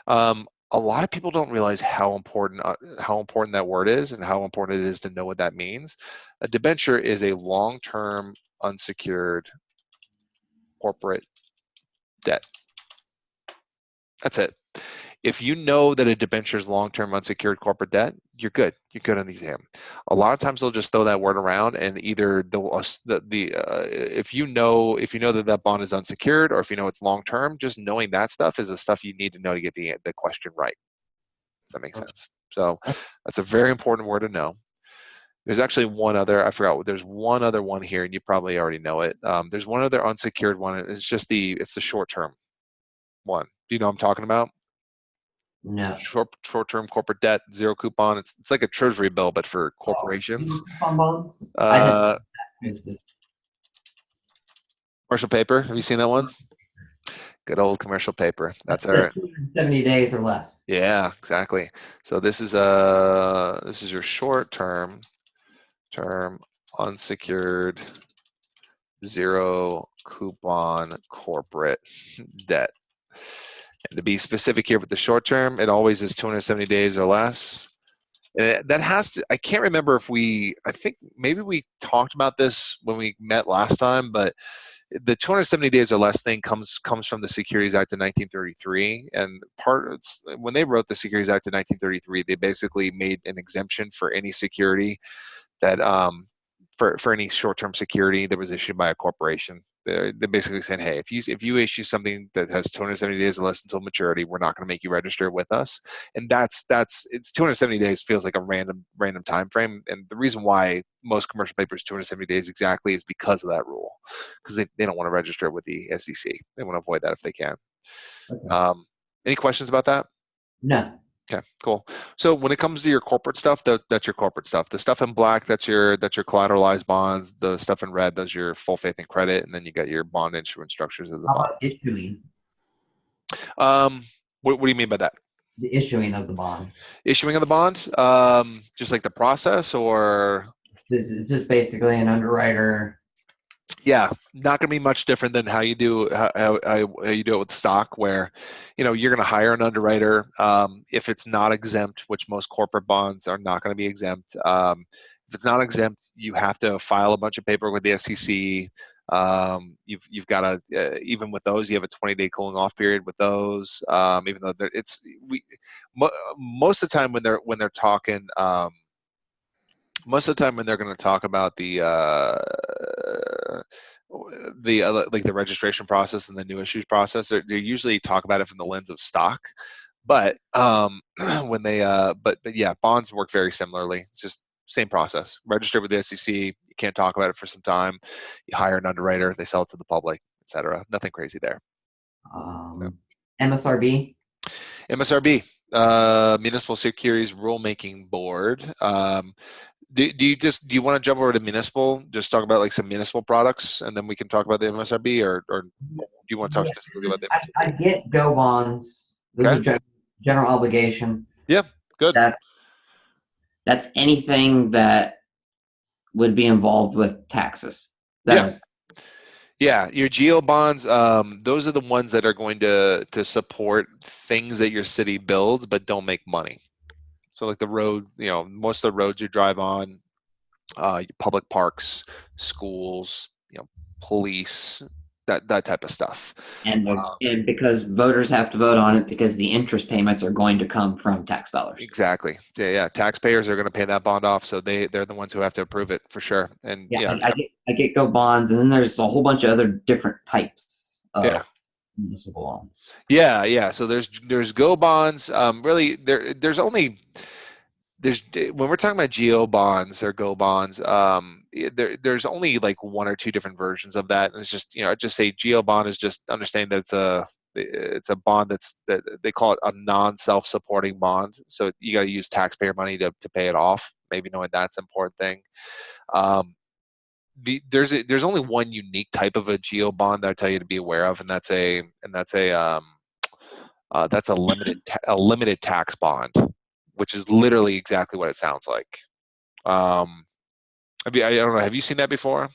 A lot of people don't realize how important that word is and how important it is to know what that means. A debenture is a long-term unsecured corporate debt. That's it. If you know that a debenture is long-term unsecured corporate debt, you're good. You're good on the exam. A lot of times they'll just throw that word around, and either if you know that that bond is unsecured, or if you know it's long term, just knowing that stuff is the stuff you need to know to get the question right. If that makes sense. So that's a very important word to know. There's actually one other, I forgot, there's one other one here, and you probably already know it. There's one other unsecured one. It's the short-term one. Do you know what I'm talking about? No. Short-term corporate debt, zero coupon. It's like a treasury bill, but for Oh, corporations. coupon bonds? I didn't know Uh, that was this. Commercial paper. Have you seen that one? Good old commercial paper. That's The our 270 days or less. yeah, exactly. So this is your term unsecured zero coupon corporate debt. And to be specific here with the short term, it always is 270 days or less. And that has to, I can't remember I think maybe we talked about this when we met last time, but the 270 days or less thing comes from the Securities Act of 1933. And when they wrote the Securities Act of 1933, they basically made an exemption for any security that for any short-term security that was issued by a corporation. They're basically saying, hey, if you issue something that has 270 days or less until maturity, we're not going to make you register with us. And it's 270 days feels like a random time frame. And the reason why most commercial paper is 270 days exactly is because of that rule, because they don't want to register with the SEC. They want to avoid that if they can. Okay. Any questions about that? No. Okay, cool. So when it comes to your corporate stuff, that's your corporate stuff. The stuff in black, that's your collateralized bonds. The stuff in red, those your full faith and credit, and then you got your bond issuance structures of the How bond. about issuing? What do you mean by that? The issuing of the bonds. Issuing of the bond, just like the process, or This is just basically an underwriter. yeah, not going to be much different than how you do you do it with stock, where you're going to hire an underwriter. If it's not exempt, which most corporate bonds are not going to be exempt. If it's not exempt, you have to file a bunch of paperwork with the SEC. You've got to even with those, you have a 20-day cooling off period with those. Even though most of the time when they're talking. Most of the time when they're going to talk about like the registration process and the new issues process, they usually talk about it from the lens of stock. But when they but yeah, bonds work very similarly. It's just same process. Register with the SEC. You can't talk about it for some time. You hire an underwriter. They sell it to the public, etc. Nothing crazy there. Yeah. MSRB. MSRB, Municipal Securities Rulemaking Board. Do you want to jump over to municipal? Just talk about like some municipal products, and then we can talk about the MSRB, or do you want to talk Yeah, specifically about the I MSRB? get go bonds. Those Okay. are general obligation. Yeah. Good. That that's anything that would be involved with taxes. Yeah. That Yeah. Your geo bonds. Those are the ones that are going to support things that your city builds, but don't make money. So like the road, most of the roads you drive on, public parks, schools, police, that type of stuff. and because voters have to vote on it because the interest payments are going to come from tax dollars. Exactly. Yeah. Taxpayers are going to pay that bond off, so they're the ones who have to approve it for sure. And Yeah, yeah, I get go bonds, and then there's a whole bunch of other different types yeah, of municipal bonds. yeah. So there's go bonds. Really, when we're talking about geo bonds or go bonds, there's only like one or two different versions of that. And it's just I just say geo bond is just understanding that it's a bond that they call it a non-self-supporting bond. So you got to use taxpayer money to pay it off. Maybe knowing that's an important thing. There's only one unique type of a geo bond that I tell you to be aware of, and that's a limited tax bond, which is literally exactly what it sounds like. I don't know. Have you seen that before?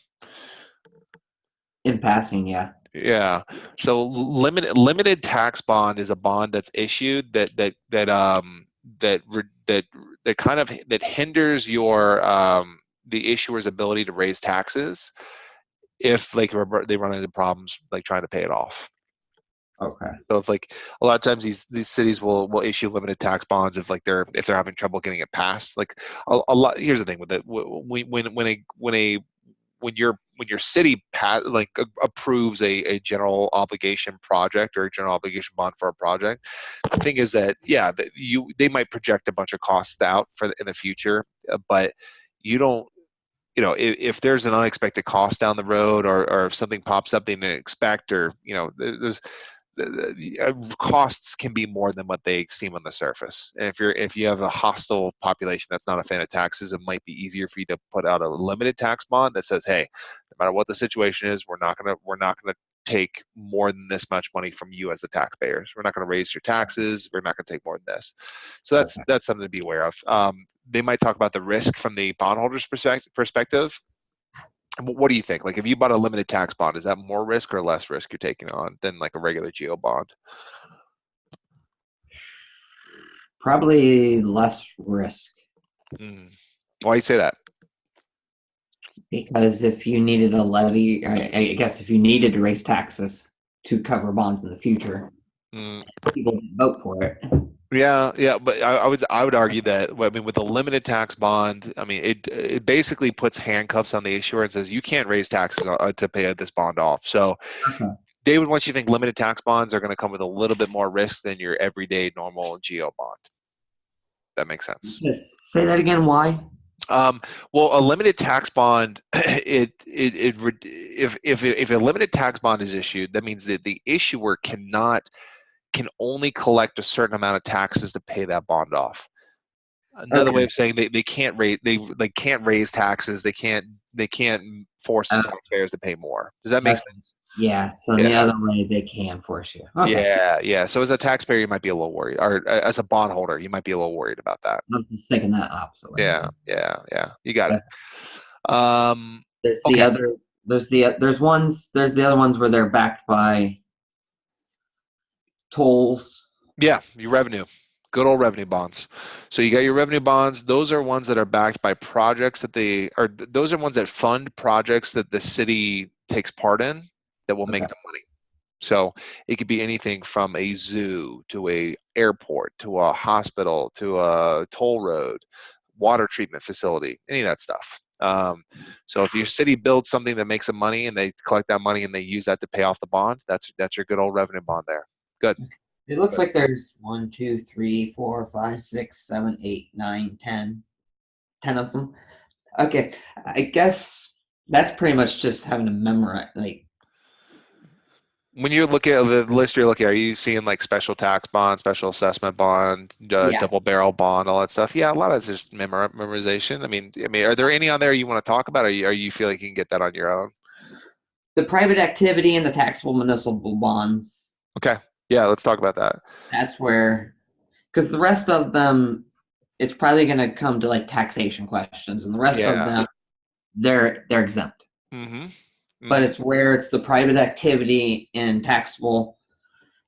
In passing, yeah. Yeah. So limited tax bond is a bond that's issued that kind of that hinders the issuer's ability to raise taxes if like they run into problems like trying to pay it off. Okay. So if like a lot of times these cities will issue limited tax bonds if like they're having trouble getting it passed. Like a lot. Here's the thing with it: when your city approves a general obligation project or a general obligation bond for a project, the thing is that yeah, that they might project a bunch of costs out for in the future, but you don't. If there's an unexpected cost down the road, or if something pops up they didn't expect, or there's costs can be more than what they seem on the surface. And if you have a hostile population that's not a fan of taxes, it might be easier for you to put out a limited tax bond that says, hey, no matter what the situation is, we're not gonna take more than this much money from you as the taxpayers. We're not going to raise your taxes. We're not going to take more than this. So Okay. that's something to be aware of. They might talk about the risk from the bondholder's perspective. What do you think? Like, if you bought a limited tax bond, is that more risk or less risk you're taking on than like a regular geo bond? Probably less risk Mm. Why do you say that? because if you needed a levy, I guess if you needed to raise taxes to cover bonds in the future, Mm. people didn't vote for it. Yeah, yeah, but I would argue that I mean with a limited tax bond, I mean it basically puts handcuffs on the issuer and says you can't raise taxes to pay this bond off. So Okay. David, once you think limited tax bonds are going to come with a little bit more risk than your everyday normal geo bond. That makes sense. Yes. Say that again. Why? Um, well, a limited tax bond, if a limited tax bond is issued, that means that the issuer can only collect a certain amount of taxes to pay that bond off. Another way Okay. of saying they can't raise they can't raise taxes. They can't force the Uh, taxpayers to pay more. Does that make okay. sense? Yeah. So in the Yeah. other way, they can force you. Okay. Yeah, yeah. So as a taxpayer, you might be a little worried, or as a bondholder, you might be a little worried about that. I was just thinking that opposite way. Yeah, yeah, yeah. You got But it. there's the Okay. other. There's the other ones where they're backed by tolls. Yeah, your revenue. Good old revenue bonds. So you got your revenue bonds. Those are ones that are backed by projects those are ones that fund projects that the city takes part in that will make Okay. them money. So it could be anything from a zoo to a airport to a hospital to a toll road, water treatment facility, any of that stuff. So if your city builds something that makes them money and they collect that money and they use that to pay off the bond, that's your good old revenue bond there. Good. It looks Good. like there's 1, 2, 3, 4, 5, 6, 7, 8, 9, 10, 10 of them. Okay. I guess that's pretty much just having to memorize. Like, When you're looking at the list you're looking at, are you seeing like special tax bond, special assessment bond, yeah. double barrel bond, all that stuff? Yeah, a lot of it's just memorization. I mean, are there any on there you want to talk about, or you feel like you can get that on your own? The private activity and the taxable municipal bonds, Okay. Yeah, let's talk about that. that's where, because the rest of them, it's probably going to come to like taxation questions, and the rest of Yeah. them, they're exempt. Mm-hmm. But Mm-hmm. it's where it's the private activity and taxable.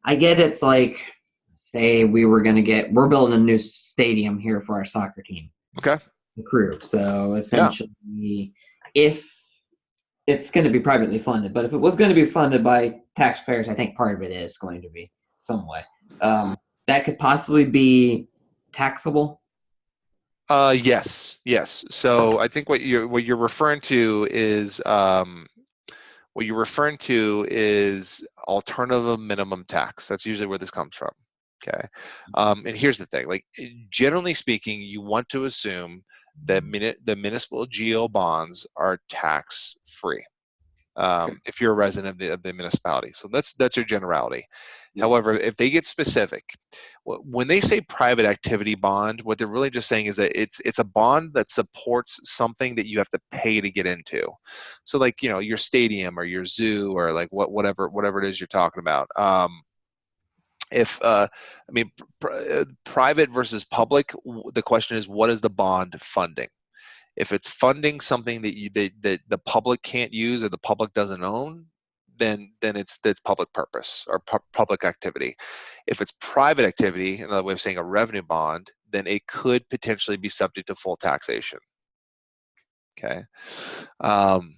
I get it's like, say we're building a new stadium here for our soccer team, Okay. the crew. So Yeah. essentially, if it's going to be privately funded, but if it was going to be funded by taxpayers, I think part of it is going to be some way. That could possibly be taxable. Yes. Yes. So I think what you're referring to is alternative minimum tax. That's usually where this comes from. Okay. And here's the thing, like generally speaking, you want to assume that the municipal geo bonds are tax free. If you're a resident of the municipality. So that's your generality. Yeah. However, if they get specific, when they say private activity bond, what they're really just saying is that it's a bond that supports something that you have to pay to get into. So like your stadium or your zoo or like whatever it is you're talking about. If I mean private versus public, the question is what is the bond funding? If it's funding something that the public can't use or the public doesn't own, then it's public purpose or public activity. If it's private activity, another way of saying a revenue bond, then it could potentially be subject to full taxation. Okay. Um,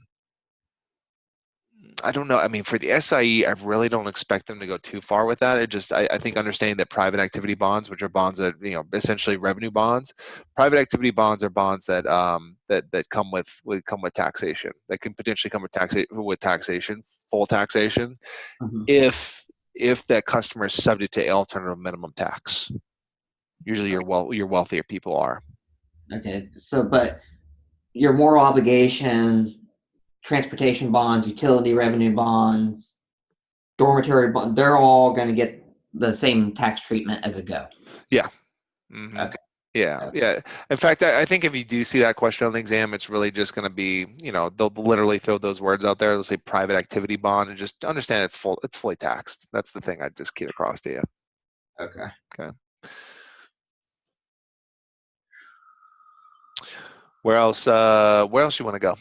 I don't know. I mean, for the SIE, I really don't expect them to go too far with that. I think understanding that private activity bonds, which are bonds that, essentially revenue bonds, private activity bonds are bonds that that come with come with taxation. That can potentially come with taxation, full taxation, Mhm. if that customer is subject to alternative minimum tax. Usually, your wealthier people are. Okay, so but your moral obligation, transportation bonds, utility revenue bonds, dormitory bond, they're all going to get the same tax treatment as a go. Yeah. hmm Okay. Yeah, Okay. yeah. In fact, I think if you do see that question on the exam, it's really just going to be, they'll literally throw those words out there. They'll say private activity bond, and just understand it's fully taxed. That's the thing I just get across to you. Okay. Okay. Where else? Where else you want to go?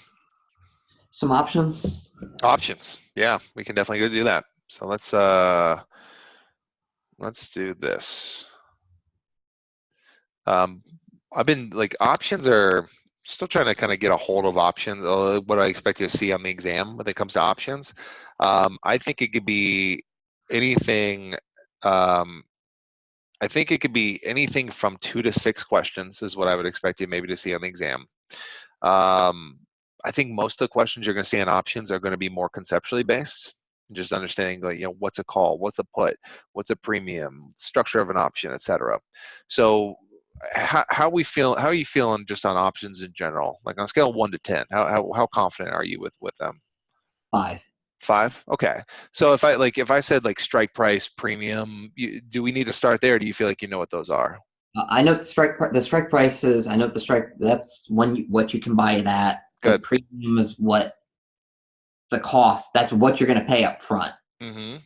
Some options. Options. Yeah, we can definitely go do that. So let's do this. I've been like options are still trying to kind of get a hold of options. What I expect to see on the exam when it comes to options. I think it could be anything. Um, I think it could be anything from 2 to 6 questions is what I would expect you maybe to see on the exam. Um, I think most of the questions you're going to see on options are going to be more conceptually based. Just understanding, like, what's a call, what's a put, what's a premium, structure of an option, etc. So, how are you feeling just on options in general? Like on a scale of 1 to 10, how confident are you with them? 5. 5. Okay. So if I said like strike price, premium, do we need to start there? Or do you feel like you know what those are? I know the strike prices. I know the strike. That's what you can buy it at. The Good. premium is what the cost. That's what you're going to pay up front Mm-hmm.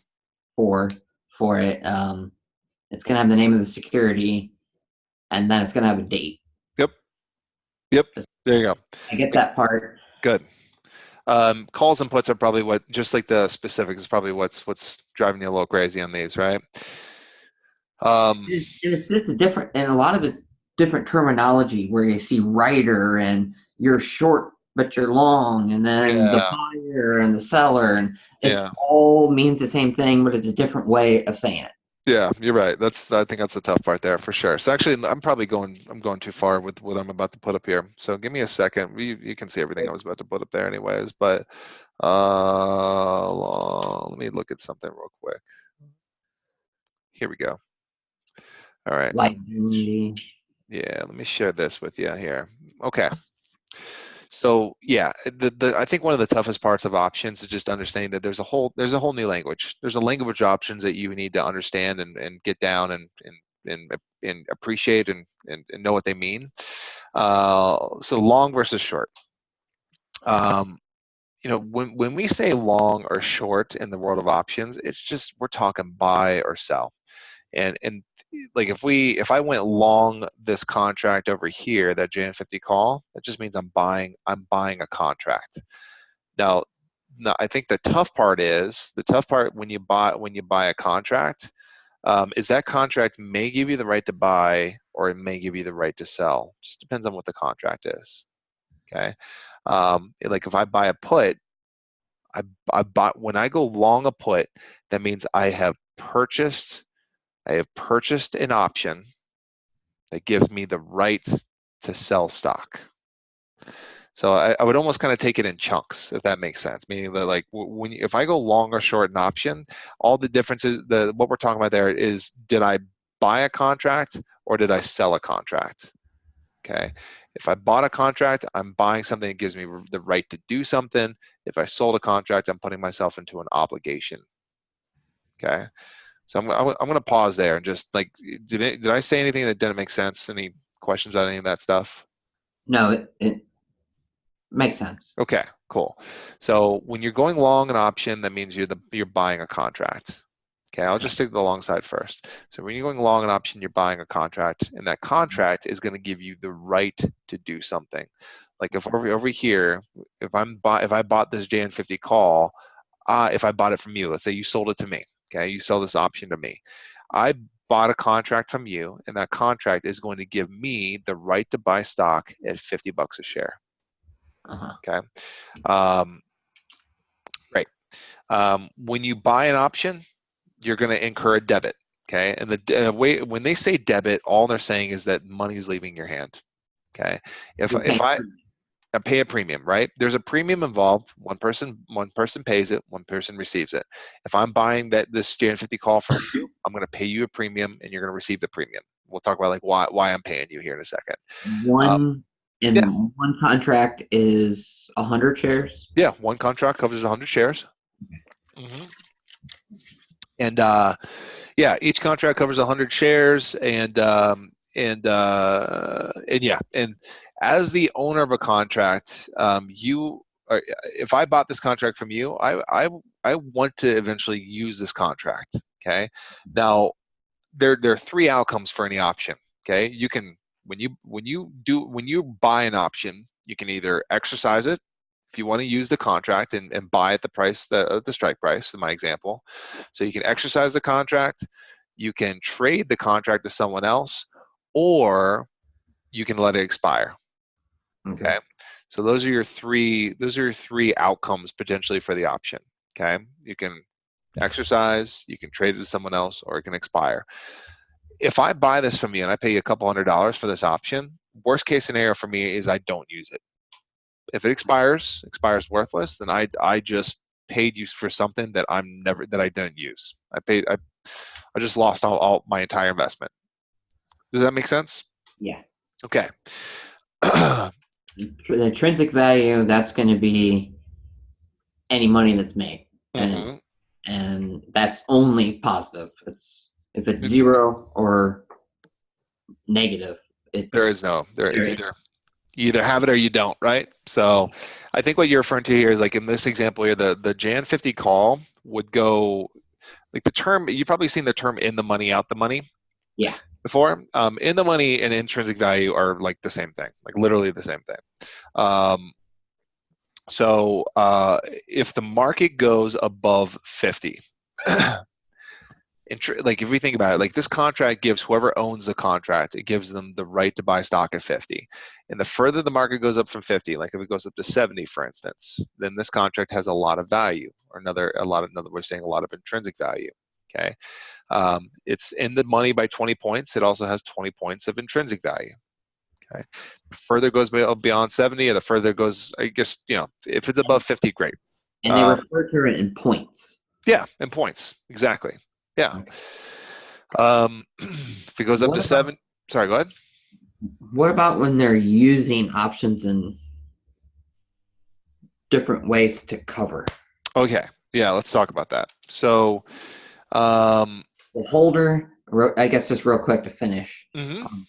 for for it. It's going to have the name of the security, and then it's going to have a date. Yep. Yep. There you go. I get that part. Good. Calls and puts are probably what, just like the specifics, is probably what's driving you a little crazy on these, right? Um, And it's just a different, and a lot of it's different terminology where you see writer and you're short but you're long, and then the yeah, buyer and the seller, and it's yeah, all means the same thing, but it's a different way of saying it. yeah. You're right. I think that's the tough part there for sure. So actually, I'm going too far with what I'm about to put up here. So give me a second. You can see everything I was about to put up there, anyways. But let me look at something real quick. Here we go. All right. So Light duty. yeah, let me share this with you here. Okay. So yeah, I think one of the toughest parts of options is just understanding that there's a whole new language. There's a language of options that you need to understand and get down and appreciate and know what they mean. So long versus short. Um, when we say long or short in the world of options, it's just we're talking buy or sell. And like if I went long this contract over here, that Jan 50 call, that just means I'm buying a contract. Now, I think the tough part when you buy a contract, is that contract may give you the right to buy or it may give you the right to sell. Just depends on what the contract is. Okay, like if I buy a put, I bought when I go long a put, that means I have purchased an option that gives me the right to sell stock. So I would almost kind of take it in chunks, if that makes sense. Meaning that like if I go long or short an option, all the differences, what we're talking about there is, did I buy a contract or did I sell a contract? Okay. If I bought a contract, I'm buying something that gives me the right to do something. If I sold a contract, I'm putting myself into an obligation. Okay. So I'm going to pause there and just like, did I say anything that didn't make sense? Any questions on any of that stuff? No, it makes sense. Okay, cool. So when you're going long an option, that means you're buying a contract. Okay, I'll just stick to the long side first. So when you're going long an option, you're buying a contract, and that contract is going to give you the right to do something. Like if over here, if I bought this JN50 call, if I bought it from you, let's say you sold it to me. Okay, you sell this option to me. I bought a contract from you, and that contract is going to give me the right to buy stock at $50 a share. Uh-huh. Okay. Um, right. When you buy an option, you're going to incur a debit. Okay, and the way when they say debit, all they're saying is that money's leaving your hand. Okay, if You're paying if I pay a premium, right? There's a premium involved. One person pays it, one person receives it. If I'm buying this Jan 50 call from you, I'm going to pay you a premium, and you're going to receive the premium. We'll talk about like why I'm paying you here in a second. Uh, one yeah, in one contract is 100 shares. yeah. One contract covers 100 shares. hmm And yeah, each contract covers 100 shares, and yeah, and as the owner of a contract, you are, if I bought this contract from you, I want to eventually use this contract. Okay, now there are three outcomes for any option. Okay, you can when you buy an option, you can either exercise it if you want to use the contract and buy at the price, the strike price in my example. So you can exercise the contract, you can trade the contract to someone else, or you can let it expire. Okay. Okay, so those are your three outcomes potentially for the option. Okay, you can exercise, you can trade it to someone else, or it can expire. If I buy this from you and I pay you a couple $100 for this option, worst case scenario for me is I don't use it. If it expires worthless, then I just paid you for something that I didn't use. I just lost all my entire investment. Does that make sense? Yeah. Okay. The intrinsic value, that's going to be any money that's made, and hmm that's only positive. It's if it's zero or negative, it's It's either you either have it or you don't, right? So I think what you're referring to here is like in this example here, the Jan 50 call would go like the term, you've probably seen the term in the money, out the money yeah. before. In the money and intrinsic value are like the same thing, like literally the same thing. Um, so if the market goes above 50, like if we think about it, like this contract gives whoever owns the contract, it gives them the right to buy stock at 50. And the further the market goes up from 50, like if it goes up to 70, for instance, then this contract has a lot of value, or another we're saying a lot of intrinsic value. Okay, it's in the money by 20 points. It also has 20 points of intrinsic value. Okay, the further it goes beyond 70, or the further it goes, I guess if it's above 50, great. And they Um, refer to it in points. yeah, and points exactly. Yeah. Okay. If it goes up What to about 7, sorry, go ahead. what about when they're using options in different ways to cover? Okay, yeah, let's talk about that. So, um, The holder, I guess just real quick to finish. mhm. Um,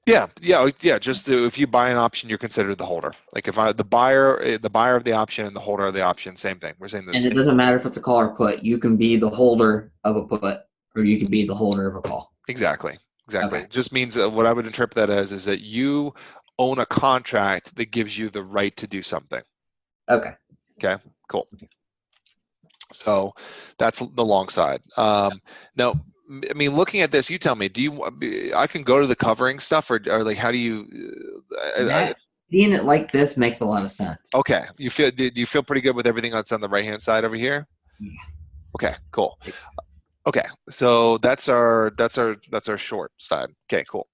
Yeah. If you buy an option, you're considered the holder. Like if the buyer of the option and the holder of the option, same thing. We're saying the and it same. doesn't matter if it's a call or put. You can be the holder of a put, or you can be the holder of a call. Exactly. Okay. It just means what I would interpret that as is that you own a contract that gives you the right to do something. Okay. Okay, cool. So that's the long side. Now, I mean, looking at this, you tell me. I can go to the covering stuff, or like, how do you? That seeing it like this makes a lot of sense. Okay, do you feel pretty good with everything that's on the right hand side over here? Yeah. Okay, cool. Okay, so that's our short side. Okay, cool.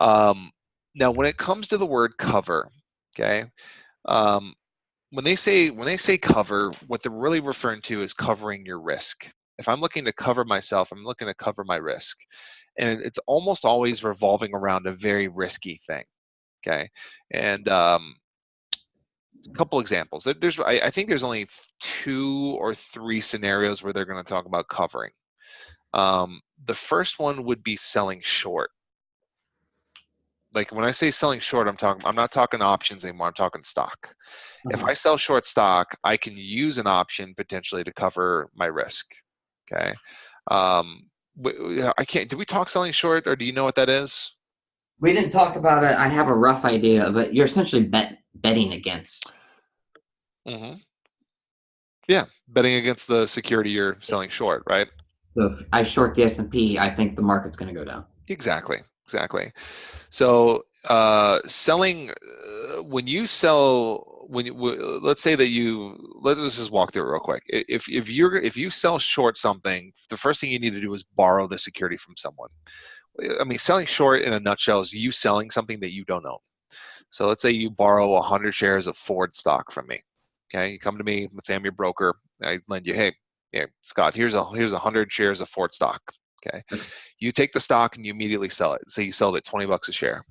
Now, when it comes to the word cover, okay, um, when they say cover, what they're really referring to is covering your risk. If I'm looking to cover myself, I'm looking to cover my risk, and it's almost always revolving around a very risky thing. Okay, and a couple examples. I think there's only 2 or 3 scenarios where they're going to talk about covering. The first one would be selling short. Like when I say selling short, I'm not talking options anymore. I'm talking stock. If I sell short stock, I can use an option potentially to cover my risk. Okay. I can't. Did we talk selling short, or do you know what that is? We didn't talk about it. I have a rough idea of it. You're essentially betting against. hmm Yeah, betting against the security you're selling short, right? So if I short the S&P, I think the market's going to go down. Exactly. So selling when you sell let's say that let's just walk through it real quick. If you sell short something, the first thing you need to do is borrow the security from someone. I mean, selling short in a nutshell is you selling something that you don't own. So let's say you borrow 100 shares of Ford stock from me. Okay, you come to me. Let's say I'm your broker. I lend you, hey, yeah, Scott, here's 100 shares of Ford stock. Okay, you take the stock and you immediately sell it. Say you sell it at 20 bucks a share.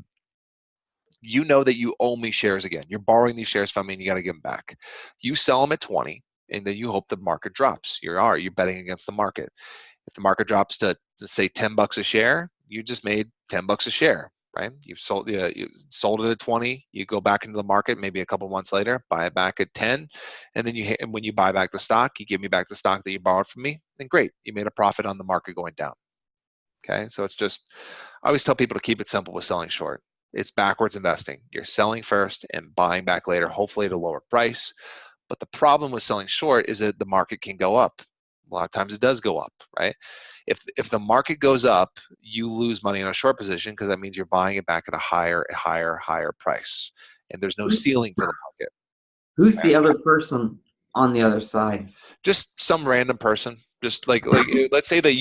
You know that you owe me shares again. You're borrowing these shares from me and you got to give them back. You sell them at 20 and then you hope the market drops. You're betting against the market. If the market drops to say 10 bucks a share, you just made 10 bucks a share, right? You sold it at 20, you go back into the market maybe a couple months later, buy it back at 10, and then and when you buy back the stock, you give me back the stock that you borrowed from me, then great, you made a profit on the market going down. Okay, so it's just, I always tell people to keep it simple with selling short. It's backwards investing. You're selling first and buying back later, hopefully at a lower price. But the problem with selling short is that the market can go up. A lot of times it does go up, right? If the market goes up, you lose money in a short position because that means you're buying it back at a higher price. And there's no ceiling to the market. Who's the other person on the other side? Just some random person. Just like let's say that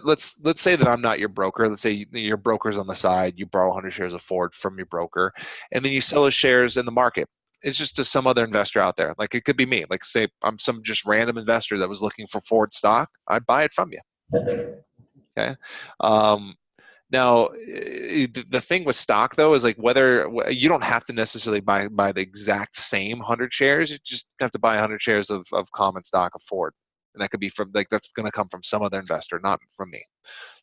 let's say that I'm not your broker. Let's say your broker's on the side. You borrow 100 shares of Ford from your broker, and then you sell those shares in the market. It's just to some other investor out there. Like it could be me. Like say I'm some just random investor that was looking for Ford stock. I'd buy it from you. Okay. Now, the thing with stock though is like whether you don't have to necessarily buy the exact same 100 shares. You just have to buy 100 shares of common stock of Ford, and that could be from like that's going to come from some other investor, not from me.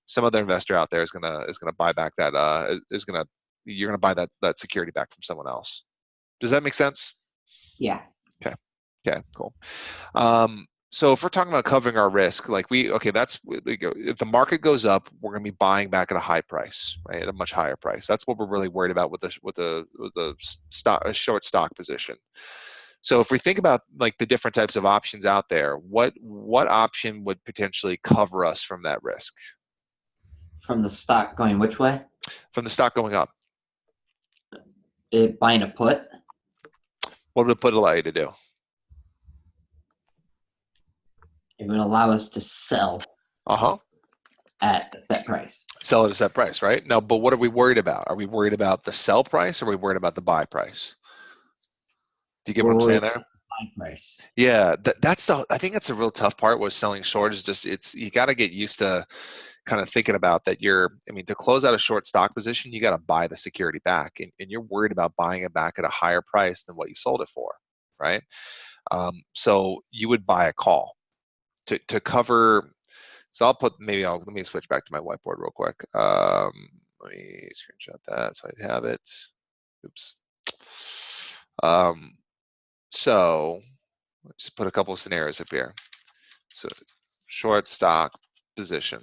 Some other investor out there is gonna buy back that you're gonna buy that security back from someone else. Does that make sense? Yeah. Okay. Okay. Cool. So if we're talking about covering our risk, that's if the market goes up, we're going to be buying back at a high price, right? At a much higher price. That's what we're really worried about with the stock, a short stock position. So if we think about like the different types of options out there, what option would potentially cover us from that risk? From the stock going which way? From the stock going up. Buying a put. What would a put allow you to do? It would allow us to sell at a set price. Sell at a set price, right? Now, but what are we worried about? Are we worried about the sell price or are we worried about the buy price? Do you get what I'm saying there? Buy price. Yeah, I think that's a real tough part with selling short is just you got to get used to kind of thinking about that to close out a short stock position, you got to buy the security back and you're worried about buying it back at a higher price than what you sold it for, right? So you would buy a call to cover. So let me switch back to my whiteboard real quick. Let me screenshot that so I have it. Oops. So let's just put a couple of scenarios up here. So short stock position.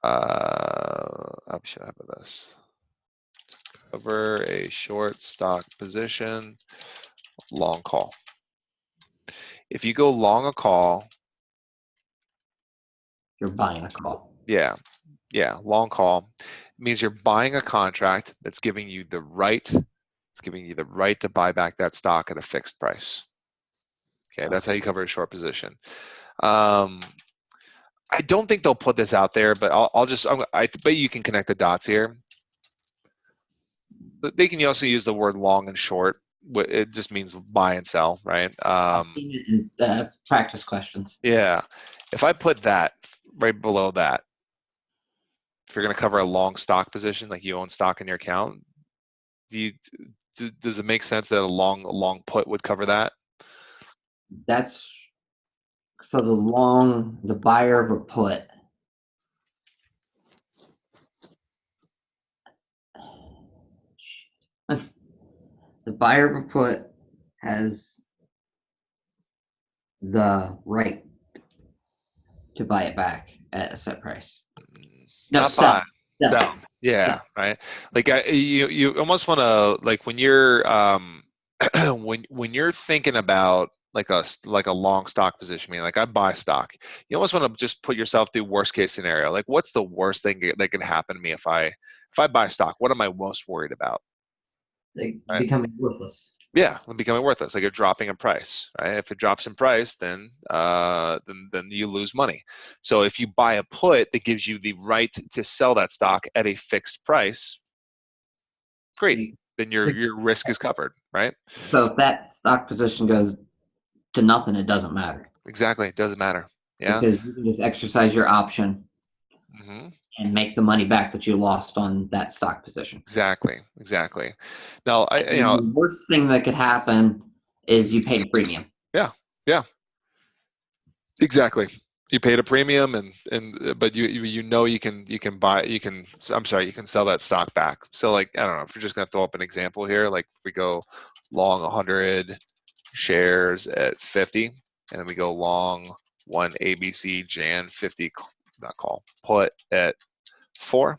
I should have this. Cover a short stock position, long call. If you go long a call, you're buying a call. Yeah, long call means you're buying a contract that's giving you the right. It's giving you the right to buy back that stock at a fixed price. Okay, that's how you cover a short position. I don't think they'll put this out there, but I bet you can connect the dots here. But they can also use the word long and short. It just means buy and sell, right? Practice questions. Yeah. If I put that right below that, if you're going to cover a long stock position, like you own stock in your account, does it make sense that a long put would cover that? That's so the buyer of a put. The buyer of a put has the right to buy it back at a set price. No, Not sell. buy. Sell. Yeah, right. Like you almost want to like when you're when you're thinking about like a long stock position, meaning like I buy stock. You almost want to just put yourself through worst case scenario. Like, what's the worst thing that can happen to me if I buy stock? What am I most worried about? They Right? becoming worthless. Yeah, becoming worthless, like it dropping in price, right? If it drops in price, then you lose money. So if you buy a put that gives you the right to sell that stock at a fixed price, So, great. Then your risk is covered, right? so if that stock position goes to nothing, it doesn't matter Exactly. It doesn't matter. Yeah. because you can just exercise your option hmm and make the money back that you lost on that stock position. Exactly. Exactly. Now, And the worst thing that could happen is you paid a premium. yeah, yeah, exactly. You paid a premium, but you can sell that stock back. So like I don't know if we're just gonna throw up an example here. Like if we go long 100 shares at 50, and then we go long one ABC Jan 50 not call put at 4.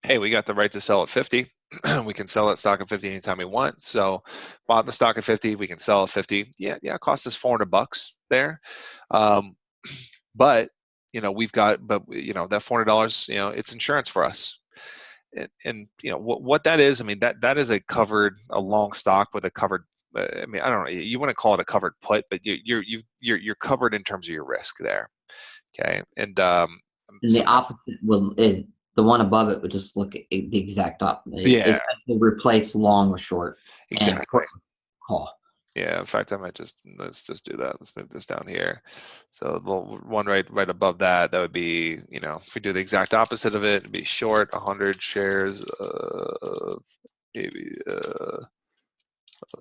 Hey, we got the right to sell at 50. We can sell that stock at 50 anytime we want. So bought the stock at 50, we can sell at 50. Yeah, it cost us $400 there. Um, but that $400, it's insurance for us. And what that is, I mean, that is a long stock with a covered. I mean, I don't know. You want to call it a covered put, but you're covered in terms of your risk there. Okay, and And the sometimes, opposite the one above it would just look at the exact opposite. yeah, It's actually replace long with short and put exactly. call. Yeah, in fact, let's just do that. Let's move this down here. So the one right above that would be, if we do the exact opposite of it, it'd be short 100 shares of maybe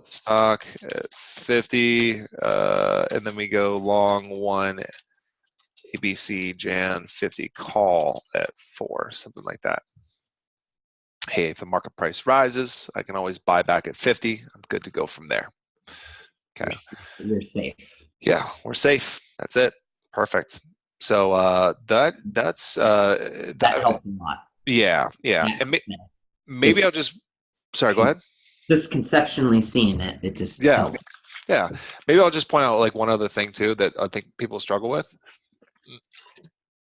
stock at 50, and then we go long one ABC Jan 50 call at 4, something like that. Hey, if the market price rises, I can always buy back at 50. I'm good to go from there. Okay. You're safe. Yeah, we're safe. That's it. Perfect. So that's That helps a lot. yeah, yeah. Yeah. And Yeah. maybe Just I'll just sorry, go ahead. just conceptually seeing it, it just Yeah, helps. yeah. Maybe I'll just point out like one other thing too that I think people struggle with,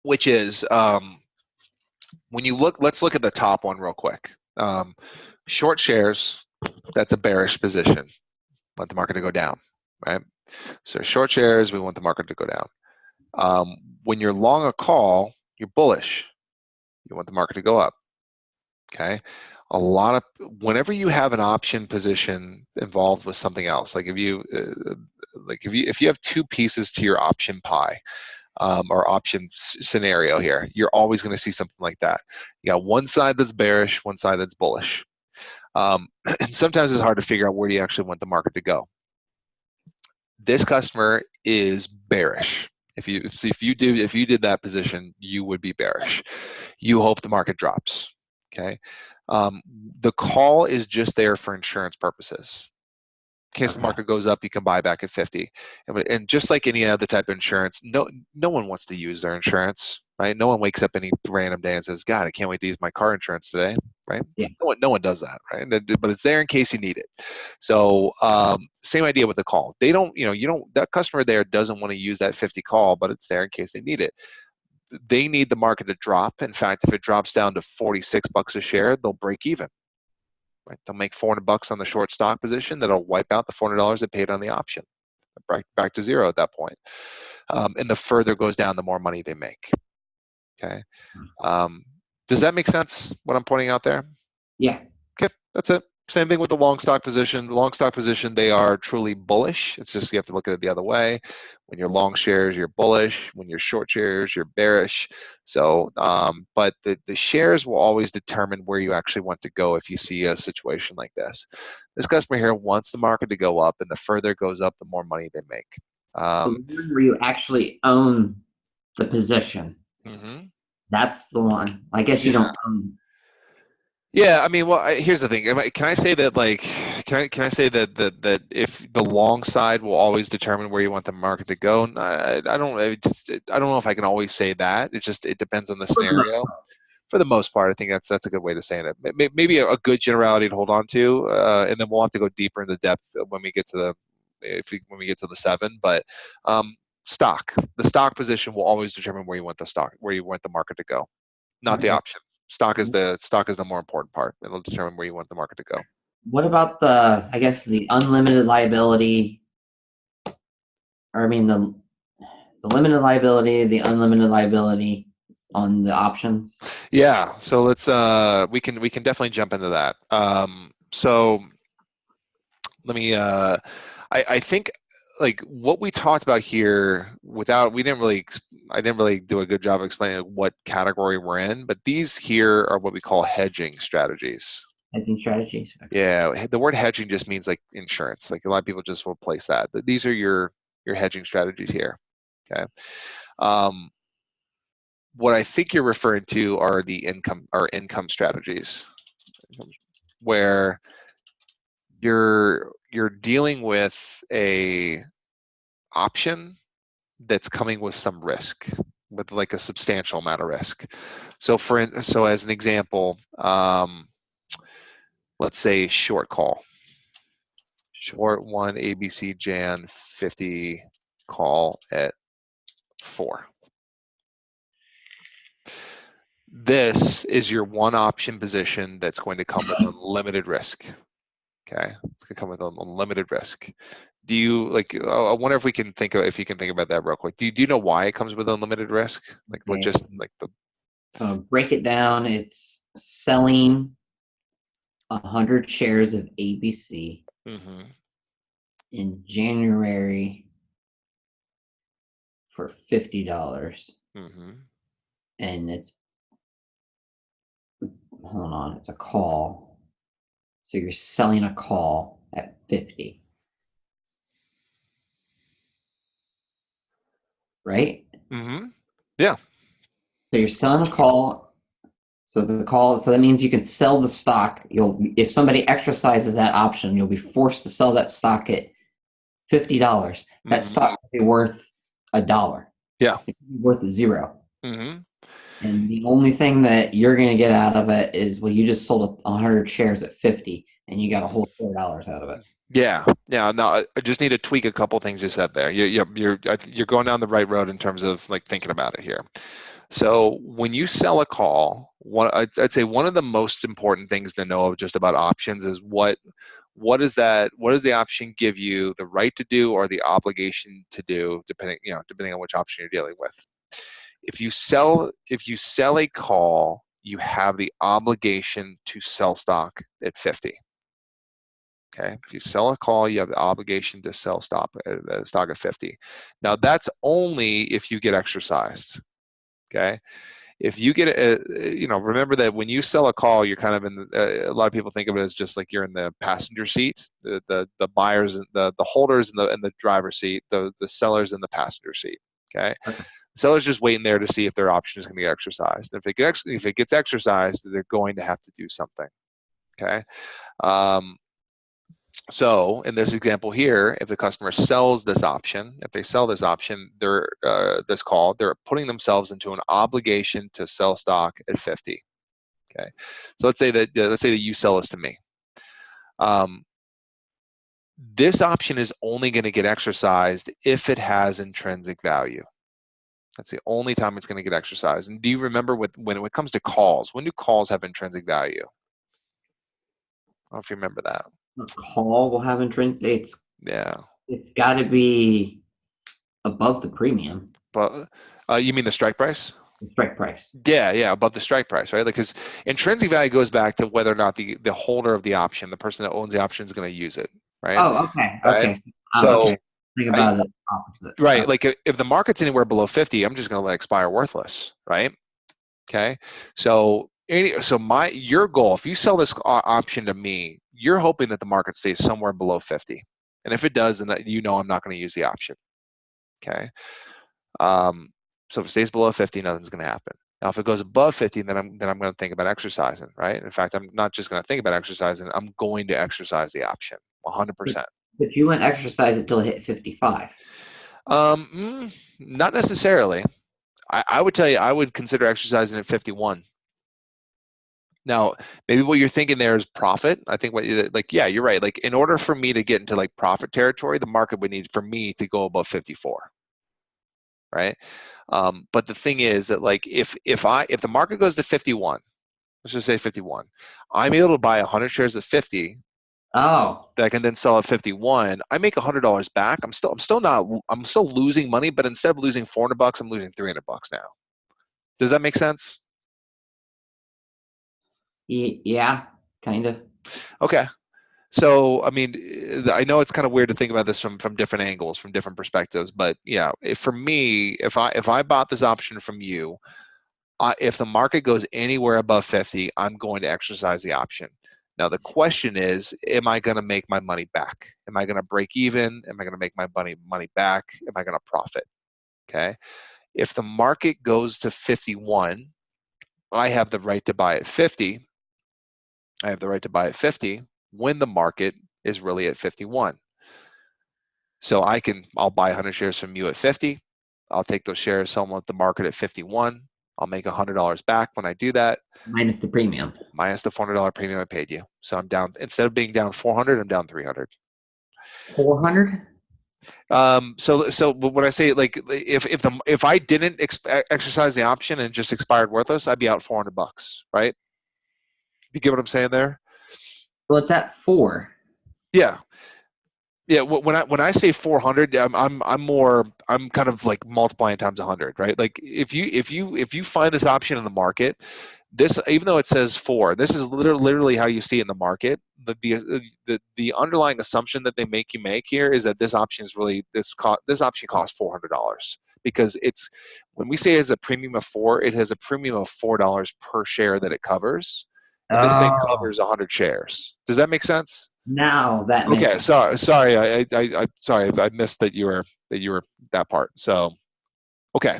which is when you let's look at the top one real quick. Short shares, that's a bearish position. Want the market to go down, right? So short shares, we want the market to go down. When you're long a call, you're bullish. You want the market to go up. Okay. Whenever you have an option position involved with something else, like if you have two pieces to your option pie, or option scenario here, you're always going to see something like that. You got one side that's bearish, one side that's bullish. And sometimes it's hard to figure out where do you actually want the market to go. This customer is bearish. If you did that position, you would be bearish. You hope the market drops. Okay. The call is just there for insurance purposes. In case the Okay. market goes up, you can buy back at 50. And just like any other type of insurance, no one wants to use their insurance, right? No one wakes up any random day and says, God, I can't wait to use my car insurance today, right? Yeah. No one does that, right? But it's there in case you need it. So same idea with the call. They don't, that customer there doesn't want to use that 50 call, but it's there in case they need it. They need the market to drop. In fact, if it drops down to $46 a share, they'll break even. Right? They'll make $400 on the short stock position. That'll wipe out the $400 they paid on the option. Back to zero at that point. And the further it goes down, the more money they make. Okay. Does that make sense? What I'm pointing out there? Yeah. Okay, that's it. Same thing with the long stock position. Long stock position, they are truly bullish. It's just you have to look at it the other way. When you're long shares, you're bullish. When you're short shares, you're bearish. So, but the shares will always determine where you actually want to go if you see a situation like this. This customer here wants the market to go up, and the further it goes up, the more money they make. So the one where you actually own the position, Mhm. that's the one. I guess you Yeah. don't own. Yeah, I mean, well, here's the thing. Can I say that, like, can I say that if the long side will always determine where you want the market to go? And I don't, I don't know if I can always say that. It depends on the scenario. For the most part, I think that's a good way to say it. Maybe a good generality to hold on to, and then we'll have to go deeper into depth when we get to when we get to the 7. But the stock position will always determine where you want the market to go, not the Okay. option. Stock is the more important part. It'll determine where you want the market to go. What about I guess the unlimited liability, or I mean the limited liability, the unlimited liability on the options? Yeah, so let's we can definitely jump into that. So let me I think like what we talked about here I didn't really do a good job of explaining what category we're in, but these here are what we call hedging strategies. Hedging strategies. Okay. Yeah, the word hedging just means like insurance. Like a lot of people just will place that. These are your hedging strategies here. Okay. What I think you're referring to are the income strategies, where you're dealing with a option that's coming with some risk, with like a substantial amount of risk. So as an example, let's say short call, short 1 ABC Jan 50 call at 4. This is your one option position that's going to come with unlimited risk. Okay, it's gonna come with unlimited risk. Do you like? I wonder if you can think about that real quick. Do you know why it comes with unlimited risk? Like Okay. just like the. So break it down. It's selling 100 shares of ABC Mm-hmm, in January for $50, mm-hmm, and it's hold on, it's a call. So you're selling a call at 50, right? mm-hmm. Yeah. So you're selling a call. So that means you can sell the stock. If somebody exercises that option, you'll be forced to sell that stock at $50. That Mm-hmm. stock will be worth $1. Yeah. It could be worth 0. Mm-hmm. And the only thing that you're going to get out of it is, well, you just sold 100 shares at 50, and you got a whole $4 out of it. Yeah. Yeah. No, I just need to tweak a couple things you said there. You're going down the right road in terms of like thinking about it here. So when you sell a call, I'd say one of the most important things to know just about options is what does the option give you the right to do or the obligation to do, depending on which option you're dealing with. If you sell a call, you have the obligation to sell stock at 50. Okay, if you sell a call, you have the obligation to sell stock at 50. Now that's only if you get exercised. Okay, if you get remember that when you sell a call, you're kind of in a lot of people think of it as just like you're in the passenger seat, the buyers and the holders in the driver's seat, the sellers in the passenger seat. Okay, Okay. the seller's just waiting there to see if their option is going to get exercised. If it gets exercised, they're going to have to do something. Okay. So in this example here, if the customer sells this option, they're they're putting themselves into an obligation to sell stock at 50. Okay, so let's say that you sell this to me. This option is only going to get exercised if it has intrinsic value. That's the only time it's going to get exercised. And do you remember when it comes to calls, when do calls have intrinsic value? I don't know if you remember that. A call will have intrinsic. Yeah. It's got to be above the premium, But you mean the strike price? the strike price. Yeah, above the strike price, right? Because intrinsic value goes back to whether or not the holder of the option, the person that owns the option, is going to use it, right? Oh, okay, Right. okay. So, Okay. Think I, about it opposite. right, like if the market's anywhere below 50, I'm just going to let it expire worthless, right? Okay. So, your goal, if you sell this option to me, you're hoping that the market stays somewhere below 50, and if it does, then I'm not going to use the option. Okay. So if it stays below 50, nothing's going to happen. Now, if it goes above 50, then I'm going to think about exercising, right? In fact, I'm not just going to think about exercising. I'm going to exercise the option 100%. But you wouldn't exercise it till it hit 55. Not necessarily. I would tell you I would consider exercising at 51. Now, maybe what you're thinking there is profit. I think like, yeah, you're right. Like, in order for me to get into like profit territory, the market would need for me to go above 54, right? But the thing is that, like, if the market goes to 51, let's just say 51, I'm able to buy 100 shares at 50 Oh, that I can then sell at 51. I make $100 back. I'm still losing money, but instead of losing $400, I'm losing $300 now. Does that make sense? yeah, kind of. Okay. So, I mean, I know it's kind of weird to think about this from different angles, from different perspectives, but yeah, for me, if I bought this option from you, if the market goes anywhere above 50, I'm going to exercise the option. Now, the question is, am I going to make my money back? Am I going to break even? Am I going to make my money back? Am I going to profit? Okay. If the market goes to 51, I have the right to buy at 50. I have the right to buy at 50 when the market is really at 51. So I'll buy 100 shares from you at 50. I'll take those shares, sell them at the market at 51. I'll make $100 back when I do that, Minus the premium. minus the $400 premium I paid you. So I'm down, instead of being down 400, I'm down 300. 400? So when I say, like, if I didn't exercise the option and just expired worthless, I'd be out $400, right? You get what I'm saying there? Well, it's at 4. Yeah. Yeah, when I say 400, I'm kind of like multiplying times 100, right? Like, if you find this option in the market, this, even though it says 4, this is literally how you see it in the market. The underlying assumption that they make you make here is that this option is really this option costs $400, because it's, when we say it has a premium of 4, it has a premium of $4 per share that it covers, and this thing Oh, covers 100 shares. Does that make sense? now that makes Okay, sense. sorry, sorry, I missed that you were that part. So, okay,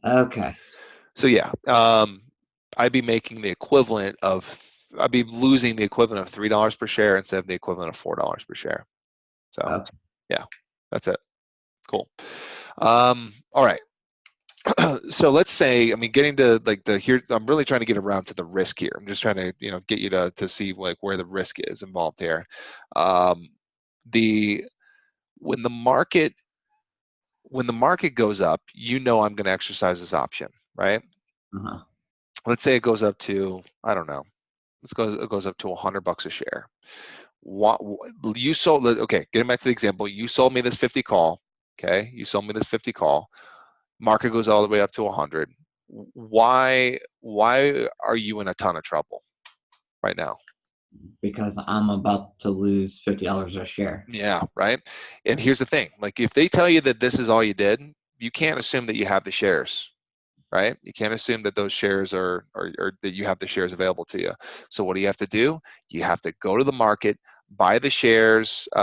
Okay. so yeah, I'd be making the equivalent of, I'd be losing the equivalent of $3 per share instead of the equivalent of $4 per share. So, Okay. yeah, that's it. Cool. All right. So let's say, I mean, getting to like the here, I'm really trying to get around to the risk here. I'm just trying to, get you to see like where the risk is involved here. Um, the when the market when the market goes up, I'm going to exercise this option, right? Uh-huh. Let's say it goes up to, I don't know, it goes up to $100 a share. What you sold? Okay, getting back to the example, you sold me this 50 call. Okay, you sold me this 50 call. Market goes all the way up to 100. Why are you in a ton of trouble right now? Because I'm about to lose $50 a share. Yeah, right. And here's the thing: like, if they tell you that this is all you did, you can't assume that you have the shares, right? You can't assume that those shares or that you have the shares available to you. So what do you have to do? You have to go to the market, buy the shares. You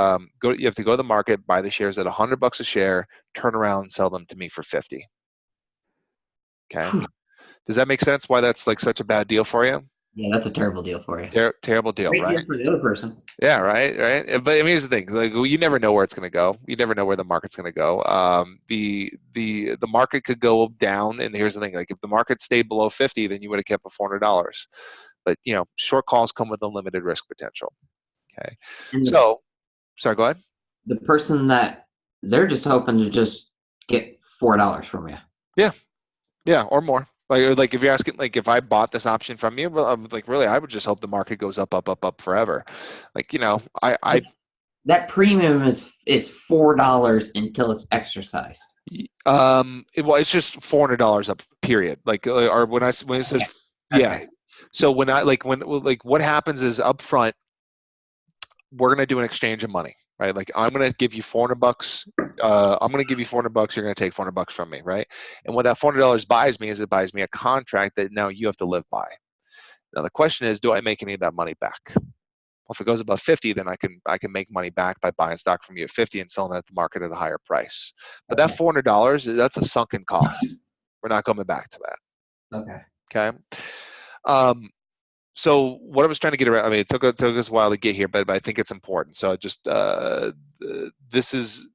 have to go to the market, buy the shares at $100 a share, turn around and sell them to me for 50. Okay. Whew. Does that make sense? Why that's like such a bad deal for you? Yeah, that's a terrible deal for you. Terrible deal, Great deal right? for the other person. Yeah, right. But I mean, here's the thing: like, you never know where it's going to go. You never know where the market's going to go. The market could go down, and here's the thing: like, if the market stayed below 50, then you would have kept a $400. But short calls come with unlimited risk potential. Okay, And so sorry, go ahead. the person that they're just hoping to just get $4 from you. Yeah, yeah, or more. Like if you're asking, like, if I bought this option from you, well, I'm like, really, I would just hope the market goes up, up, up, up forever. Like, I That premium is $4 until it's exercised. well, it's just $400 up, period. Like, or when it says, Okay. yeah. Okay. So when I like when like what happens is, up front, we're gonna do an exchange of money, right? Like, I'm gonna give you $400. I'm gonna give you $400. You're gonna take $400 from me, right? And what that $400 buys me is, it buys me a contract that now you have to live by. Now the question is, do I make any of that money back? Well, if it goes above 50, then I can make money back by buying stock from you at 50 and selling it at the market at a higher price. But that Okay. $400, that's a sunken cost. We're not coming back to that. Okay. Okay. Um, so what I was trying to get around, I mean, it took us a while to get here, but I think it's important. So just this is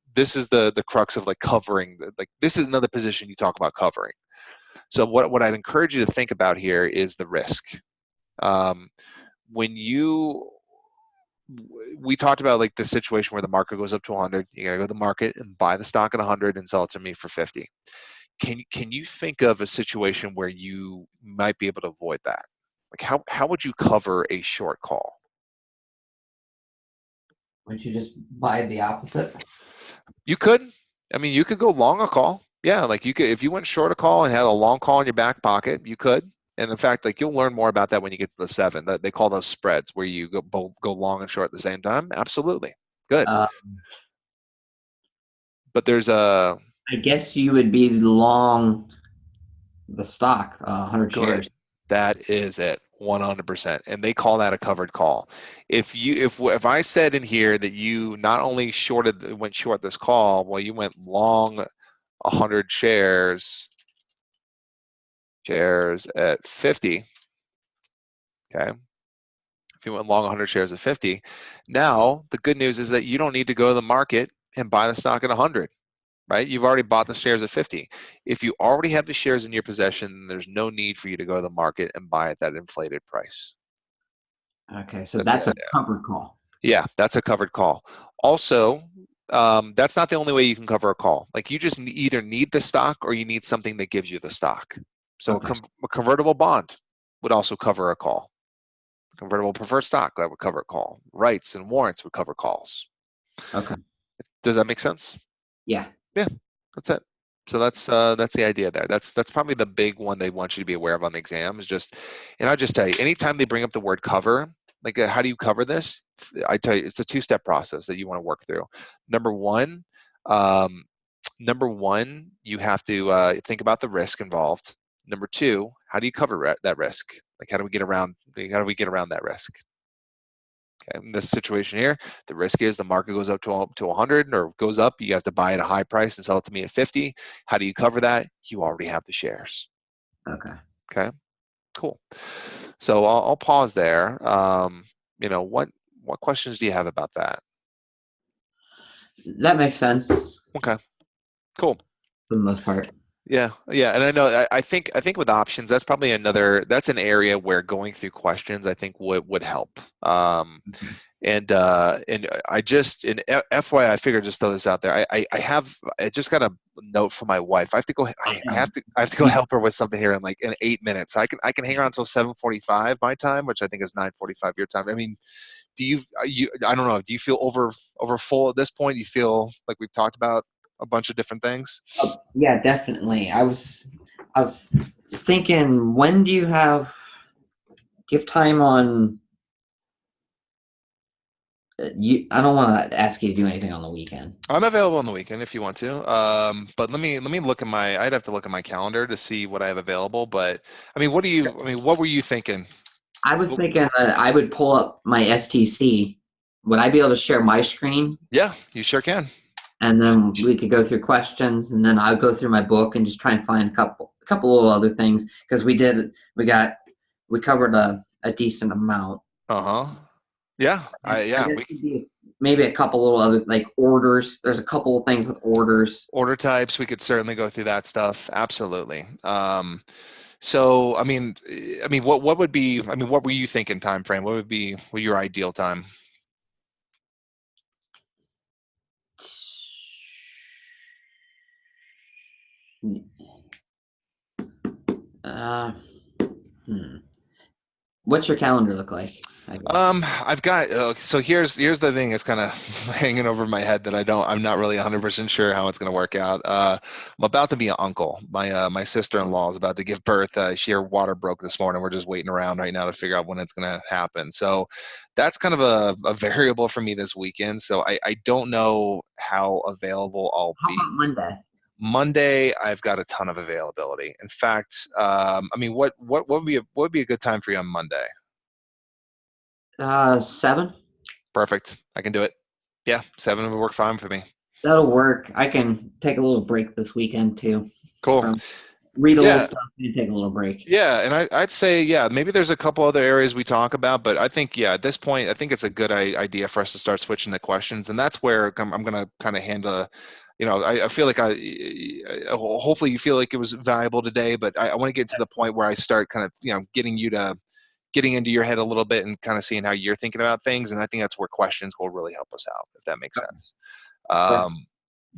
the crux of, like, covering. Like, this is another position you talk about covering. So what I'd encourage you to think about here is the risk. Um, when we talked about like the situation where the market goes up to 100, you gotta go to the market and buy the stock at 100 and sell it to me for 50. Can you think of a situation where you might be able to avoid that? Like how would you cover a short call? Would you just buy the opposite? You could. I mean, you could go long a call. Yeah, like you could if you went short a call and had a long call in your back pocket, you could. And in fact, like you'll learn more about that when you get to the 7. That they call those spreads where you go both go long and short at the same time. Absolutely. Good. Uh, But there's a I guess you would be long the stock, 100 good. shares. That is it. 100%. And they call that a covered call. If I said in here that you not only went short this call, well you went long 100 shares at 50, okay? If you went long 100 shares at 50, now the good news is that you don't need to go to the market and buy the stock at 100, right? You've already bought the shares at 50. If you already have the shares in your possession, there's no need for you to go to the market and buy at that inflated price. Okay, so That's the that's a idea. covered call. Yeah, that's a covered call. Also, that's not the only way you can cover a call. Like you just either need the stock or you need something that gives you the stock. So Okay. a convertible bond would also cover a call. Convertible preferred stock, that would cover a call. Rights and warrants would cover calls. Okay. Does that make sense? Yeah. Yeah, that's it. So that's the idea there. That's probably the big one they want you to be aware of on the exam is just, and I'll just tell you, anytime they bring up the word cover, like how do you cover this? I tell you, it's a two-step process that you want to work through. Number one, um, number one, you have to think about the risk involved. Number two, how do you cover that risk? Like how do we get around that risk? Okay, in this situation here, the risk is the market goes up to 100 or goes up. You have to buy at a high price and sell it to me at 50. How do you cover that? You already have the shares. Okay. Okay, cool. So I'll pause there. What questions do you have about that? That makes sense Okay, cool. for the most part. Yeah, yeah, and I know I think with options, that's an area where going through questions I think would help. Okay. And I just in FYI, I figured just throw this out there. I just got a note from my wife. I have to go. I have to go You- help her with something here in 8 minutes. So I can hang around until 7:45 my time, which I think is 9:45 your time. I mean, do you I don't know. Do you feel over full at this point? You feel like we've talked about a bunch of different things? yeah, definitely. I was thinking, when do you have time on you? I don't want to ask you to do anything on the weekend. I'm available on the weekend if you want to. But let me look at I'd have to look at my calendar to see what I have available. But I mean, what were you thinking? I was Oh, thinking that I would pull up my STC. Would I be able to share my screen? yeah, you sure can. And then we could go through questions, and then I'll go through my book and just try and find a couple little other things, because we covered a decent amount. Uh-huh. Yeah, I yeah, guess maybe a couple little other, like, orders. There's a couple of things with orders. order types, we could certainly go through that stuff. Absolutely. So I mean, what would be? I mean, what were you thinking time frame? What would be your ideal time? Uh, hmm. What's your calendar look like? I've got so here's the thing that's kind of hanging over my head that I'm not really 100% sure how it's going to work out. I'm about to be an uncle. My sister-in-law is about to give birth. Her water broke this morning. We're just waiting around right now to figure out when it's going to happen. So that's kind of a variable for me this weekend. So I don't know how available I'll How be. about Monday? Monday, I've got a ton of availability. In fact, I mean, what would be a good time for you on Monday? 7. Perfect. I can do it. Yeah, 7 would work fine for me. That'll work. I can take a little break this weekend too. Cool. From read a little Yeah, stuff and take a little break. yeah, and I'd say yeah, maybe there's a couple other areas we talk about, but I think yeah, at this point, I think it's a good idea for us to start switching to questions, and that's where I'm going to kind of handle. I feel like hopefully you feel like it was valuable today, but I want to get to the point where I start kind of getting you to getting into your head a little bit and kind of seeing how you're thinking about things. And I think that's where questions will really help us out, if that makes sense. Perfect.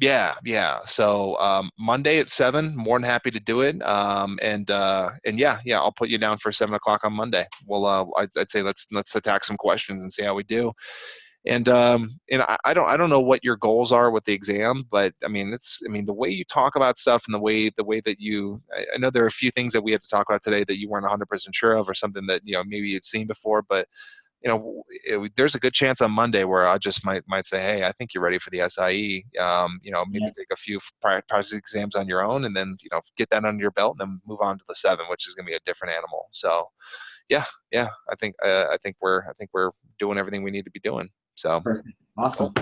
Yeah. So Monday at 7, more than happy to do it. And yeah, I'll put you down for 7 o'clock on Monday. Well, I'd say let's attack some questions and see how we do. And I don't know what your goals are with the exam, but I mean the way you talk about stuff and the way that I know there are a few things that we had to talk about today that you weren't 100% sure of, or something that maybe you'd seen before, but there's a good chance on Monday where I just might say, hey, I think you're ready for the SIE. Maybe Yeah, take a few practice exams on your own, and then get that under your belt, and then move on to the 7, which is going to be a different animal. So, yeah, I think we're doing everything we need to be doing. So, perfect. cool. Awesome.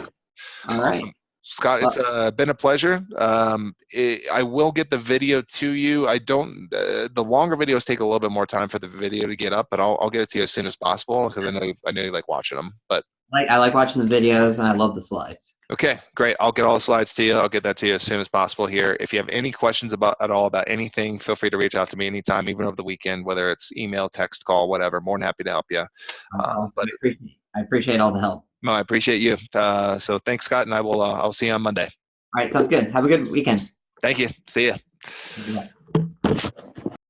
All right. Awesome. Scott, it's Well, been a pleasure. I will get the video to you. I don't. The longer videos take a little bit more time for the video to get up, but I'll get it to you as soon as possible, because I know you like watching them. But I like watching the videos, and I love the slides. okay, great. I'll get all the slides to you. I'll get that to you as soon as possible here. If you have any questions at all about anything, feel free to reach out to me anytime, even over the weekend, whether it's email, text, call, whatever. More than happy to help you. Awesome. But I appreciate all the help. no, I appreciate you. So thanks, Scott, and I'll see you on Monday. All right, sounds good. Have a good weekend. Thank you. See ya. Yeah.